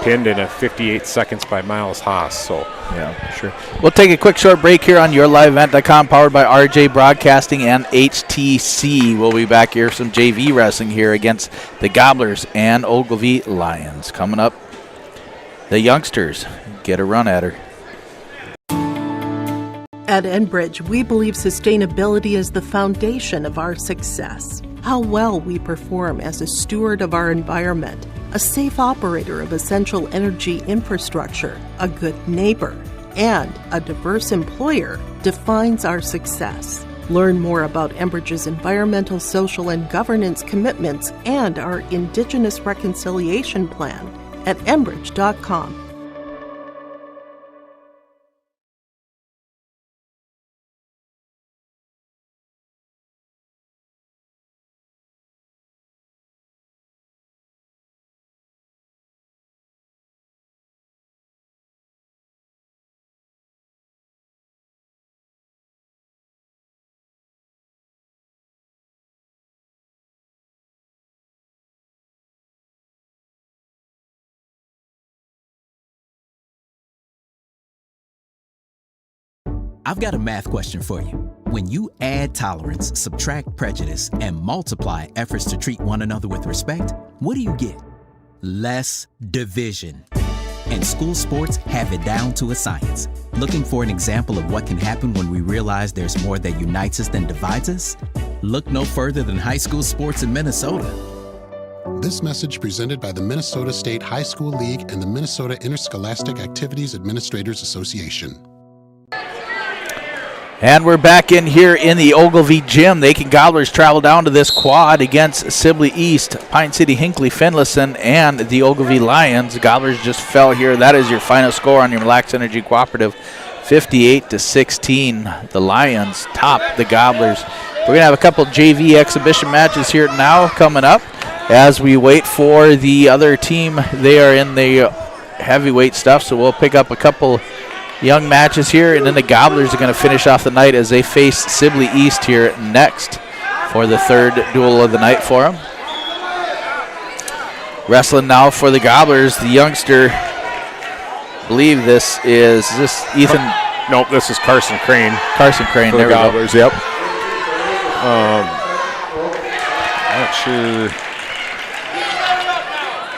pinned in a 58 seconds by Miles Haas. So yeah, sure. We'll take a quick short break here on YourLiveEvent.com, powered by RJ Broadcasting and HTC. We'll be back here, some JV wrestling here against the Gobblers and Ogilvie Lions. Coming up, the youngsters get a run at her. At Enbridge, we believe sustainability is the foundation of our success. How well we perform as a steward of our environment, a safe operator of essential energy infrastructure, a good neighbor, and a diverse employer defines our success. Learn more about Enbridge's environmental, social, and governance commitments and our Indigenous Reconciliation Plan at enbridge.com. I've got a math question for you. When you add tolerance, subtract prejudice, and multiply efforts to treat one another with respect, what do you get? Less division. And school sports have it down to a science. Looking for an example of what can happen when we realize there's more that unites us than divides us? Look no further than high school sports in Minnesota. This message presented by the Minnesota State High School League and the Minnesota Interscholastic Activities Administrators Association. And we're back in here in the Ogilvie gym. The Aitkin Gobblers travel down to this quad against Sibley East, Pine City, Hinckley, Finlayson, and the Ogilvie Lions. The Gobblers just fell here. That is your final score on your Relax Energy Cooperative, 58-16. The Lions top the Gobblers. We're going to have a couple JV exhibition matches here now coming up as we wait for the other team. They are in the heavyweight stuff, so we'll pick up a couple young matches here, and then the Gobblers are going to finish off the night as they face Sibley East here next for the third duel of the night for them. Wrestling now for the Gobblers, the youngster, I believe this is Ethan? Nope, this is Carson Crane. Carson Crane, for there the we Gobblers, go. Yep.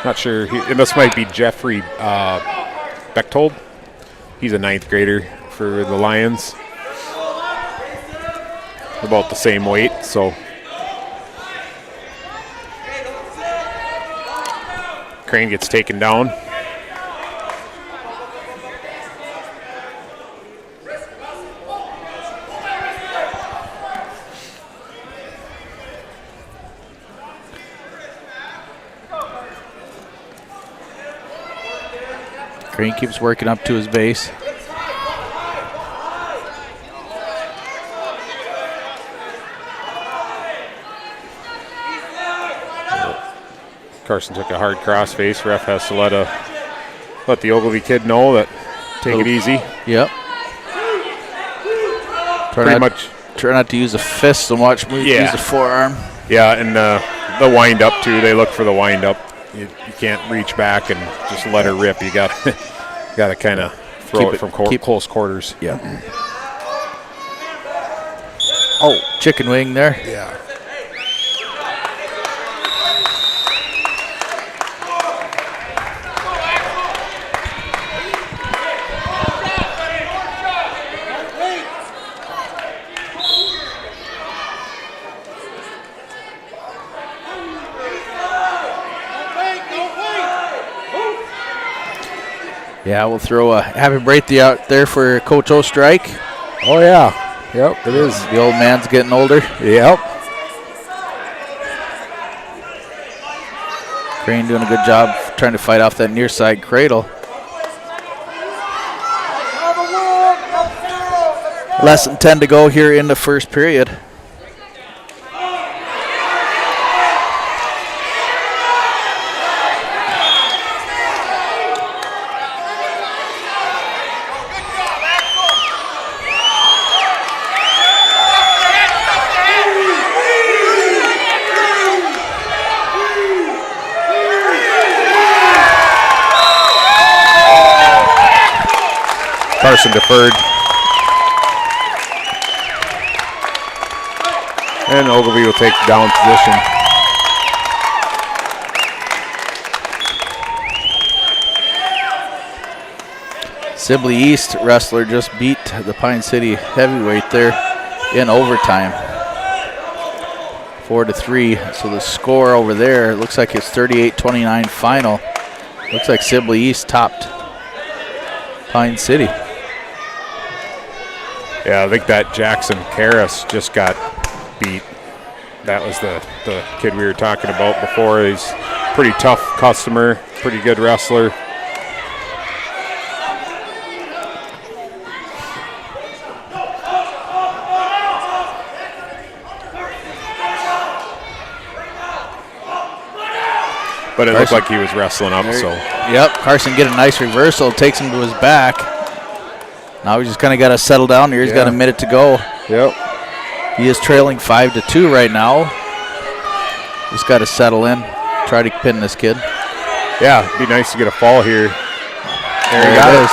Not sure. This might be Jeffrey Bechtold. He's a 9th grader for the Lions. About the same weight, so. Crane gets taken down. Crane keeps working up to his base. Carson took a hard crossface. Ref has to let the Ogilvie kid know that take it easy. Yep. Try not to use the fist so much. Use the forearm. Yeah, and the wind up too. They look for the wind up. You can't reach back and just let her rip. You got to kind of throw it from close quarters. Yeah. Oh, chicken wing there. Yeah. Yeah, we'll throw a happy birthday out there for Coach O'Strike. Oh, yeah. Yep, it is. The old man's getting older. Yep. Crane doing a good job trying to fight off that near side cradle. Less than 10 to go here in the first period. Carson deferred. And Ogilvie will take the down position. Sibley East wrestler just beat the Pine City heavyweight there in overtime. 4-3. So the score over there looks like it's 38-29 final. Looks like Sibley East topped Pine City. Yeah, I think that Jackson Karras just got beat. That was the kid we were talking about before. He's a pretty tough customer, pretty good wrestler. But it looked like he was wrestling up, so. Yep, Carson get a nice reversal, takes him to his back. Now we just kind of got to settle down here. He's got a minute to go. Yep. He is trailing 5-2 right now. Just got to settle in, try to pin this kid. Yeah, it'd be nice to get a fall here. There it is.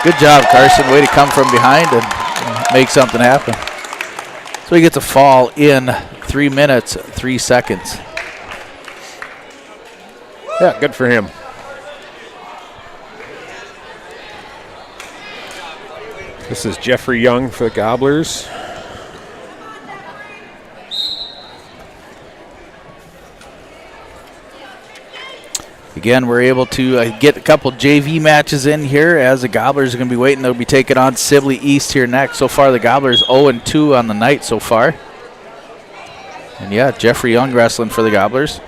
Good job, Carson. Way to come from behind and make something happen. So he gets a fall in 3 minutes, 3 seconds. Yeah, good for him. This is Jeffrey Young for the Gobblers. Again, we're able to get a couple JV matches in here as the Gobblers are going to be waiting. They'll be taking on Sibley East here next. So far, the Gobblers 0-2 on the night so far. And yeah, Jeffrey Young wrestling for the Gobblers.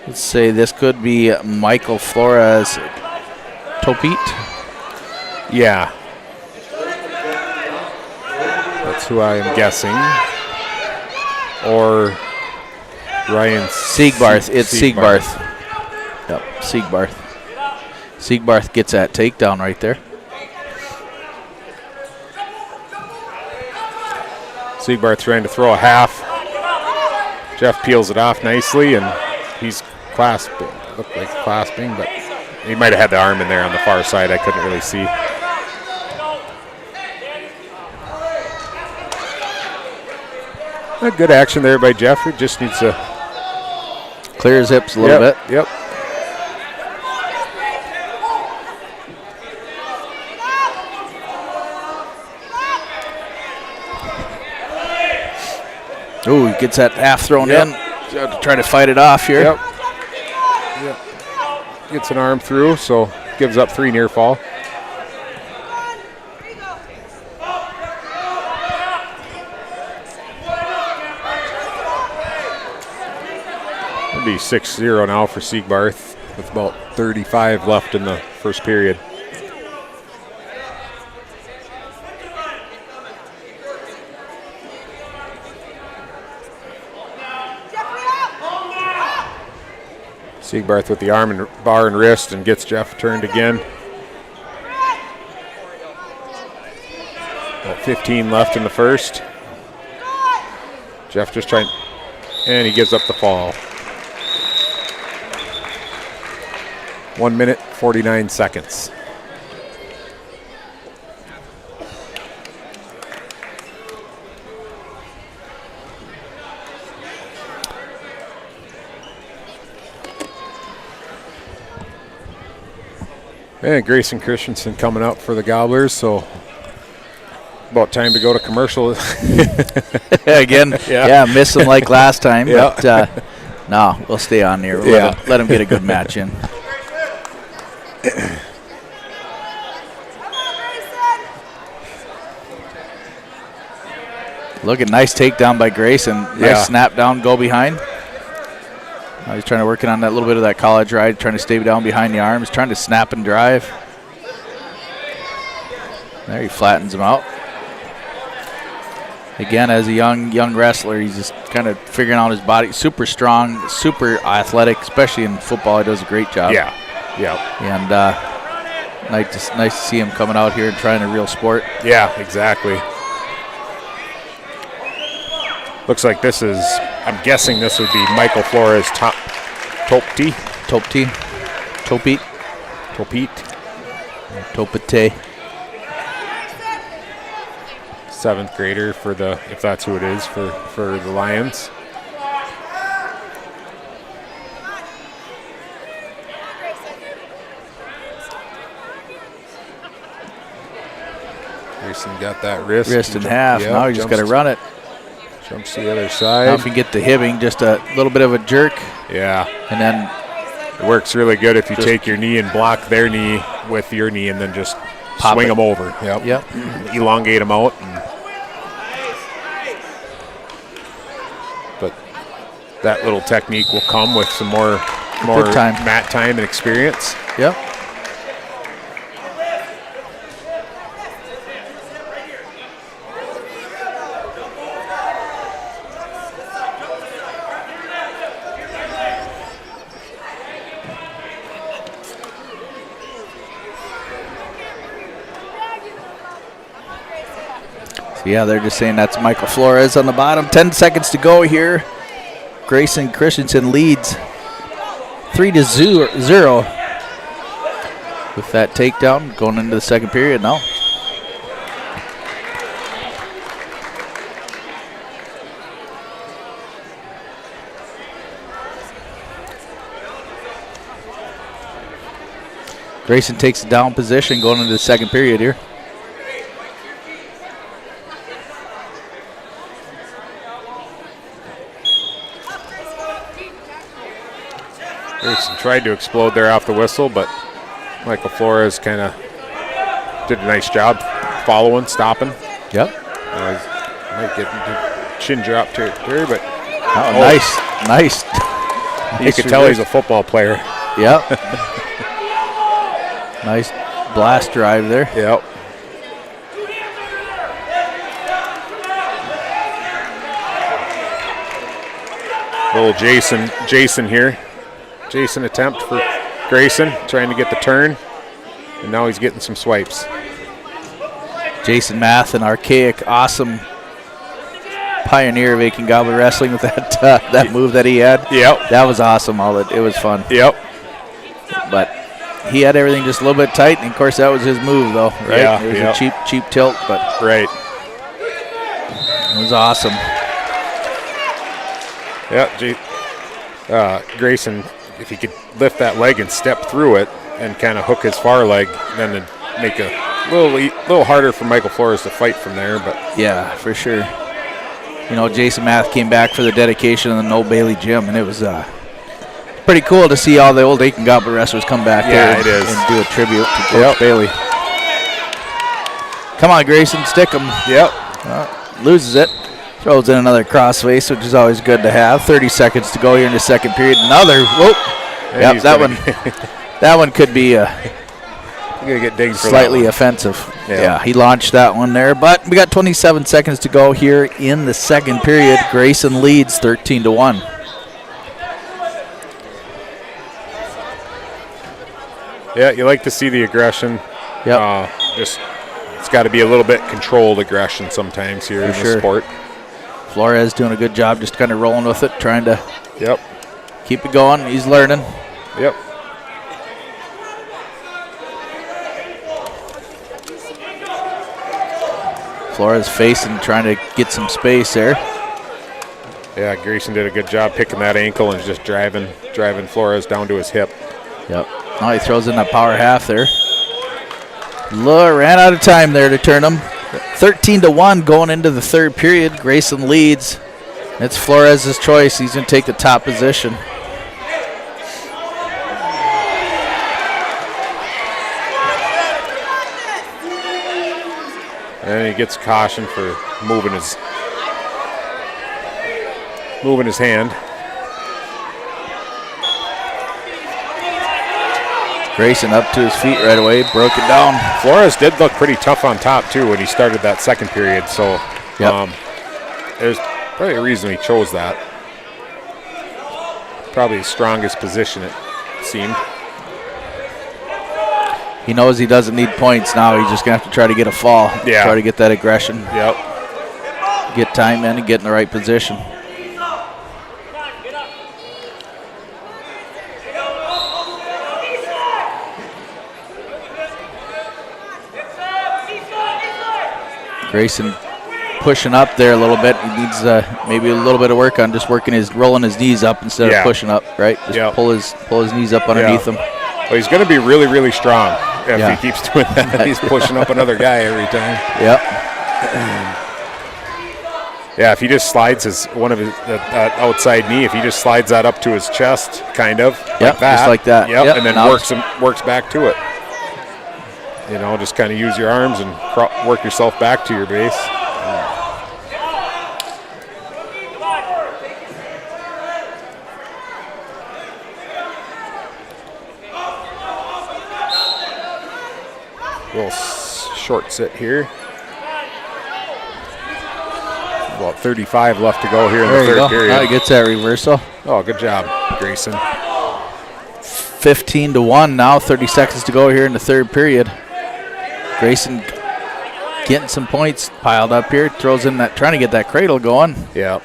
Let's say this could be Michael Flores Topit. Yeah. That's who I am guessing. Or Ryan Siegbarth. It's Siegbarth. Yep, Siegbarth. Siegbarth gets that takedown right there. Siegbarth trying to throw a half. Jeff peels it off nicely, and he's clasping. Looked like clasping, but he might have had the arm in there on the far side. I couldn't really see. Good action there by Jeff. He just needs to clear his hips a little bit. Yep. Ooh, he gets that half thrown in. Try to fight it off here. Yep. Gets an arm through, so gives up 3 near fall. It'll be 6-0 now for Siegbarth with about 35 left in the first period. Siegbarth with the arm and bar and wrist and gets Jeff turned again. About 15 left in the first. Jeff just trying, and he gives up the fall. 1 minute, 49 seconds. And Grayson Christensen coming up for the Gobblers, so about time to go to commercial. Again, missed them like last time, but no, we'll stay on here. We'll let him get a good match in. Look at nice takedown by Grayson. Nice snap down, go behind. He's trying to work on that little bit of that college ride, trying to stay down behind the arms, trying to snap and drive. There, he flattens him out. Again, as a young wrestler, he's just kind of figuring out his body. Super strong, super athletic, especially in football. He does a great job. Yeah. And nice to see him coming out here and trying a real sport. Yeah, exactly. Looks like this is, I'm guessing this would be Michael Flores' Topete. Seventh grader for the, if that's who it is, for the Lions. Grayson got that wrist in half. Now you just got to run it. Jumps to the other side. Now if you get the hibbing, just a little bit of a jerk. Yeah. And then it works really good if you take your knee and block their knee with your knee and then just swing them over. Yep. Elongate them out. But that little technique will come with some more mat time and experience. Yep. Yeah, they're just saying that's Michael Flores on the bottom. 10 seconds to go here. Grayson Christensen leads 3-0 with that takedown going into the second period now. Grayson takes a down position going into the second period here. Grayson tried to explode there off the whistle, but Michael Flores kind of did a nice job following, stopping. Yep. Might get into chin drop territory, but nice. You can tell he's a football player. Yep. Nice blast drive there. Yep. Little Jason here. Jason attempt for Grayson, trying to get the turn, and now he's getting some swipes. Jason Math, an archaic, awesome pioneer of Aitkin Gobbler wrestling with that move that he had. Yep. That was awesome. It was fun. Yep. But he had everything just a little bit tight, and of course that was his move, though, right? Yeah, it was a cheap tilt, but right. It was awesome. Yeah, Grayson, if he could lift that leg and step through it and kind of hook his far leg, then it'd make a little harder for Michael Flores to fight from there. But yeah, for sure. You know, Jason Math came back for the dedication of the No Bailey Gym, and it was pretty cool to see all the old Aitkin Gobbler wrestlers come back there and do a tribute to Coach Bailey. Come on, Grayson, stick him. Yep. Loses it. Throws in another crossface, which is always good to have. 30 seconds to go here in the second period. Another, whoop. Yep, that one could be get dinged for slightly offensive. Yeah, he launched that one there. But we got 27 seconds to go here in the second period. Grayson leads 13-1. Yeah, you like to see the aggression. Yep. It's got to be a little bit controlled aggression sometimes here in the sport. Flores doing a good job just kind of rolling with it, trying to keep it going. He's learning. Yep. Flores facing, trying to get some space there. Yeah, Grayson did a good job picking that ankle and just driving Flores down to his hip. Yep. Now he throws in that power half there. Ran out of time there to turn him. 13-1 going into the third period. Grayson leads. It's Flores' choice. He's going to take the top position. And he gets caution for moving his hand. Grayson up to his feet right away, broke it down. Flores did look pretty tough on top, too, when he started that second period. So there's probably a reason he chose that. Probably his strongest position, it seemed. He knows he doesn't need points now. He's just going to have to try to get a fall. Yeah. Try to get that aggression. Yep. Get time in and get in the right position. Grayson pushing up there a little bit. He needs maybe a little bit of work on just rolling his knees up instead of pushing up, right? Just pull his knees up underneath him. Well, he's going to be really, really strong if he keeps doing that. He's pushing up another guy every time. Yep. Yeah, if he just slides that outside knee, if he just slides that up to his chest, kind of, like that. Just like that. Yep, and then works back to it. You know, just kind of use your arms and work yourself back to your base. Little short sit here. About 35 left to go here in the third period. Now he gets that reversal. Oh, good job, Grayson. 15-1 now, 30 seconds to go here in the third period. Grayson getting some points piled up here, throws in that, trying to get that cradle going. Yeah.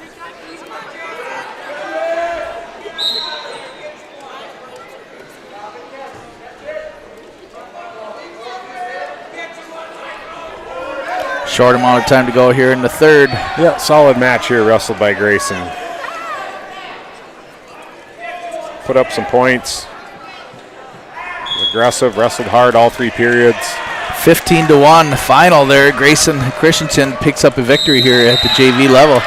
Short amount of time to go here in the third. Yeah, solid match here, wrestled by Grayson. Put up some points. Aggressive, wrestled hard all three periods. 15-1 final there. Grayson Christensen picks up a victory here at the JV level.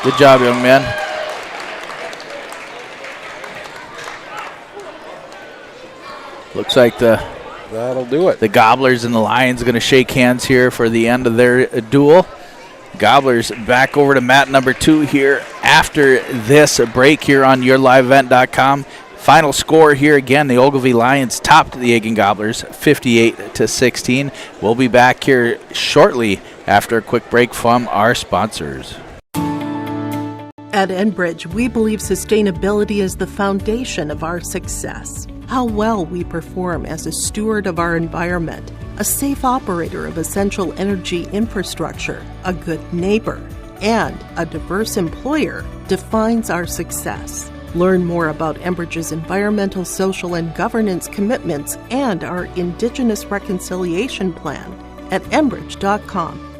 Good job, young man. Looks like that'll do it. The Gobblers and the Lions are going to shake hands here for the end of their duel. Gobblers back over to mat number 2 here after this break here on yourliveevent.com. Final score here again, the Ogilvie Lions topped the Aitkin Gobblers 58-16. We'll be back here shortly after a quick break from our sponsors. At Enbridge, we believe sustainability is the foundation of our success. How well we perform as a steward of our environment, a safe operator of essential energy infrastructure, a good neighbor, and a diverse employer defines our success. Learn more about Enbridge's environmental, social, and governance commitments and our Indigenous Reconciliation Plan at enbridge.com.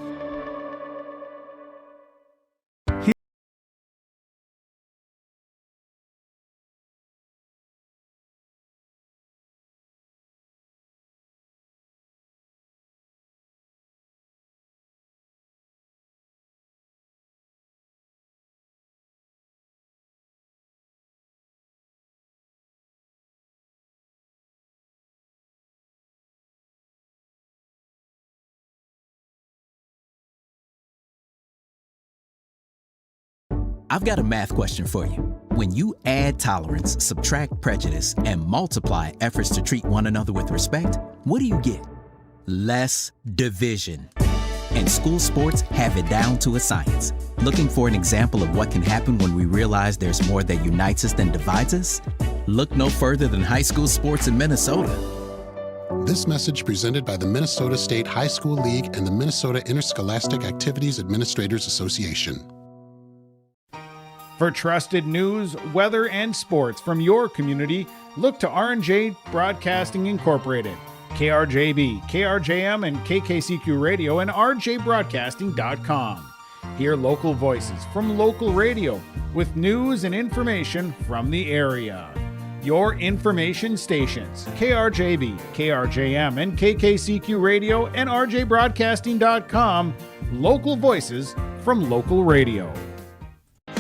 I've got a math question for you. When you add tolerance, subtract prejudice, and multiply efforts to treat one another with respect, what do you get? Less division. And school sports have it down to a science. Looking for an example of what can happen when we realize there's more that unites us than divides us? Look no further than high school sports in Minnesota. This message presented by the Minnesota State High School League and the Minnesota Interscholastic Activities Administrators Association. For trusted news, weather, and sports from your community, look to R&J Broadcasting Incorporated, KRJB, KRJM, and KKCQ Radio, and rjbroadcasting.com. Hear local voices from local radio with news and information from the area. Your information stations, KRJB, KRJM, and KKCQ Radio, and rjbroadcasting.com. Local voices from local radio.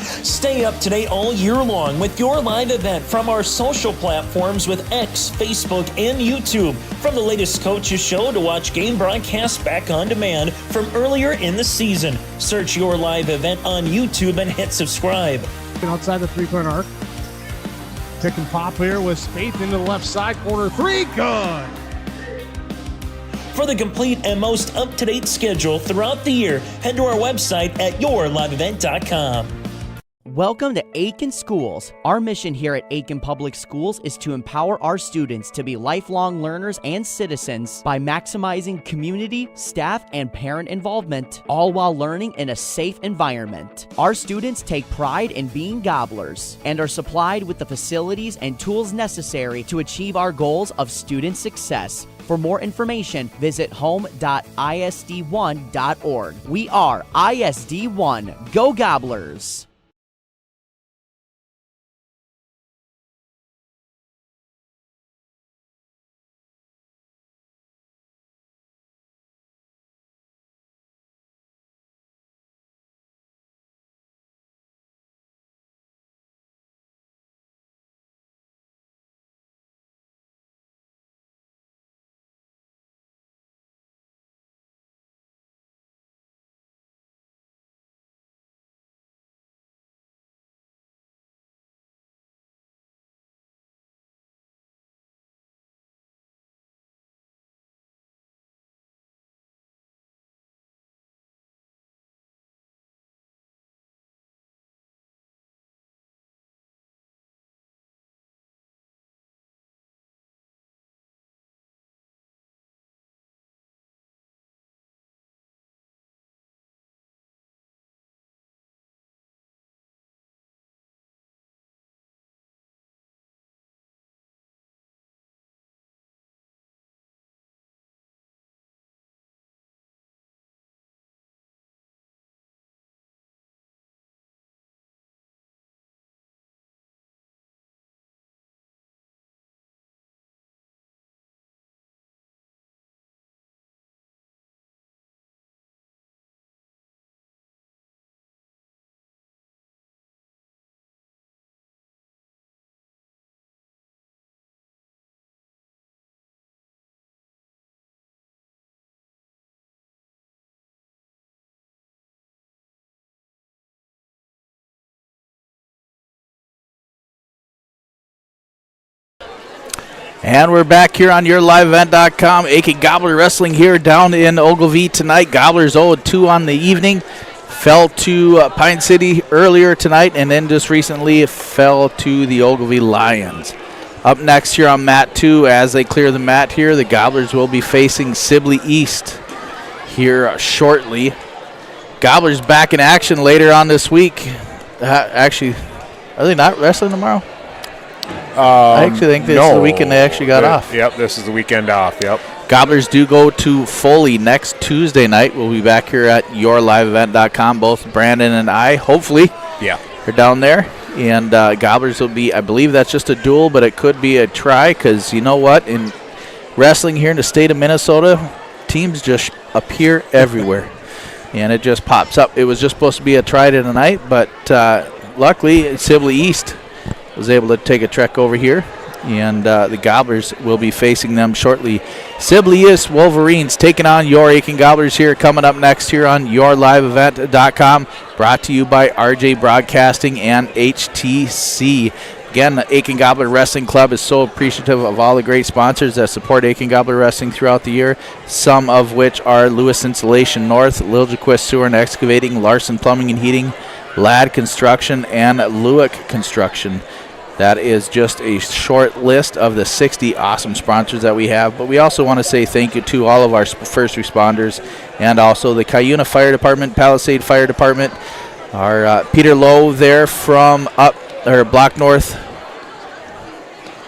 Stay up to date all year long with your live event from our social platforms with X, Facebook, and YouTube. From the latest coaches show to watch game broadcasts back on demand from earlier in the season. Search your live event on YouTube and hit subscribe. Outside the three-point arc. Pick and pop here with Spaeth into the left side corner. Three, good. For the complete and most up-to-date schedule throughout the year, head to our website at yourliveevent.com. Welcome to Aitkin Schools. Our mission here at Aitkin Public Schools is to empower our students to be lifelong learners and citizens by maximizing community, staff, and parent involvement, all while learning in a safe environment. Our students take pride in being gobblers and are supplied with the facilities and tools necessary to achieve our goals of student success. For more information, visit home.isd1.org. We are ISD1. Go Gobblers! And we're back here on yourliveevent.com. Aitkin Gobbler Wrestling here down in Ogilvie tonight. Gobblers 0-2 on the evening. Fell to Pine City earlier tonight, and then just recently fell to the Ogilvie Lions. Up next here on mat 2, as they clear the mat here, the Gobblers will be facing Sibley East here shortly. Gobblers back in action later on this week. Actually, are they not wrestling tomorrow? I actually think this is the weekend they actually got off. Yep, this is the weekend off, yep. Gobblers do go to Foley next Tuesday night. We'll be back here at yourliveevent.com. Both Brandon and I, hopefully, are down there. And Gobblers will be, I believe that's just a duel, but it could be a try because you know what? In wrestling here in the state of Minnesota, teams just appear everywhere. And it just pops up. It was just supposed to be a try tonight, but luckily Sibley East was able to take a trek over here, and the Gobblers will be facing them shortly. Sibley East Wolverines taking on your Aitkin Gobblers here, coming up next here on yourliveevent.com, brought to you by RJ Broadcasting and HTC. Again, the Aitkin Gobbler Wrestling Club is so appreciative of all the great sponsors that support Aitkin Gobbler Wrestling throughout the year, some of which are Lewis Insulation North, Liljequist Sewer and Excavating, Larson Plumbing and Heating, Ladd Construction, and Lewick Construction. That is just a short list of the 60 awesome sponsors that we have. But we also want to say thank you to all of our first responders and also the Cuyuna Fire Department, Palisade Fire Department, our Peter Lowe there from Block North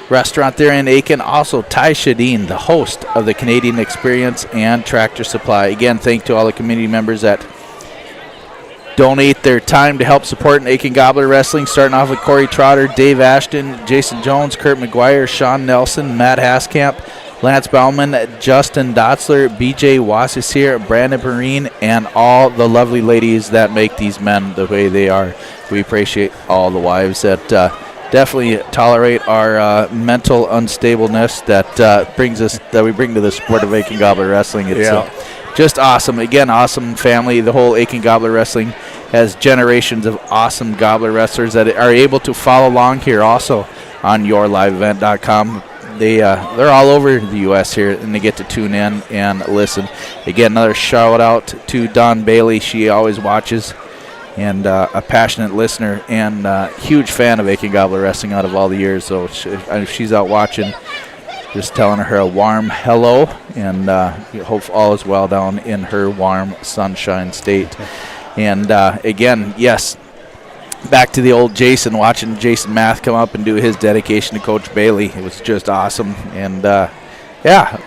restaurant there in Aitkin. Also Ty Shadeen, the host of the Canadian Experience and Tractor Supply. Again, thank you to all the community members that donate their time to help support Aitkin Gobbler Wrestling, starting off with Corey Trotter, Dave Ashton, Jason Jones, Kurt McGuire, Sean Nelson, Matt Haskamp, Lance Bauman, Justin Dotzler, BJ Wassisir, Brandon Perrine, and all the lovely ladies that make these men the way they are. We appreciate all the wives that definitely tolerate our mental unstableness that we bring to the sport of Aitkin Gobbler Wrestling. It's just awesome. Again, awesome family. The whole Aitkin Gobbler Wrestling has generations of awesome Gobbler wrestlers that are able to follow along here also on yourliveevent.com. They're all over the U.S. here, and they get to tune in and listen. Again, another shout out to Dawn Bailey. She always watches, and a passionate listener and huge fan of Aitkin Gobbler Wrestling out of all the years. So if she's out watching, just telling her a warm hello, and hope all is well down in her warm Sunshine State. And again, yes, back to the old Jason, watching Jason Math come up and do his dedication to Coach Bailey. It was just awesome. And, a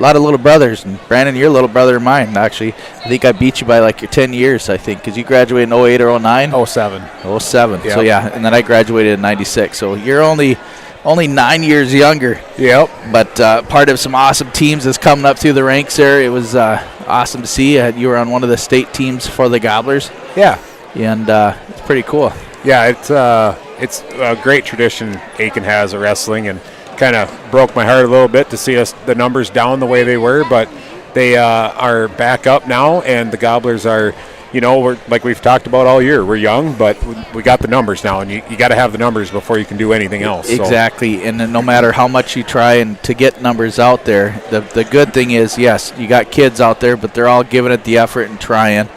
lot of little brothers. And, Brandon, you're a little brother of mine, actually. I think I beat you by, like, your 10 years, I think, because you graduated in 08 or 09? 07. 07. Yep. So, yeah, and then I graduated in 96. So you're only 9 years younger. Yep. But part of some awesome teams that's coming up through the ranks there. It was awesome to see. You were on one of the state teams for the Gobblers. Yeah. And it's pretty cool. Yeah, it's a great tradition Aitkin has of wrestling, and kind of broke my heart a little bit to see the numbers down the way they were, but they are back up now, and the Gobblers are, we're like we've talked about all year. We're young, but we got the numbers now, and you got to have the numbers before you can do anything else. Exactly, and no matter how much you try and to get numbers out there, the good thing is, yes, you got kids out there, but they're all giving it the effort and trying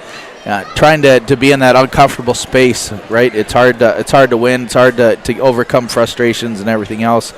to be in that uncomfortable space, right? It's hard to win. It's hard to overcome frustrations and everything else.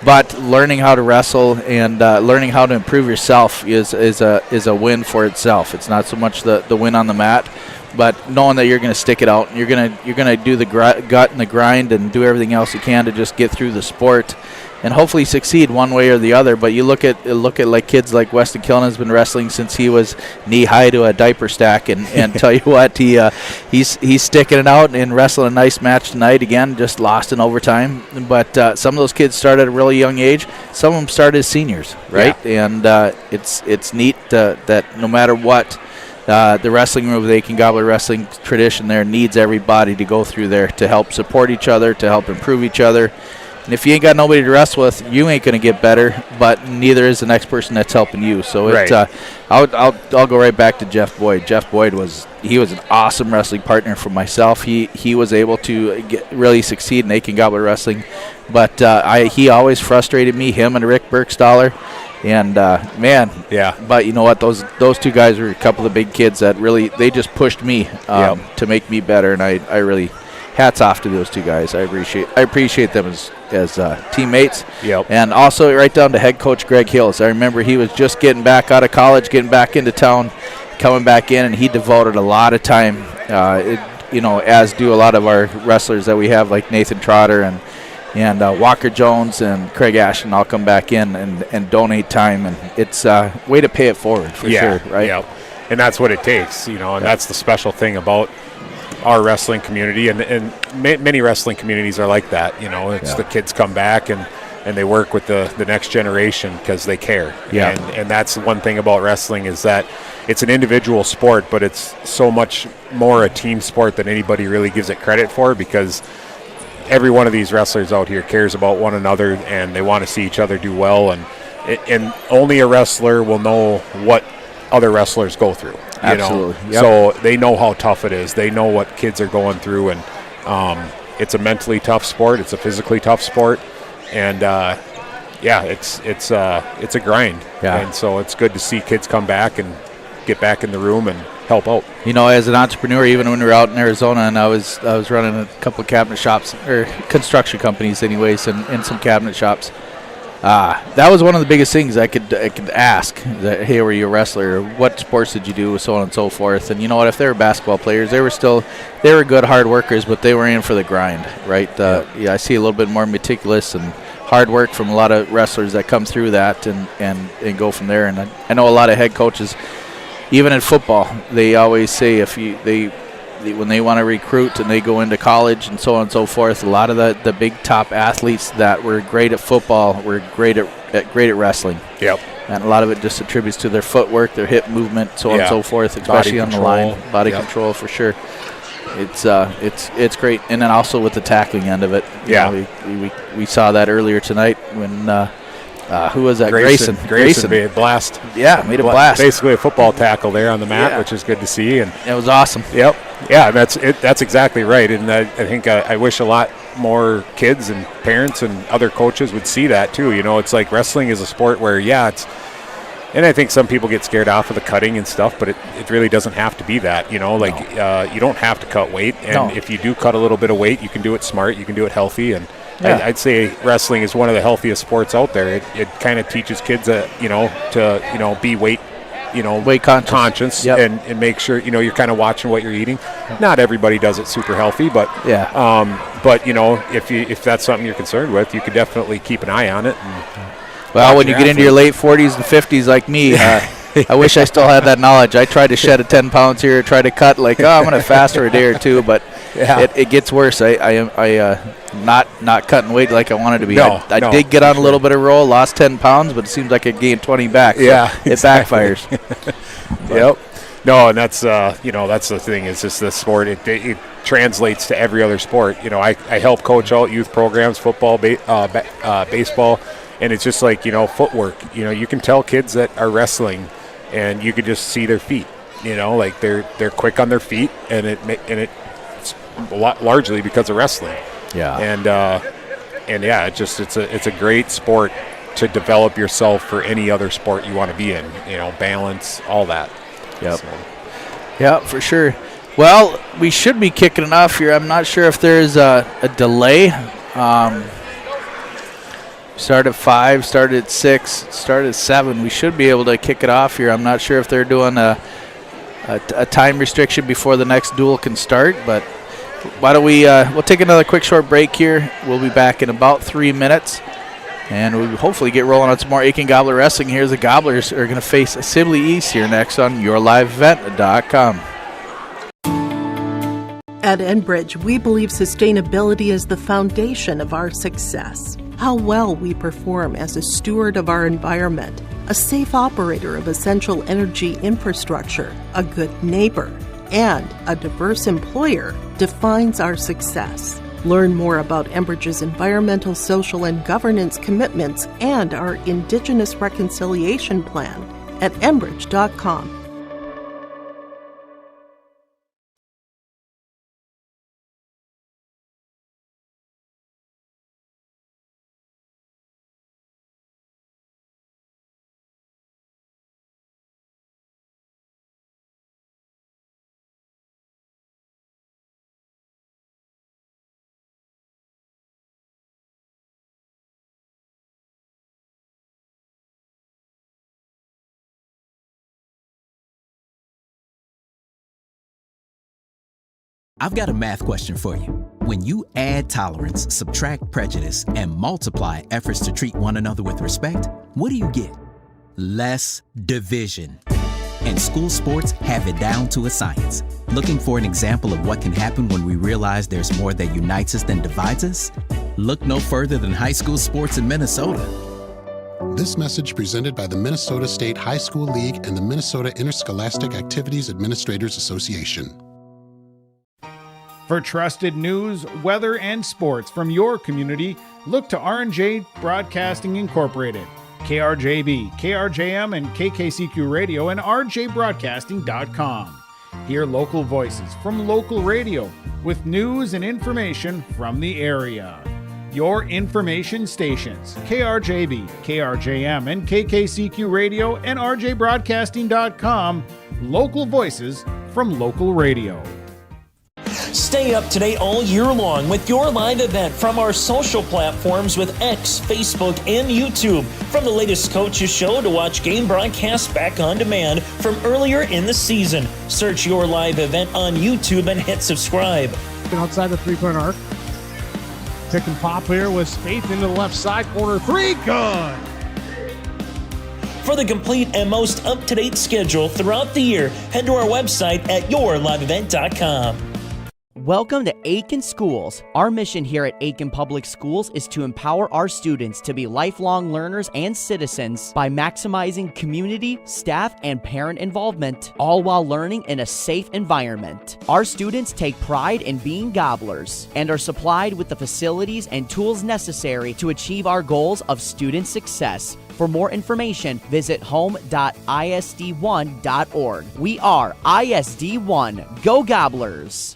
But learning how to wrestle and learning how to improve yourself is a win for itself. It's not so much the win on the mat, but knowing that you're going to stick it out, and you're going to do the gut and the grind and do everything else you can to just get through the sport, and hopefully succeed one way or the other. But you look at like kids like Weston Killen has been wrestling since he was knee high to a diaper stack, and tell you what, he's sticking it out and wrestling a nice match tonight. Again, just lost in overtime. But some of those kids started at a really young age. Some of them started as seniors, right? Yeah. And it's neat that no matter what, the wrestling room, the Aitkin Gobbler wrestling tradition there needs everybody to go through there to help support each other, to help improve each other. And if you ain't got nobody to wrestle with, you ain't going to get better, but neither is the next person that's helping you. So right. I'll go right back to Jeff Boyd. Jeff Boyd was an awesome wrestling partner for myself. He was able to really succeed in Aitkin Gobbler wrestling, but he always frustrated me, him and Rick Burkstaller. And yeah. But you know what? Those two guys were a couple of big kids that really just pushed me to make me better, and I really hats off to those two guys. I appreciate them as teammates. Yep. And also right down to head coach Greg Hills. I remember he was just getting back out of college, getting back into town, coming back in, and he devoted a lot of time, as do a lot of our wrestlers that we have, like Nathan Trotter and Walker Jones and Craig Ashton all come back in and donate time, and it's a way to pay it forward for sure, right? Yeah, and that's what it takes, and that's the special thing about our wrestling community, and many wrestling communities are like that. It's the kids come back and they work with the next generation because they care. Yeah. And that's one thing about wrestling is that it's an individual sport, but it's so much more a team sport than anybody really gives it credit for, because every one of these wrestlers out here cares about one another, and they want to see each other do well, and only a wrestler will know what other wrestlers go through. Absolutely. Yep. So they know how tough it is. They know what kids are going through, and it's a mentally tough sport. It's a physically tough sport, and it's a grind. Yeah. And so it's good to see kids come back and get back in the room and help out. As an entrepreneur, even when we were out in Arizona, and I was running a couple of cabinet shops, or construction companies anyways, and some cabinet shops. That was one of the biggest things I could ask. That, hey, were you a wrestler? What sports did you do? So on and so forth. And you know what? If they were basketball players, they were good hard workers, but they were in for the grind, right? I see a little bit more meticulous and hard work from a lot of wrestlers that come through that and go from there. And I know a lot of head coaches, even in football, they always say when they want to recruit and they go into college and so on and so forth, a lot of the big top athletes that were great at football were great at wrestling. Yep. And a lot of it just attributes to their footwork, their hip movement, so on and so forth, especially on the line. Body control for sure. It's great. And then also with the tackling end of it. We saw that earlier tonight when who was that? Grayson made a blast. Yeah, made a blast. Basically a football tackle there on the mat, which is good to see. And it was awesome. Yep. Yeah, that's exactly right. And I think I wish a lot more kids and parents and other coaches would see that too. It's like wrestling is a sport where, and I think some people get scared off of the cutting and stuff, but it really doesn't have to be that, you don't have to cut weight. And if you do cut a little bit of weight, you can do it smart, you can do it healthy. And I'd say wrestling is one of the healthiest sports out there. It kind of teaches kids, to be weight conscious and make sure, you're kind of watching what you're eating. Not everybody does it super healthy, but if that's something you're concerned with, you could definitely keep an eye on it. Well, when you get into your late 40s and 50s like me, I wish I still had that knowledge. I tried to shed 10 pounds here, try to cut I'm going to fast for a day or two, but it gets worse. I am not cutting weight like I wanted to be. I did get on a little bit of roll, lost 10 pounds, but it seems like I gained 20 back. So it backfires. Yep. No, and that's that's the thing. It's just this sport. It translates to every other sport. I help coach out youth programs, football, baseball. And it's just like, footwork. You can tell kids that are wrestling, and you can just see their feet. They're quick on their feet, and it's a lot largely because of wrestling. Yeah. And it's a great sport to develop yourself for any other sport you want to be in. Balance, all that. Yep. Yeah, for sure. Well, we should be kicking it off here. I'm not sure if there's a delay. Start at 5, started at 6, started at 7. We should be able to kick it off here. I'm not sure if they're doing a time restriction before the next duel can start, but why don't we'll take another quick short break here. We'll be back in about 3 minutes, and we'll hopefully get rolling on some more Aitkin Gobbler wrestling here as the Gobblers are going to face Sibley East here next on YourLiveEvent.com. At Enbridge, we believe sustainability is the foundation of our success. How well we perform as a steward of our environment, a safe operator of essential energy infrastructure, a good neighbor, and a diverse employer defines our success. Learn more about Enbridge's environmental, social, and governance commitments and our Indigenous Reconciliation Plan at Enbridge.com. I've got a math question for you. When you add tolerance, subtract prejudice, and multiply efforts to treat one another with respect, what do you get? Less division. And school sports have it down to a science. Looking for an example of what can happen when we realize there's more that unites us than divides us? Look no further than high school sports in Minnesota. This message presented by the Minnesota State High School League and the Minnesota Interscholastic Activities Administrators Association. For trusted news, weather, and sports from your community, look to R&J Broadcasting Incorporated, KRJB, KRJM, and KKCQ Radio, and rjbroadcasting.com. Hear local voices from local radio with news and information from the area. Your information stations, KRJB, KRJM, and KKCQ Radio, and rjbroadcasting.com. Local voices from local radio. Stay up to date all year long with your live event from our social platforms with X, Facebook, and YouTube. From the latest coaches show to watch game broadcasts back on demand from earlier in the season. Search your live event on YouTube and hit subscribe. Outside the three-point arc. Tick and pop here with Spaeth into the left side corner. 3, good! For the complete and most up-to-date schedule throughout the year, head to our website at yourliveevent.com. Welcome to Aitkin Schools. Our mission here at Aitkin Public Schools is to empower our students to be lifelong learners and citizens by maximizing community, staff, and parent involvement, all while learning in a safe environment. Our students take pride in being gobblers and are supplied with the facilities and tools necessary to achieve our goals of student success. For more information, visit home.isd1.org. We are ISD1. Go Gobblers!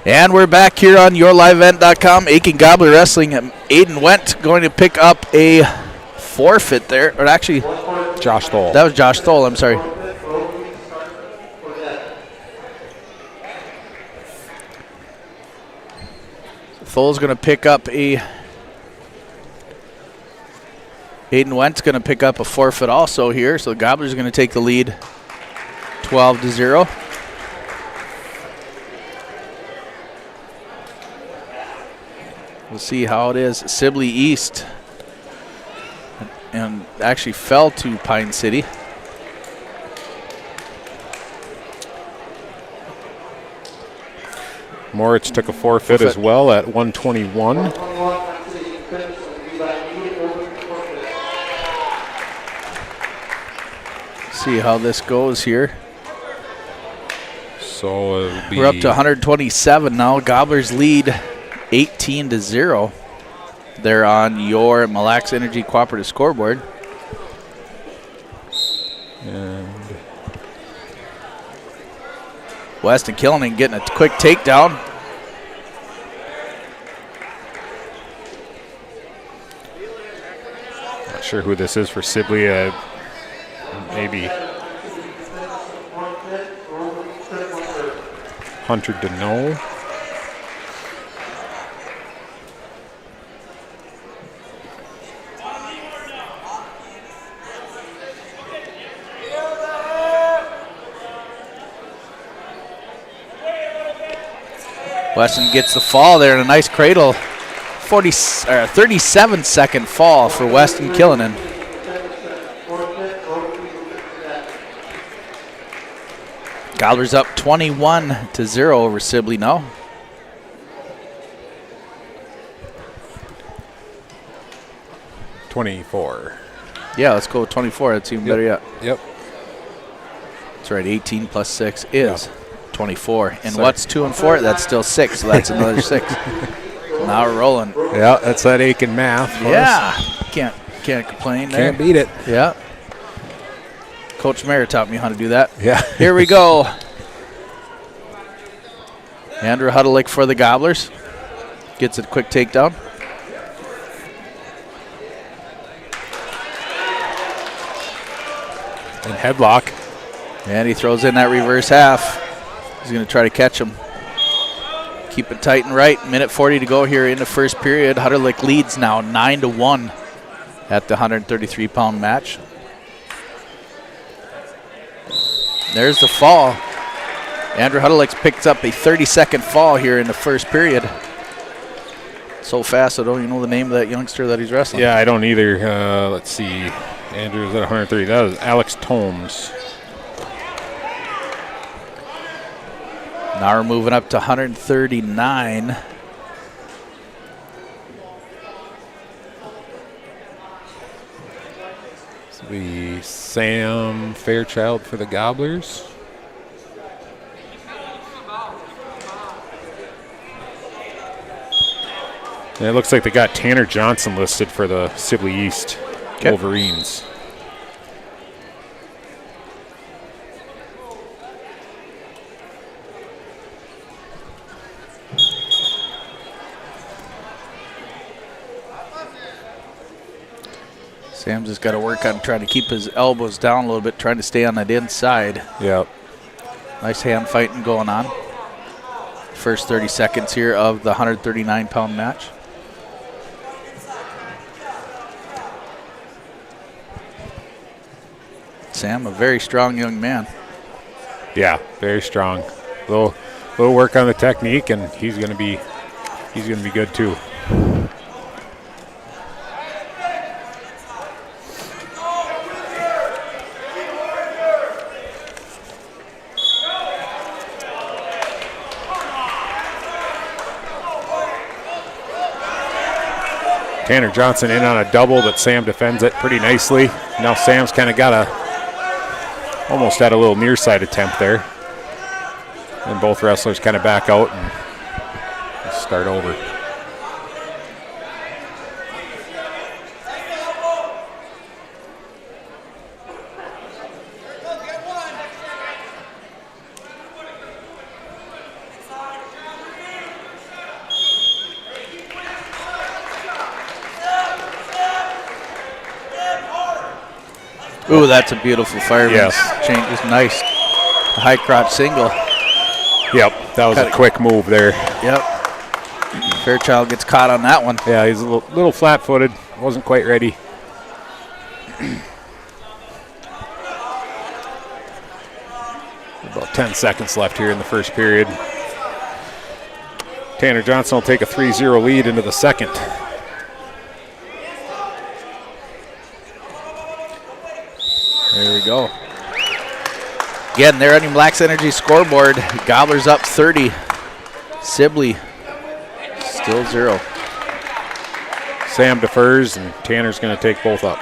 And we're back here on yourliveevent.com. Aitkin Gobbler Wrestling. Aiden Wendt going to pick up a forfeit there. Or actually, Josh Thole. That was Josh Thole, I'm sorry. Thole's going to pick up a... Aiden Wendt's going to pick up a forfeit also here. So the Gobblers are going to take the lead 12-0. We'll see how it is. Sibley East and actually fell to Pine City. Moritz took a forfeit as well at 121. See how this goes here. So it'll be, we're up to 127 now. Gobblers lead 18-0. They're on your Mille Lacs Energy Cooperative scoreboard. And Weston Killinan getting a quick takedown. not sure who this is for Sibley. Maybe Hunter Deneau. Weston gets the fall there and a nice cradle. 37-second fall for Weston Killinan. Gobblers up 21-0 over Sibley now. $24. Yeah, let's go with 24. That's even better yet. Yep. That's right. 18 plus 6 is 24. And what's 2 and 4? That's still 6. So that's another 6. So now we're rolling. Yeah, that's that Aitkin math. Yeah. Can't complain there. Can't beat it. Yeah. Coach Mayer taught me how to do that. Yeah. Here we go. Andrew Huddleick for the Gobblers. Gets a quick takedown. And headlock. And he throws in that reverse half. He's going to try to catch him. Keep it tight and right. Minute 40 to go here in the first period. Huddleick leads now 9-1 at the 133-pound match. There's the fall. Andrew Huddleick picks up a 30-second fall here in the first period. So fast, I don't even know the name of that youngster that he's wrestling. Yeah, I don't either. Let's see. Andrew's at 130. That was Alex Tomes. Now we're moving up to 139. This will be Sam Fairchild for the Gobblers. And it looks like they got Tanner Johnson listed for the Sibley East Wolverines. Sam's just got to work on trying to keep his elbows down a little bit, trying to stay on that inside. Yep. Nice hand fighting going on. First 30 seconds here of the 139-pound match. Sam, a very strong young man. Yeah, very strong. Little work on the technique, and he's gonna be good too. Tanner Johnson in on a double, but Sam defends it pretty nicely. Now Sam's kind of got almost had a little near side attempt there. And both wrestlers kind of back out and start over. Ooh, that's a beautiful fireman's Yes. change. It's nice. A high crotch single. Yep, that was a quick move there. Yep. Fairchild gets caught on that one. Yeah, he's a little flat-footed. Wasn't quite ready. About 10 seconds left here in the first period. Tanner Johnson will take a 3-0 lead into the second. There we go. Again, they're on Black's Energy scoreboard. Gobblers up 30. Sibley still 0. Sam defers, and Tanner's going to take both up.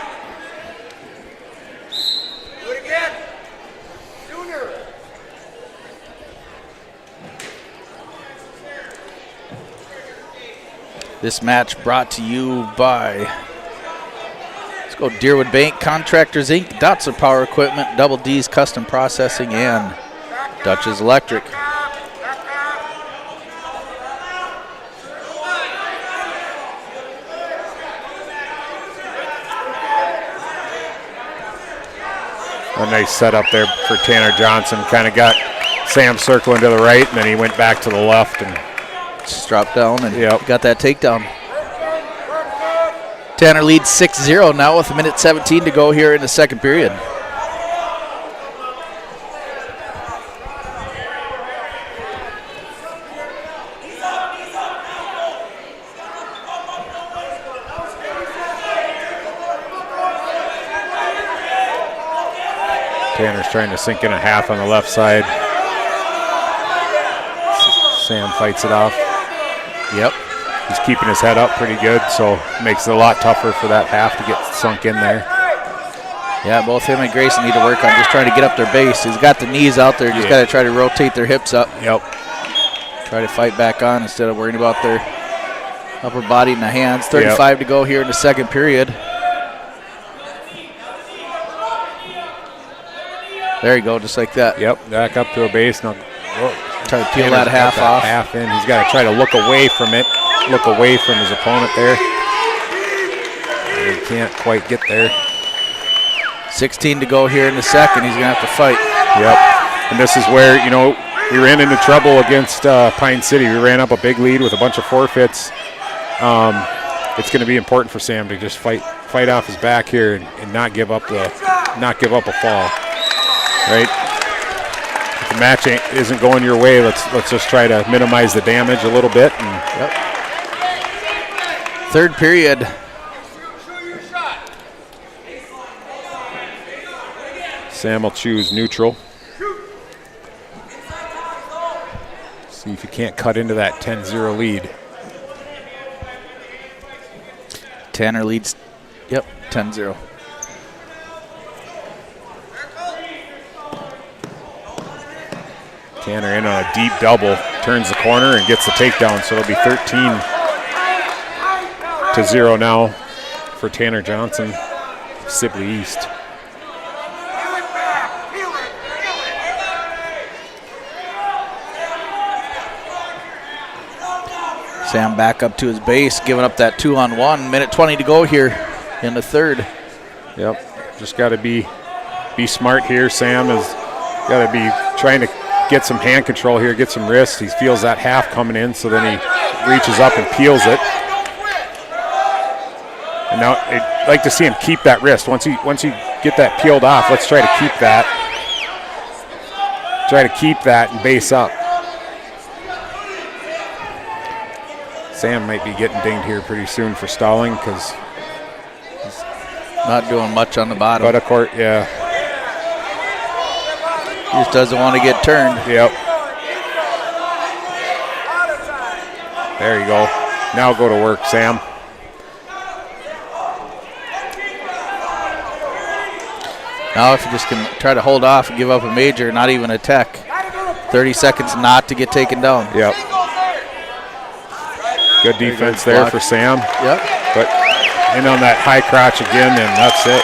This match brought to you by, let's go, Deerwood Bank Contractors Inc., Dotzer Power Equipment, Double D's Custom Processing, and Dutch's Electric. A nice setup there for Tanner Johnson. Kind of got Sam circling to the right, and then he went back to the left and just dropped down and yep. Got that takedown. Tanner leads 6-0 now with 1:17 to go here in the second period. Tanner's trying to sink in a half on the left side. Sam fights it off. Yep. He's keeping his head up pretty good, so it makes it a lot tougher for that half to get sunk in there. Yeah, both him and Grayson need to work on just trying to get up their base. He's got the knees out there, just got to try to rotate their hips up. Yep. Try to fight back on instead of worrying about their upper body and the hands. 35 to go here in the second period. There you go, just like that. Yep, back up to a base. Now, try to peel that half off. Half in. He's got to try to look away from it, look away from his opponent there. He can't quite get there. 16 to go here in the second. He's going to have to fight. Yep. And this is where, you know, we ran into trouble against Pine City. We ran up a big lead with a bunch of forfeits. It's going to be important for Sam to just fight off his back here and not give up a fall. Right? If the match isn't going your way, let's just try to minimize the damage a little bit. And third period. Sam will choose neutral. See if you can't cut into that 10-0 lead. Tanner leads, 10-0. Tanner in on a deep double, turns the corner and gets the takedown, so it'll be 13-0 now for Tanner Johnson, Sibley East. Sam back up to his base, giving up that 2-on-1. 1:20 to go here in the third. Yep, just got to be smart here. Sam has got to be trying to get some hand control here, get some wrist. He feels that half coming in, so then he reaches up and peels it. And now I'd like to see him keep that wrist. Once you get that peeled off, let's try to keep that. Try to keep that and base up. Sam might be getting dinged here pretty soon for stalling because he's not doing much on the bottom. But of course, yeah. He just doesn't want to get turned. Yep. There you go. Now go to work, Sam. Now if you just can try to hold off and give up a major, not even a tech. 30 seconds not to get taken down. Yep. Good defense there for Sam. Yep. But in on that high crotch again, and that's it.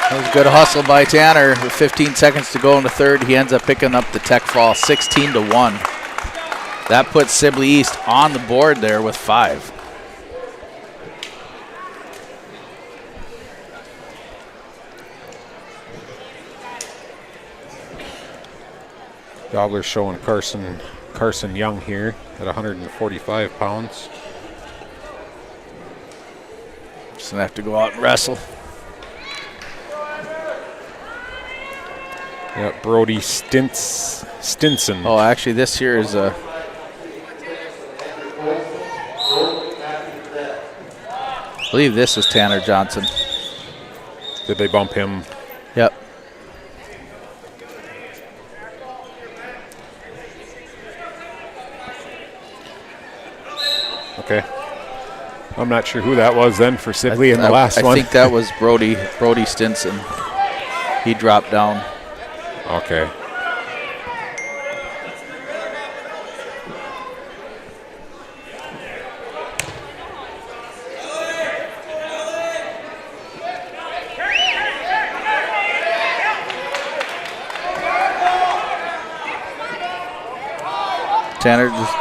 That was good hustle by Tanner. With 15 seconds to go in the third, he ends up picking up the tech fall, 16-1. That puts Sibley East on the board there with 5. Gobbler's showing Carson Young here at 145 pounds. Just gonna have to go out and wrestle. Yeah, Brody Stinson. Oh, actually, this here is a. I believe this is Tanner Johnson. Did they bump him? Yep. Okay. I'm not sure who that was then for Sibley in the last one. I think that was Brody Stinson. He dropped down. Okay. Tanner just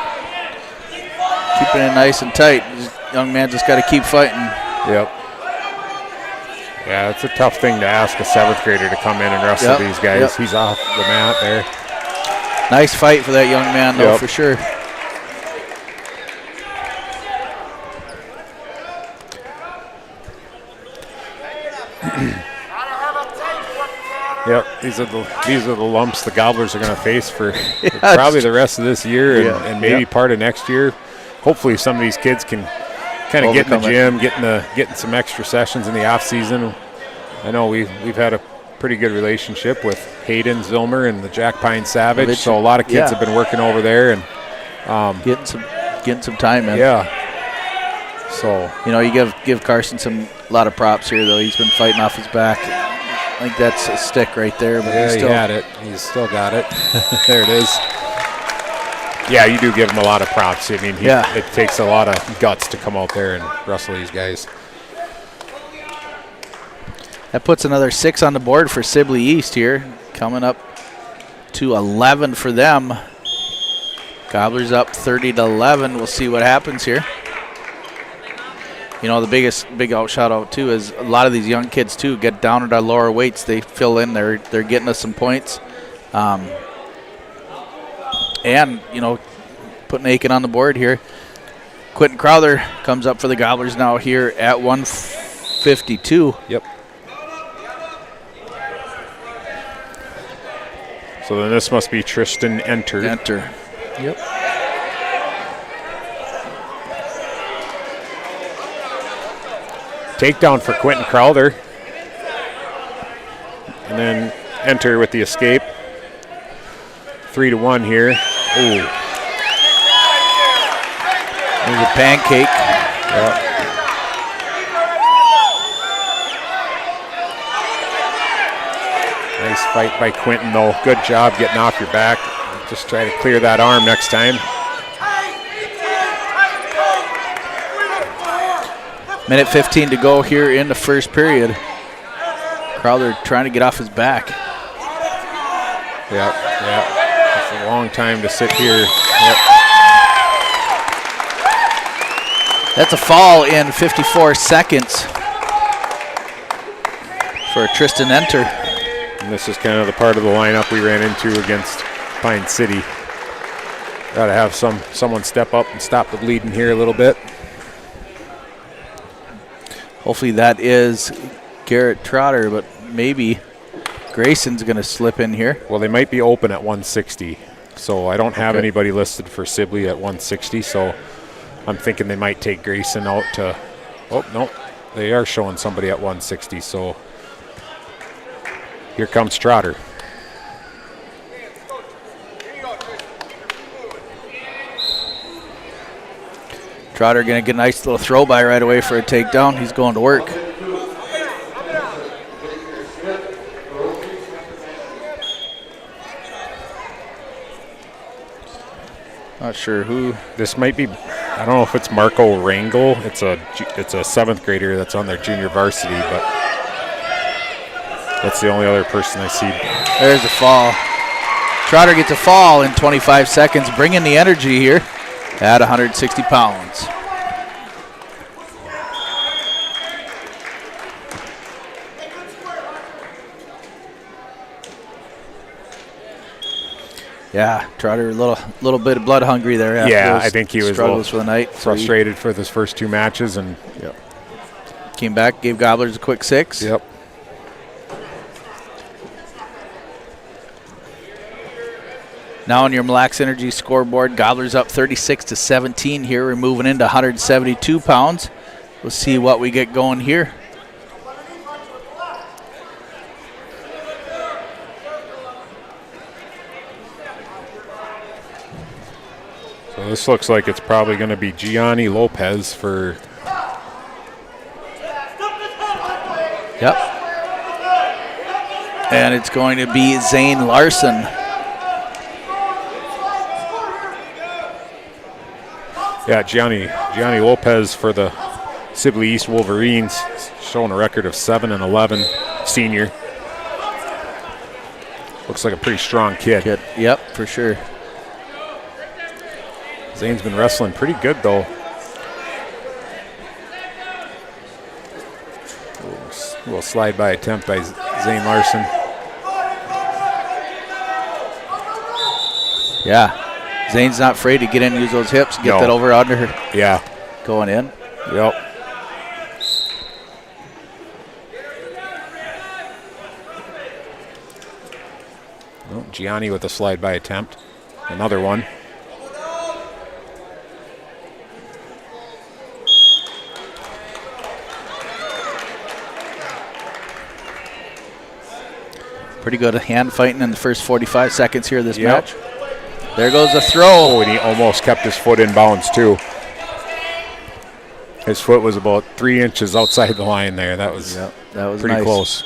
keeping it nice and tight. This young man just got to keep fighting. Yep. Yeah, it's a tough thing to ask a 7th grader to come in and wrestle these guys. Yep. He's off the mat there. Nice fight for that young man, though, for sure. Yep, these are the lumps the Gobblers are going to face for probably the rest of this year and maybe part of next year. Hopefully, some of these kids can kind of get in the gym, getting some extra sessions in the off season. I know we've had a pretty good relationship with Hayden Zilmer and the Jack Pine Savage, so a lot of kids have been working over there and getting some time in. Yeah. So you give Carson a lot of props here, though. He's been fighting off his back. I think that's a stick right there, but he had it. He's still got it. There it is. Yeah, you do give him a lot of props. I mean, it takes a lot of guts to come out there and wrestle these guys. That puts another 6 on the board for Sibley East here, coming up to 11 for them. Gobblers up 30-11. We'll see what happens here. The big shout out too is a lot of these young kids too get down at our lower weights. They fill in. They're getting us some points, and putting Aitkin on the board here. Quentin Crowther comes up for the Gobblers now here at 152. Yep. So then this must be Tristan Enter. Yep. Takedown for Quentin Crowther. And then Enter with the escape. 3-1 here. Ooh. There's a pancake. Yep. Nice fight by Quentin, though. Good job getting off your back. Just try to clear that arm next time. Minute 15 to go here in the first period. Crowther trying to get off his back. Yep. It's a long time to sit here. Yep. That's a fall in 54 seconds for Tristan Enter. And this is kind of the part of the lineup we ran into against Pine City. Got to have someone step up and stop the bleeding here a little bit. Hopefully that is Garrett Trotter, but maybe Grayson's going to slip in here. Well, they might be open at 160, so I don't have anybody listed for Sibley at 160, so I'm thinking they might take Grayson out to – oh, no, they are showing somebody at 160, so here comes Trotter. Trotter going to get a nice little throw by right away for a takedown. He's going to work. Not sure who. This might be, I don't know if it's Marco Rangel. It's a 7th grader that's on their junior varsity, but that's the only other person I see. There's a fall. Trotter gets a fall in 25 seconds, bringing the energy here at 160 pounds. Yeah, Trotter a little bit of blood hungry there. After I think he was struggles for the night. Frustrated for those first 2 matches, and came back, gave Gobblers a quick 6. Yep. Now on your Mille Lacs Energy scoreboard, Gobblers up 36-17 here. We're moving into 172 pounds. We'll see what we get going here. So this looks like it's probably going to be Gianni Lopez for. Yep. And it's going to be Zane Larson. Yeah, Gianni Lopez for the Sibley East Wolverines, showing a record of 7-11, senior. Looks like a pretty strong kid. Yep, for sure. Zane's been wrestling pretty good, though. A little slide-by attempt by Zane Larson. Yeah. Zane's not afraid to get in and use those hips, get that over under her. Yeah. Going in. Yep. Oh, Gianni with a slide-by attempt. Another one. Pretty good hand fighting in the first 45 seconds here of this match. There goes the throw. Oh, and he almost kept his foot in bounds, too. His foot was about 3 inches outside the line there. That was pretty nice. Close.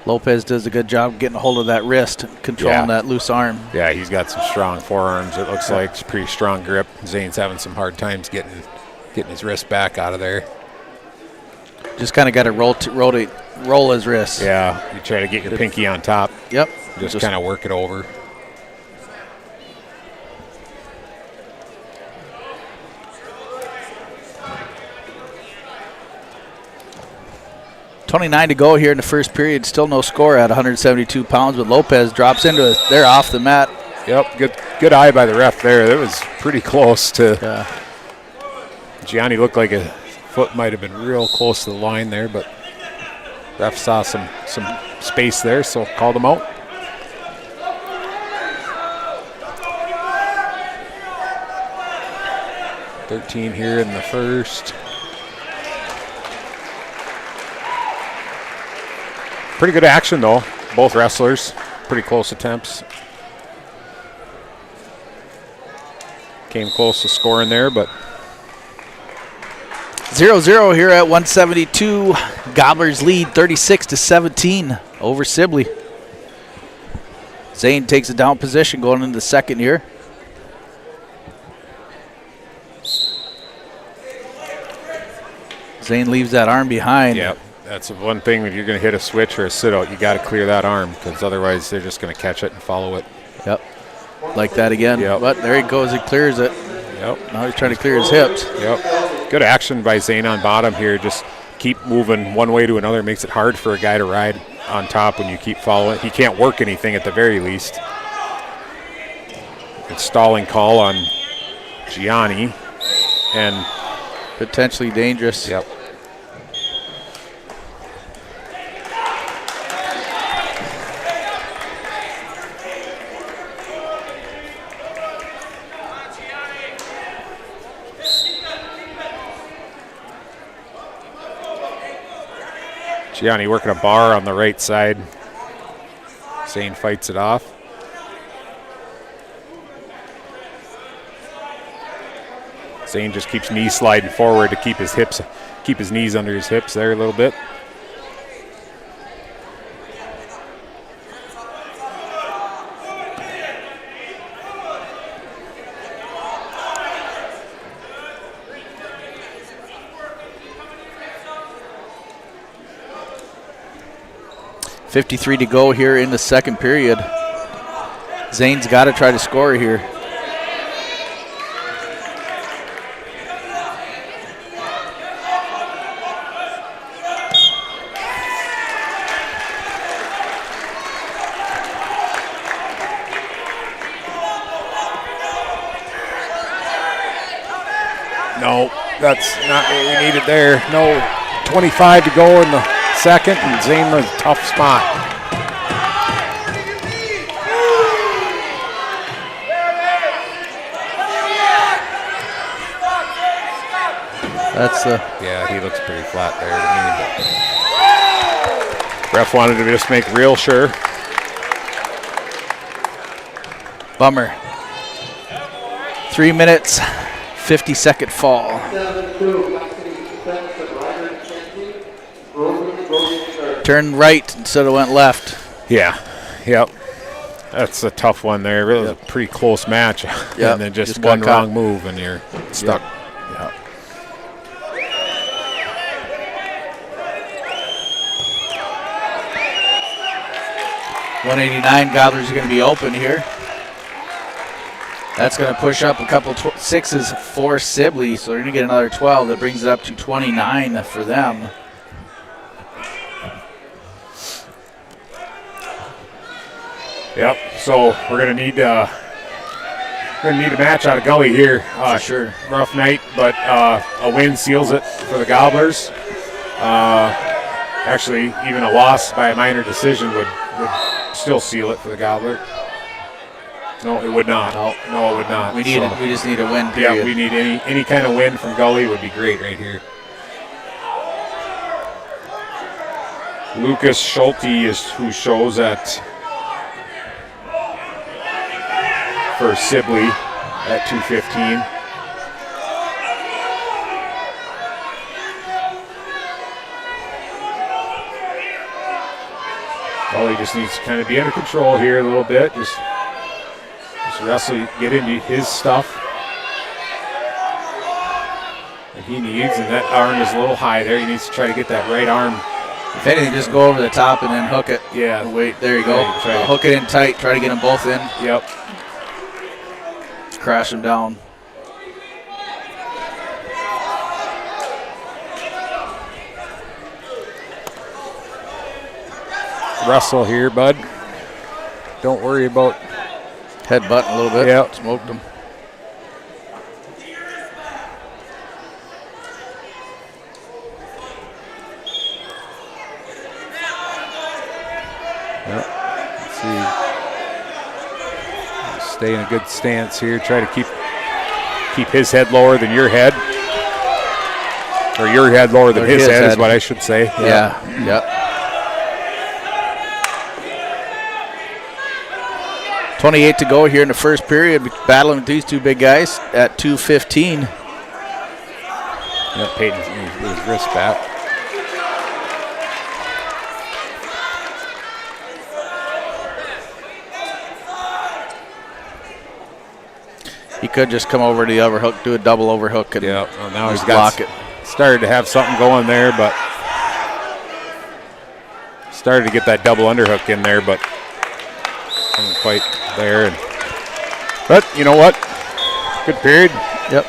Lopez does a good job getting a hold of that wrist, controlling that loose arm. Yeah, he's got some strong forearms. It looks like it's a pretty strong grip. Zane's having some hard times getting his wrist back out of there. Just kind of got to roll his wrist. Yeah, you try to get your pinky on top. Yep. Just kind of work it over. .29 to go here in the first period. Still no score at 172 pounds, but Lopez drops into it. They're off the mat. Yep, good eye by the ref there. That was pretty close to. Gianni looked like his foot might have been real close to the line there, but ref saw some space there, so called him out. .13 here in the first. Pretty good action, though. Both wrestlers, pretty close attempts. Came close to scoring there, but 0-0 here at 172. Gobblers lead 36-17 over Sibley. Zane takes a down position going into the second here. Zane leaves that arm behind. Yep. That's one thing when you're going to hit a switch or a sit-out, you got to clear that arm because otherwise they're just going to catch it and follow it. Yep. Like that again. Yep. But there he goes. He clears it. Yep. Now he's trying to clear his hips. Yep. Good action by Zane on bottom here. Just keep moving one way to another. It makes it hard for a guy to ride on top when you keep following. He can't work anything at the very least. It's stalling call on Gianni. And potentially dangerous. Yep. Gianni working a bar on the right side. Zane fights it off. Zane just keeps knee sliding forward to keep his knees under his hips there a little bit. .53 to go here in the second period. Zane's got to try to score here. No, that's not what we needed there. No, 25 to go in the second, and Zane was a tough spot. That's the. Yeah, he looks pretty flat there to me. Ref wanted to just make real sure. Bummer. 3 minutes, 50-second fall. Turn right instead of went left. Yeah, yep. That's a tough one there. Really was a pretty close match. Yep. And then just one wrong move and you're stuck. Yep. 189, Gobblers are going to be open here. That's going to push up a couple sixes for Sibley, so they're going to get another 12. That brings it up to 29 for them. Yep. So we're going to need a match out of Gully here. For sure. Rough night, but a win seals it for the Gobblers. Actually, even a loss by a minor decision would still seal it for the Gobbler. No, it would not. No, it would not. We just need a win. Period. Yeah, we need any kind of win from Gully would be great right here. Lucas Schulte is who shows at for Sibley at 2:15. Gully just needs to kind of be under control here a little bit. Just wrestle, get into his stuff that he needs, and that arm is a little high there. He needs to try to get that right arm. If anything, just go over the top and then hook it. Yeah. Wait, there you go. Hook it in tight. Try to get them both in. Yep. Crash them down. Wrestle here, bud. Don't worry about headbutting a little bit. Yep. Smoked him. Yep. Let's see. Stay in a good stance here. Try to keep his head lower than your head. Or your head lower than his head is what I should say. Yeah. Yep. 28 to go here in the first period. Battling with these two big guys at 2:15. Yep, Peyton's his wrist back. He could just come over to the overhook, do a double overhook, and well, now he's block it. Started to have something going there, but started to get that double underhook in there, but wasn't quite there. But you know what? Good period. Yep.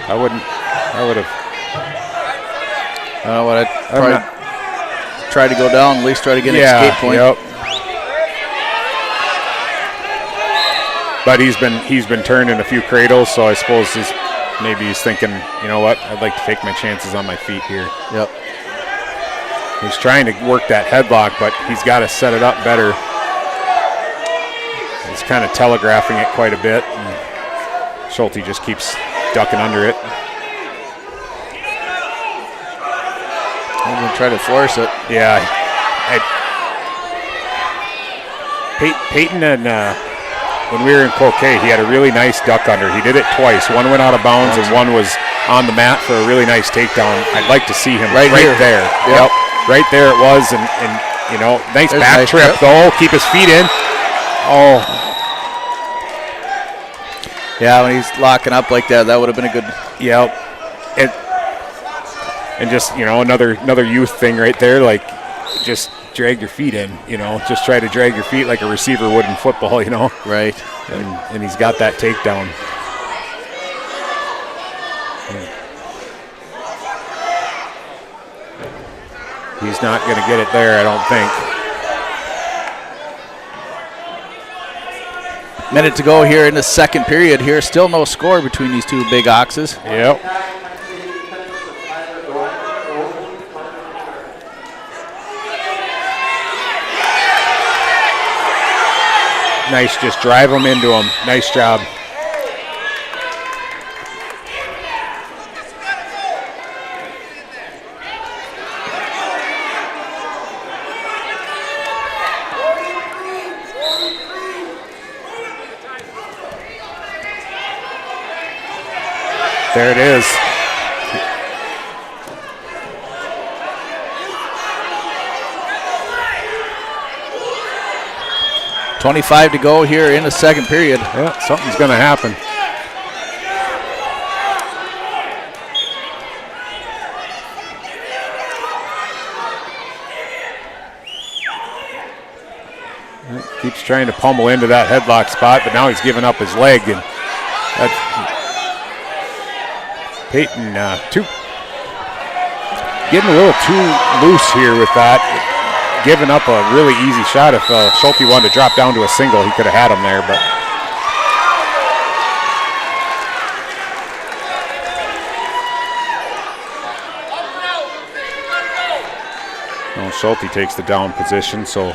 I would have. I don't know what I'd probably try to go down, at least try to get an escape point. Yep. But he's been turning a few cradles, so I suppose he's thinking, you know what? I'd like to take my chances on my feet here. Yep. He's trying to work that headlock, but he's got to set it up better. He's kind of telegraphing it quite a bit, and Schulte just keeps ducking under it. I'm going to try to force it. Yeah. Peyton and when we were in Cloquet, he had a really nice duck under. He did it twice. One went out of bounds, and one was on the mat for a really nice takedown. I'd like to see him right there. Yep. Right there it was, and you know, nice back trip though. Keep his feet in. Oh. Yeah, when he's locking up like that, that would have been a good. Yep. And just, you know, another youth thing right there. Like, just drag your feet in, just try to drag your feet like a receiver would in football, Right. And he's got that takedown. He's not going to get it there, I don't think. Minute to go here in the second period. Here, still no score between these two big oxes. Yep. Nice, just drive them into him. Nice job. There it is. .25 to go here in the second period. Yeah, something's going to happen. Keeps trying to pummel into that headlock spot, but now he's giving up his leg, and that's Peyton getting a little too loose here with that, giving up a really easy shot. If Schulte wanted to drop down to a single, he could have had him there, but no, Schulte takes the down position, so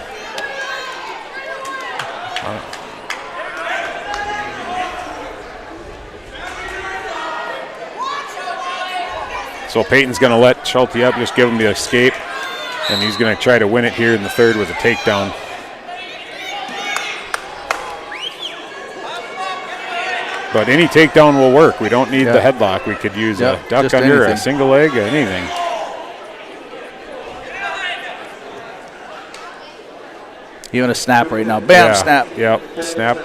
Peyton's going to let Schulte up, just give him the escape, and he's going to try to win it here in the third with a takedown. But any takedown will work. We don't need the headlock. We could use a duck under, a single leg, anything. Even a snap right now. Bam, snap. Yep, snap.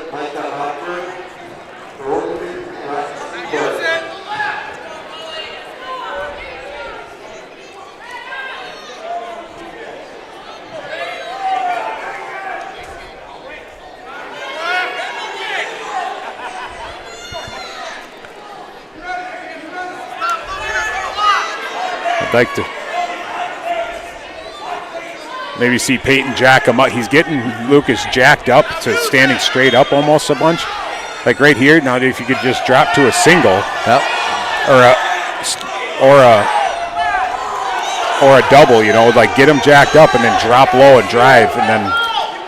Like to maybe see Peyton jack him up. He's getting Lucas jacked up to standing straight up almost a bunch. Like right here, now if you could just drop to a single, or a double, like get him jacked up and then drop low and drive, and then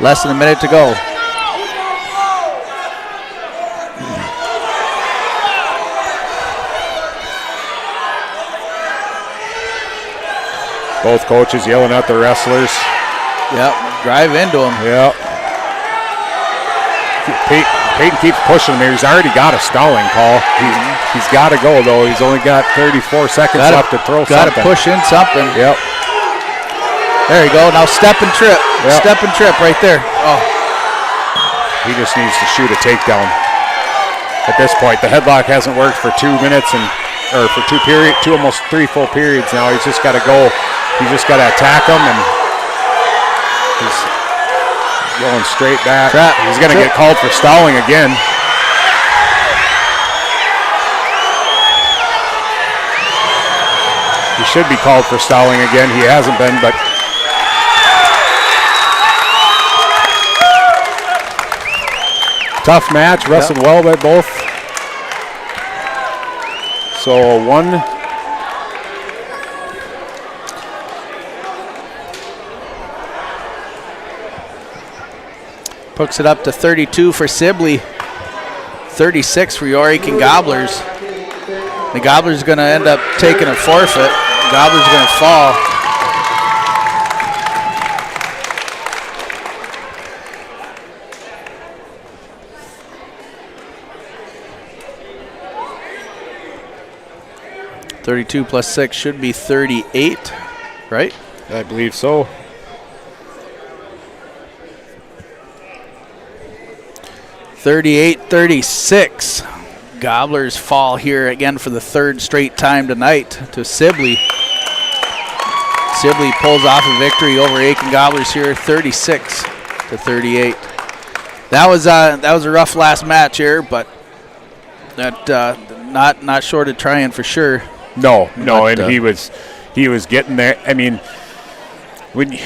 less than a minute to go. Both coaches yelling at the wrestlers. Yep, drive into him. Yep. Peyton keeps pushing him here. He's already got a stalling call. He's got to go, though. He's only got 34 seconds left to throw something. Got to push in something. Yep. There you go. Now step and trip. Yep. Step and trip right there. Oh. He just needs to shoot a takedown. At this point, the headlock hasn't worked for 2 minutes or for almost 3 full periods now. He's just got to go. He's just got to attack him, and he's going straight back. He's going to get called for stalling again. He should be called for stalling again. He hasn't been, but tough match, wrestled well by both. So one. Puts it up to 32 for Sibley, 36 for your Aitkin Gobblers. The Gobblers going to end up taking a forfeit. The Gobblers going to fall. .32 plus 6 should be 38, right? I believe so. .38-36. Gobblers fall here again for the third straight time tonight to Sibley. Sibley pulls off a victory over Aitkin Gobblers here, 36-38. That was a rough last match here, but that not short of trying for sure. No, but, and he was getting there. I mean, when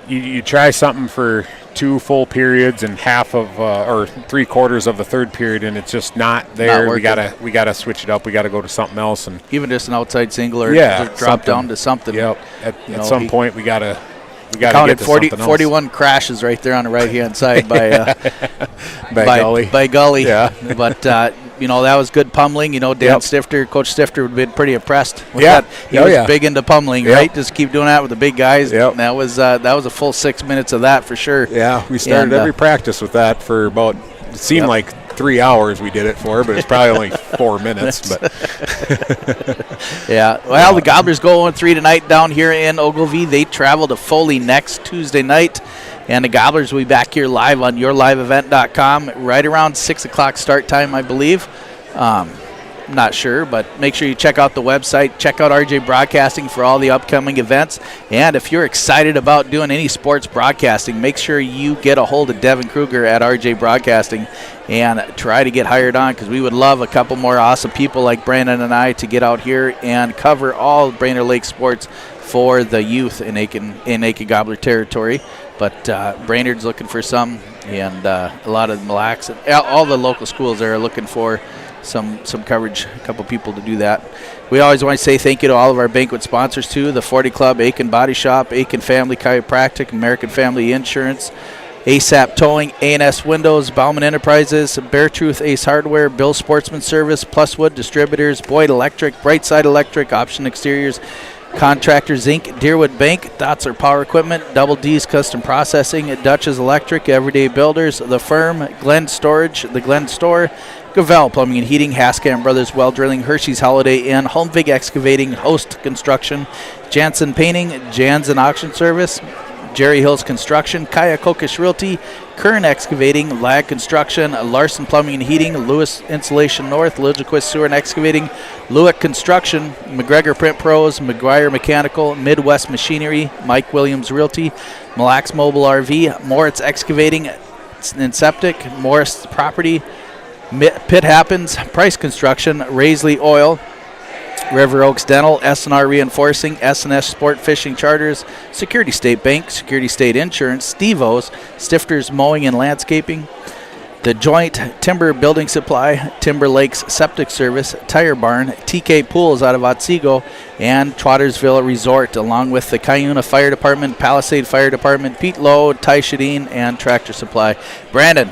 you try something for 2 full periods and half of or 3/4 of the third period, and it's just not there. We gotta switch it up. We gotta go to something else, and even just an outside single or drop down to something. Yep. At some point, we gotta counted get to 41 crashes right there on the right hand side by Gully. By Gully. Yeah. But that was good pummeling. Dan Stifter, Coach Stifter would have been pretty impressed with Yeah. that. He was big into pummeling, right? Just keep doing that with the big guys. Yep. And that was a full 6 minutes of that for sure. Yeah, we started every practice with that for about, it seemed like 3 hours we did it for, but it's probably only 4 minutes. But yeah. Well, the Gobblers go 1-3 tonight down here in Ogilvie. They travel to Foley next Tuesday night. And the Gobblers will be back here live on yourliveevent.com right around 6 o'clock start time, I believe. Not sure, but make sure you check out the website. Check out RJ Broadcasting for all the upcoming events. And if you're excited about doing any sports broadcasting, make sure you get a hold of Devin Kruger at RJ Broadcasting and try to get hired on, because we would love a couple more awesome people like Brandon and I to get out here and cover all Brainerd Lake sports for the youth in Aitkin Gobbler territory. But Brainerd's looking for some, and a lot of Mille Lacs, all the local schools are looking for some coverage, a couple people to do that. We always want to say thank you to all of our banquet sponsors too: the 40 Club, Aitkin Body Shop, Aitkin Family Chiropractic, American Family Insurance, ASAP Towing, A&S Windows, Bauman Enterprises, Bear Truth Ace Hardware, Bill Sportsman Service, Pluswood Distributors, Boyd Electric, Brightside Electric, Option Exteriors, Contractors Inc., Deerwood Bank, Dotzer Power Equipment, Double D's Custom Processing, Dutch's Electric, Everyday Builders, The Firm, Glen Storage, The Glen Store, Gavel Plumbing and Heating, Hascam Brothers Well Drilling, Hershey's Holiday Inn, Homevig Excavating, Host Construction, Jansen Painting, Jansen Auction Service, Jerry Hills Construction, Kaya Kokish Realty, Kern Excavating, Lag Construction, Larson Plumbing and Heating, Lewis Insulation North, Lidjaquist Sewer and Excavating, Lewick Construction, McGregor Print Pros, McGuire Mechanical, Midwest Machinery, Mike Williams Realty, Mille Lacs Mobile RV, Moritz Excavating and Septic, Morris Property, Pit Happens, Price Construction, Raisley Oil, River Oaks Dental, S&R Reinforcing, S&S Sport Fishing Charters, Security State Bank, Security State Insurance, Steve-O's, Stifters Mowing and Landscaping, The Joint, Timber Building Supply, Timber Lakes Septic Service, Tire Barn, TK Pools out of Otsego, and Trottersville Resort, along with the Cuyuna Fire Department, Palisade Fire Department, Pete Lowe, Ty Shadeen, and Tractor Supply. Brandon,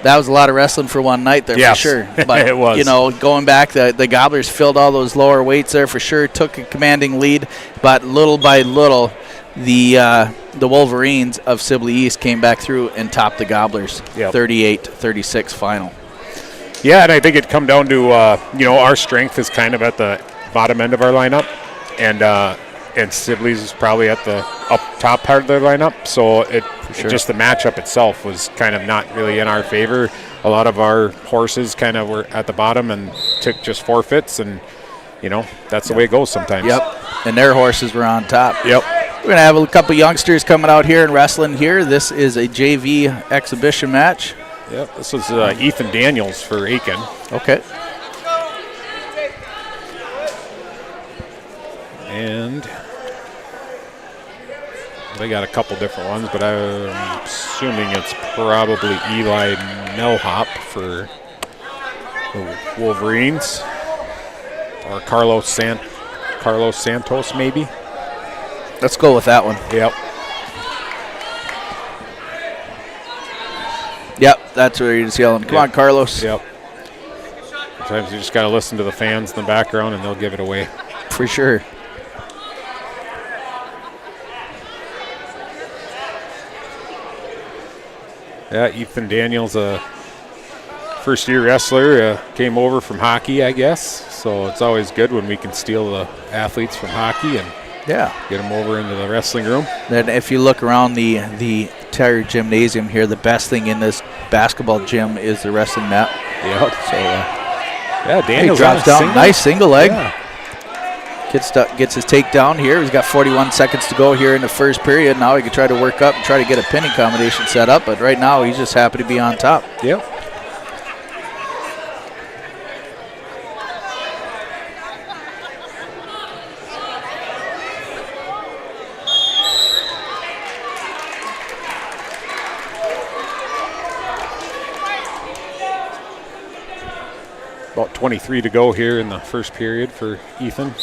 that was a lot of wrestling for one night there, yes, for sure. But, it was. Going back, the Gobblers filled all those lower weights there for sure, took a commanding lead, but little by little, the Wolverines of Sibley East came back through and topped the Gobblers, 38-36 final. Yeah, and I think it come down to, our strength is kind of at the bottom end of our lineup, and Sibley's is probably at the up top part of their lineup, so just the matchup itself was kind of not really in our favor. A lot of our horses kind of were at the bottom and took just forfeits, and that's the way it goes sometimes. Yep, and their horses were on top. Yep. We're going to have a couple youngsters coming out here and wrestling here. This is a JV exhibition match. Yep, this was Ethan Daniels for Aitkin. Okay. And they got a couple different ones, but I'm assuming it's probably Eli Melhop for the Wolverines, or Carlos Santos maybe. Let's go with that one. Yep. Yep, that's where you're just yelling. Come on, Carlos. Yep. Sometimes you just got to listen to the fans in the background, and they'll give it away. For sure. Yeah, Ethan Daniels, a first-year wrestler, came over from hockey, I guess. So it's always good when we can steal the athletes from hockey and get them over into the wrestling room. Then if you look around the entire gymnasium here, the best thing in this basketball gym is the wrestling mat. Yep. So Daniels drops down. Nice single leg. Yeah. Gets his takedown here. He's got 41 seconds to go here in the first period. Now he can try to work up and try to get a pinning combination set up, but right now he's just happy to be on top. Yep. About 23 to go here in the first period for Ethan.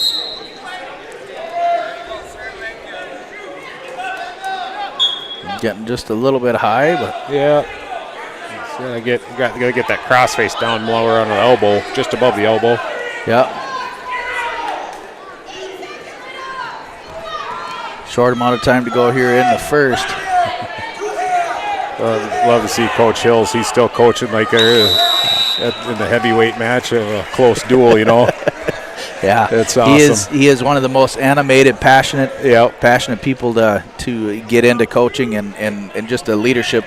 Getting just a little bit high, but yeah, gotta get that crossface down lower on the elbow, just above the elbow. Yeah. Short amount of time to go here in the first. Love to see Coach Hills. He's still coaching like they're in the heavyweight match of a close duel, you know. Yeah, it's awesome. He is one of the most animated, passionate people to get into coaching and just a leadership,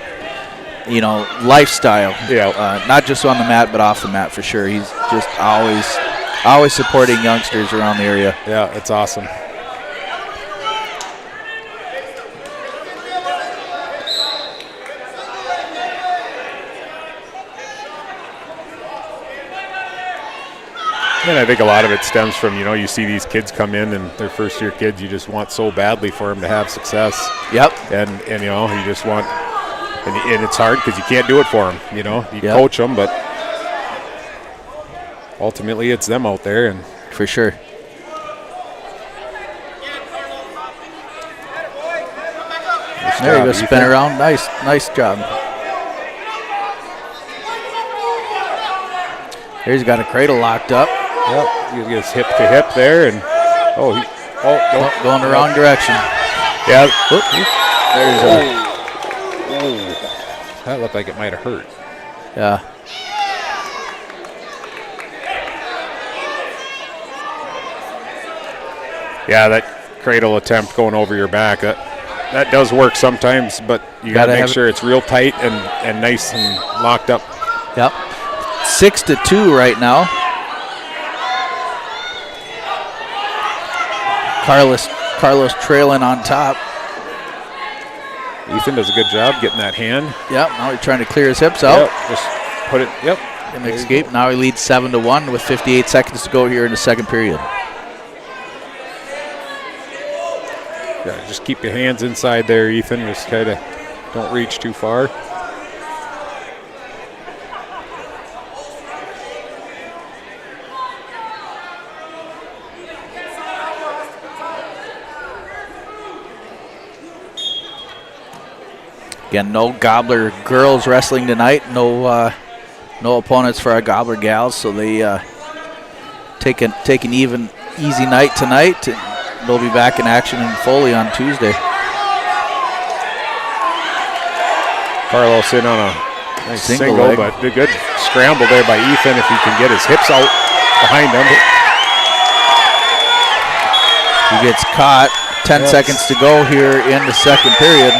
lifestyle. Yeah, not just on the mat but off the mat for sure. He's just always supporting youngsters around the area. Yeah, it's awesome. And I think a lot of it stems from, you see these kids come in and they're first-year kids. You just want so badly for them to have success. Yep. And you just want, and it's hard because you can't do it for them. You coach them, but ultimately it's them out there. And for sure. There you go, spin around. Nice job. Here he's got a cradle locked up. Yep, he gets hip to hip there, and going the wrong direction. Yeah, there's that looked like it might have hurt. Yeah. Yeah, that cradle attempt going over your back, that does work sometimes, but you got to make sure it's real tight and nice and locked up. Yep. 6-2 right now. Carlos trailing on top. Ethan does a good job getting that hand. Yep, now he's trying to clear his hips out. Yep, just put it, yep. And escape. Now he leads 7-1 with 58 seconds to go here in the second period. Yeah, just keep your hands inside there, Ethan. Just kind of don't reach too far. Again, no Gobbler girls wrestling tonight. No opponents for our Gobbler gals, so they take an easy night tonight. They'll be back in action in Foley on Tuesday. Carlos in on a nice single but a good scramble there by Ethan if he can get his hips out behind him. He gets caught. 10 seconds to go here in the second period.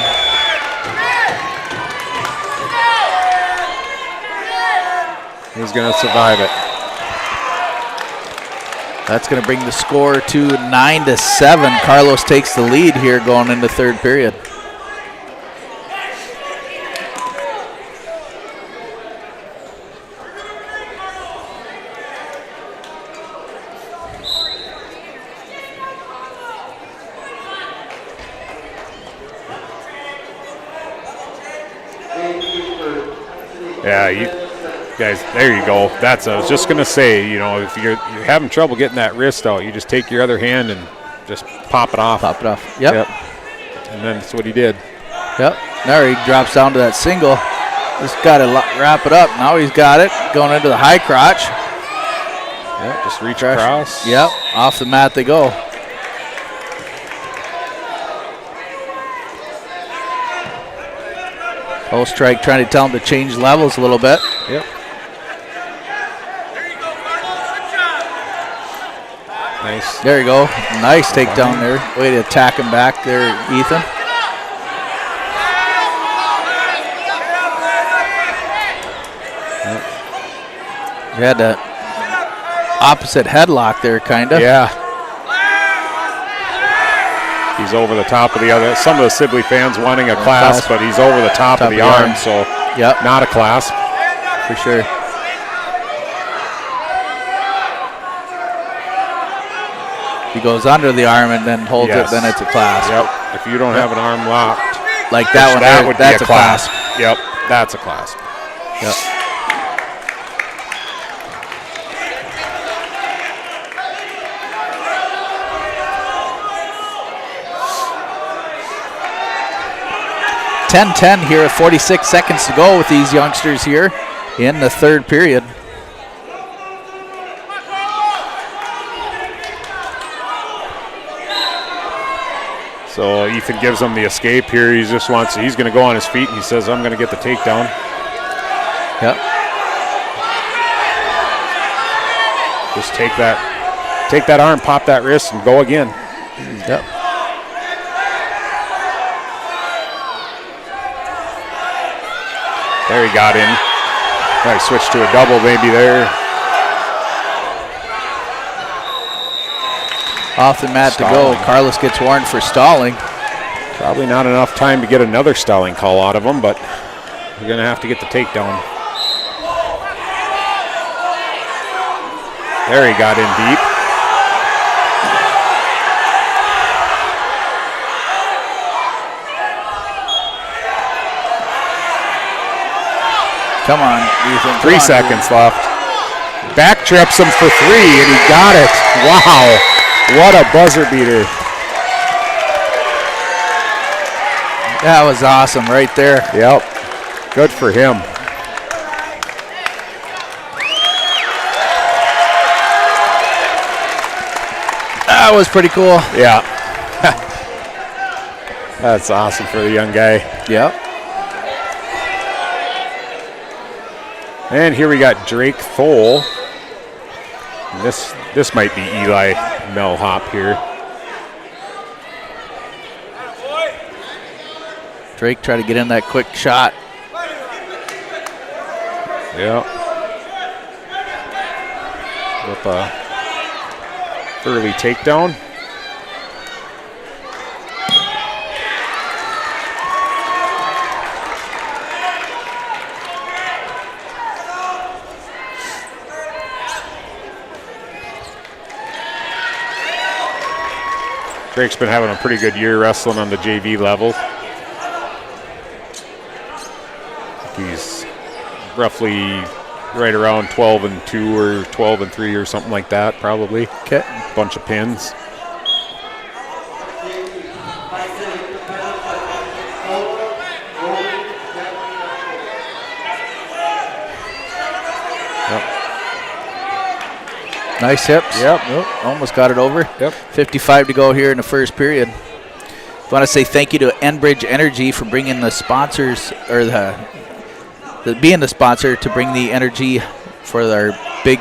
He's going to survive it. That's going to bring the score to 9-7. Carlos takes the lead here going into third period. Yeah, you guys, there you go. I was just going to say, if you're having trouble getting that wrist out, you just take your other hand and just pop it off. Pop it off. Yep. And then that's what he did. Yep. There he drops down to that single. Just got to wrap it up. Now he's got it. Going into the high crotch. Yep, just reach across. Yep. Off the mat they go. Post strike trying to tell him to change levels a little bit. Yep. Nice. There you go. Nice takedown there. Way to attack him back there, Ethan. You had the opposite headlock there, kind of. Yeah. He's over the top of the other. Some of the Sibley fans wanting a clasp, but he's over the top of the arm, so not a clasp. For sure. He goes under the arm and then holds it, then it's a clasp. Yep. If you don't have an arm locked, like that one, that would be that's a clasp. Yep, that's a clasp. Yep. (10-10) here, 46 seconds to go with these youngsters here in the third period. So Ethan gives him the escape here. He just wants, he's going to go on his feet, and he says, I'm going to get the takedown. Yep. Just take that arm, pop that wrist, and go again. Yep. There he got in. Might switch to a double maybe there. Off the mat to go. Carlos gets warned for stalling. Probably not enough time to get another stalling call out of him, but you're going to have to get the takedown. There he got in deep. Come on, Ethan. 3 seconds left. Back trips him for 3, and he got it. Wow. What a buzzer beater. That was awesome right there. Yep. Good for him. That was pretty cool. Yeah. That's awesome for the young guy. Yep. And here we got Drake Thole. This might be Eli Melhop here. Drake tried to get in that quick shot. Yeah. With a early takedown. Drake's been having a pretty good year wrestling on the JV level. He's roughly right around 12-2 or 12-3 or something like that, probably. Okay. Bunch of pins. Nice hips. Yep. Oh, almost got it over. Yep. 55 to go here in the first period. I want to say thank you to Enbridge Energy for bringing the sponsors, or being the sponsor to bring the energy for our big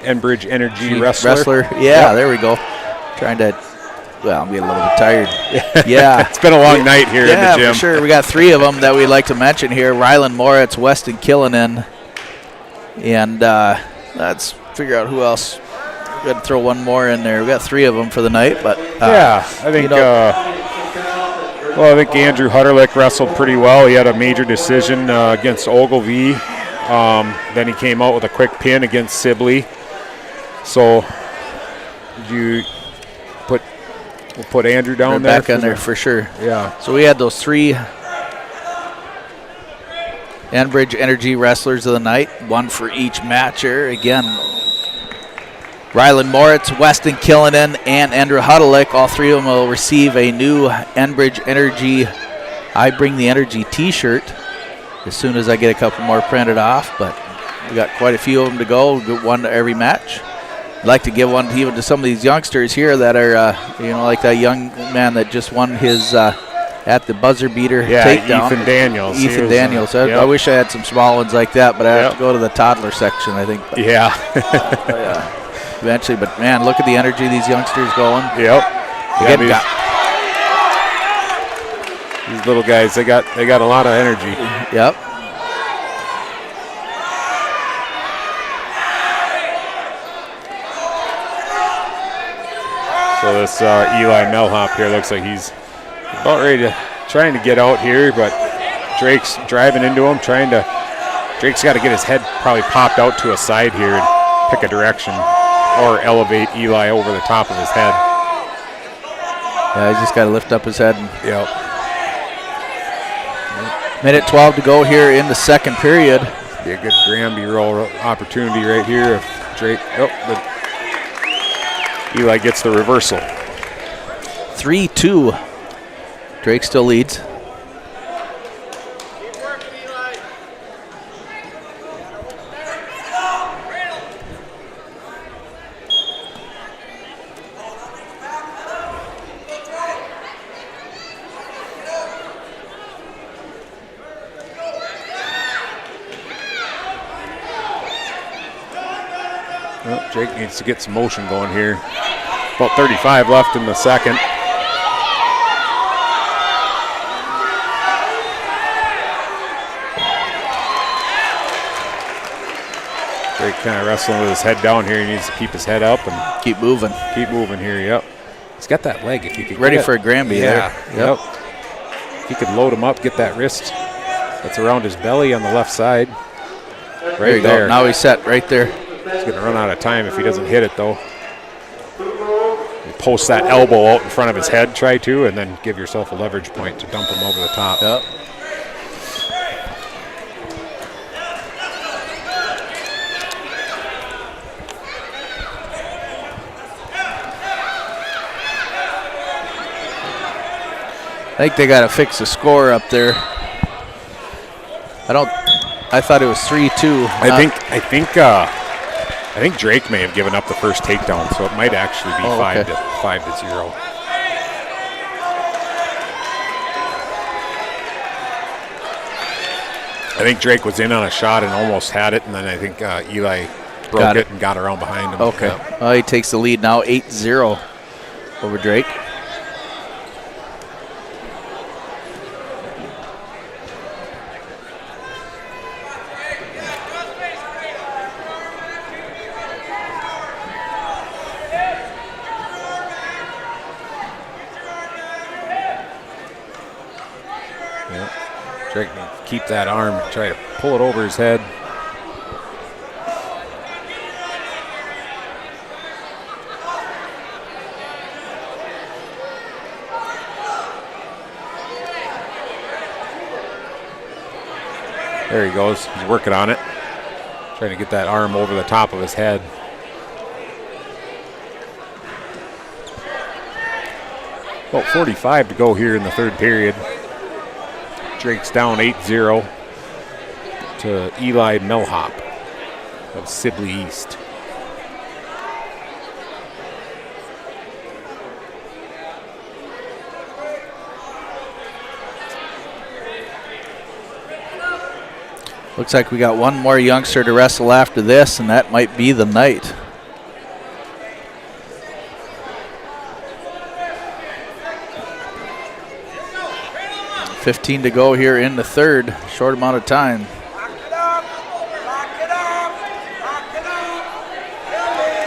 Enbridge Energy wrestler. Yeah, yep. There we go. Trying to, well, I'm getting a little bit tired. Yeah. It's been a long night here in the gym. Yeah, for sure. We got 3 of them that we'd like to mention here. Rylan Moritz, Weston Killinan, and let's figure out who else. We got to throw one more in there. We got 3 of them for the night, but yeah, I think. I think Andrew Hutterlick wrestled pretty well. He had a major decision against Ogilvie. Then he came out with a quick pin against Sibley. So we'll put Andrew down there. Back on there for sure. Yeah. So we had those 3 Enbridge Energy wrestlers of the night, 1 for each matcher. Again, Rylan Moritz, Weston Killinan, and Andrew Hutterlick. All 3 of them will receive a new Enbridge Energy I Bring the Energy t-shirt as soon as I get a couple more printed off, but we got quite a few of them to go. We'll get 1 to every match. I'd like to give one even to some of these youngsters here that are, like that young man that just won his at the buzzer beater takedown. Ethan Daniels. Ethan Daniels. I wish I had some small ones like that, but I have to go to the toddler section, I think. But, yeah. Eventually, but man, look at the energy these youngsters going. Yep. These little guys, they got a lot of energy. Yep. So this Eli Melhop here looks like he's about ready to trying to get out here, but Drake's driving into him, Drake's got to get his head probably popped out to a side here and pick a direction or elevate Eli over the top of his head. Yeah, he's just got to lift up his head. Yep. Minute 12 to go here in the second period. Be a good Granby roll opportunity right here if Drake. Eli gets the reversal. 3-2. Drake still leads. Well, Drake needs to get some motion going here. About 35 left in the second. Drake kind of wrestling with his head down here. He needs to keep his head up and keep moving. Keep moving here, yep. He's got that leg. If he could ready for a Granby there. Yep. If he could load him up, get that wrist that's around his belly on the left side. Right there. Now he's set right there. He's going to run out of time if he doesn't hit it, though. You post that elbow out in front of his head, try to, and then give yourself a leverage point to dump him over the top. Yep. I think they got to fix the score up there. I thought it was 3-2. I think Drake may have given up the first takedown, so it might actually be 5-0. I think Drake was in on a shot and almost had it, and then I think Eli broke it and got around behind him. Okay. Well, he takes the lead now, 8-0 over Drake. Drake can keep that arm, try to pull it over his head. There he goes. He's working on it. Trying to get that arm over the top of his head. About 45 to go here in the third period. Drake's down 8-0 to Eli Melhop of Sibley East. Looks like we got one more youngster to wrestle after this, and that might be the night. $15 to go here in the third. Short amount of time.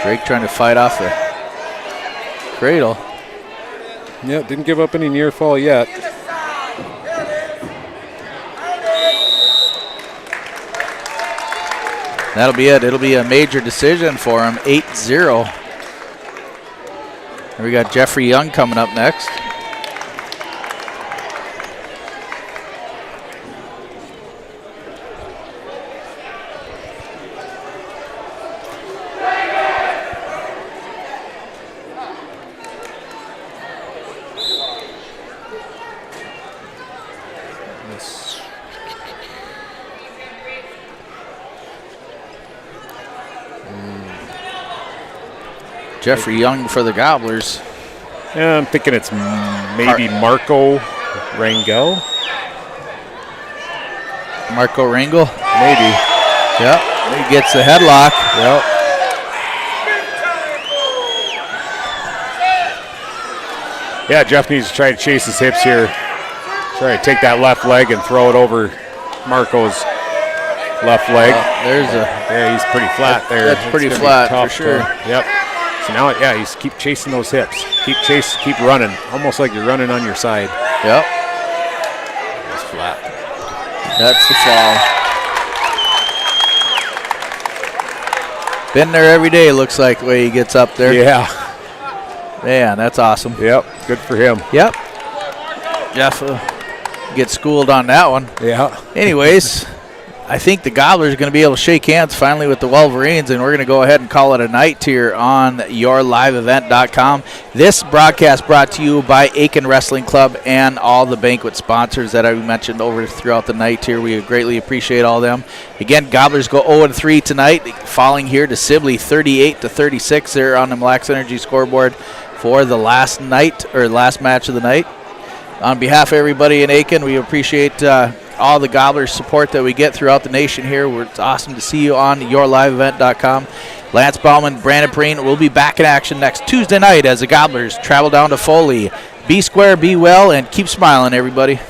Drake trying to fight off the cradle. Yeah, didn't give up any near fall yet. That'll be it. It'll be a major decision for him. 8-0. And we got Jeffrey Young coming up next. Jeffrey Young for the Gobblers. Yeah, I'm thinking it's maybe Marco Rangel. Marco Rangel? Maybe. Yep. He gets the headlock. Yep. Yeah, Jeff needs to try to chase his hips here. Try to take that left leg and throw it over Marco's left leg. There's a. Yeah, he's pretty flat there. That's pretty flat for sure. Yep. So now, yeah, he's keep chasing those hips. Keep running. Almost like you're running on your side. Yep. It's flat. That's the fall. Been there every day, looks like, the way he gets up there. Yeah. Man, that's awesome. Yep, good for him. Yep. Jeff gets schooled on that one. Yeah. Anyways, I think the Gobblers are going to be able to shake hands finally with the Wolverines, and we're going to go ahead and call it a night here on yourliveevent.com. This broadcast brought to you by Aitkin Wrestling Club and all the banquet sponsors that I mentioned over throughout the night here. We greatly appreciate all of them. Again, Gobblers go 0-3 tonight, falling here to Sibley 38-36 there on the Lax Energy scoreboard for the last match of the night. On behalf of everybody in Aitkin, we appreciate all the Gobblers support that we get throughout the nation here. It's awesome to see you on yourliveevent.com. Lance Bauman, Brandon Perrine will be back in action next Tuesday night as the Gobblers travel down to Foley. Be square, be well, and keep smiling, everybody.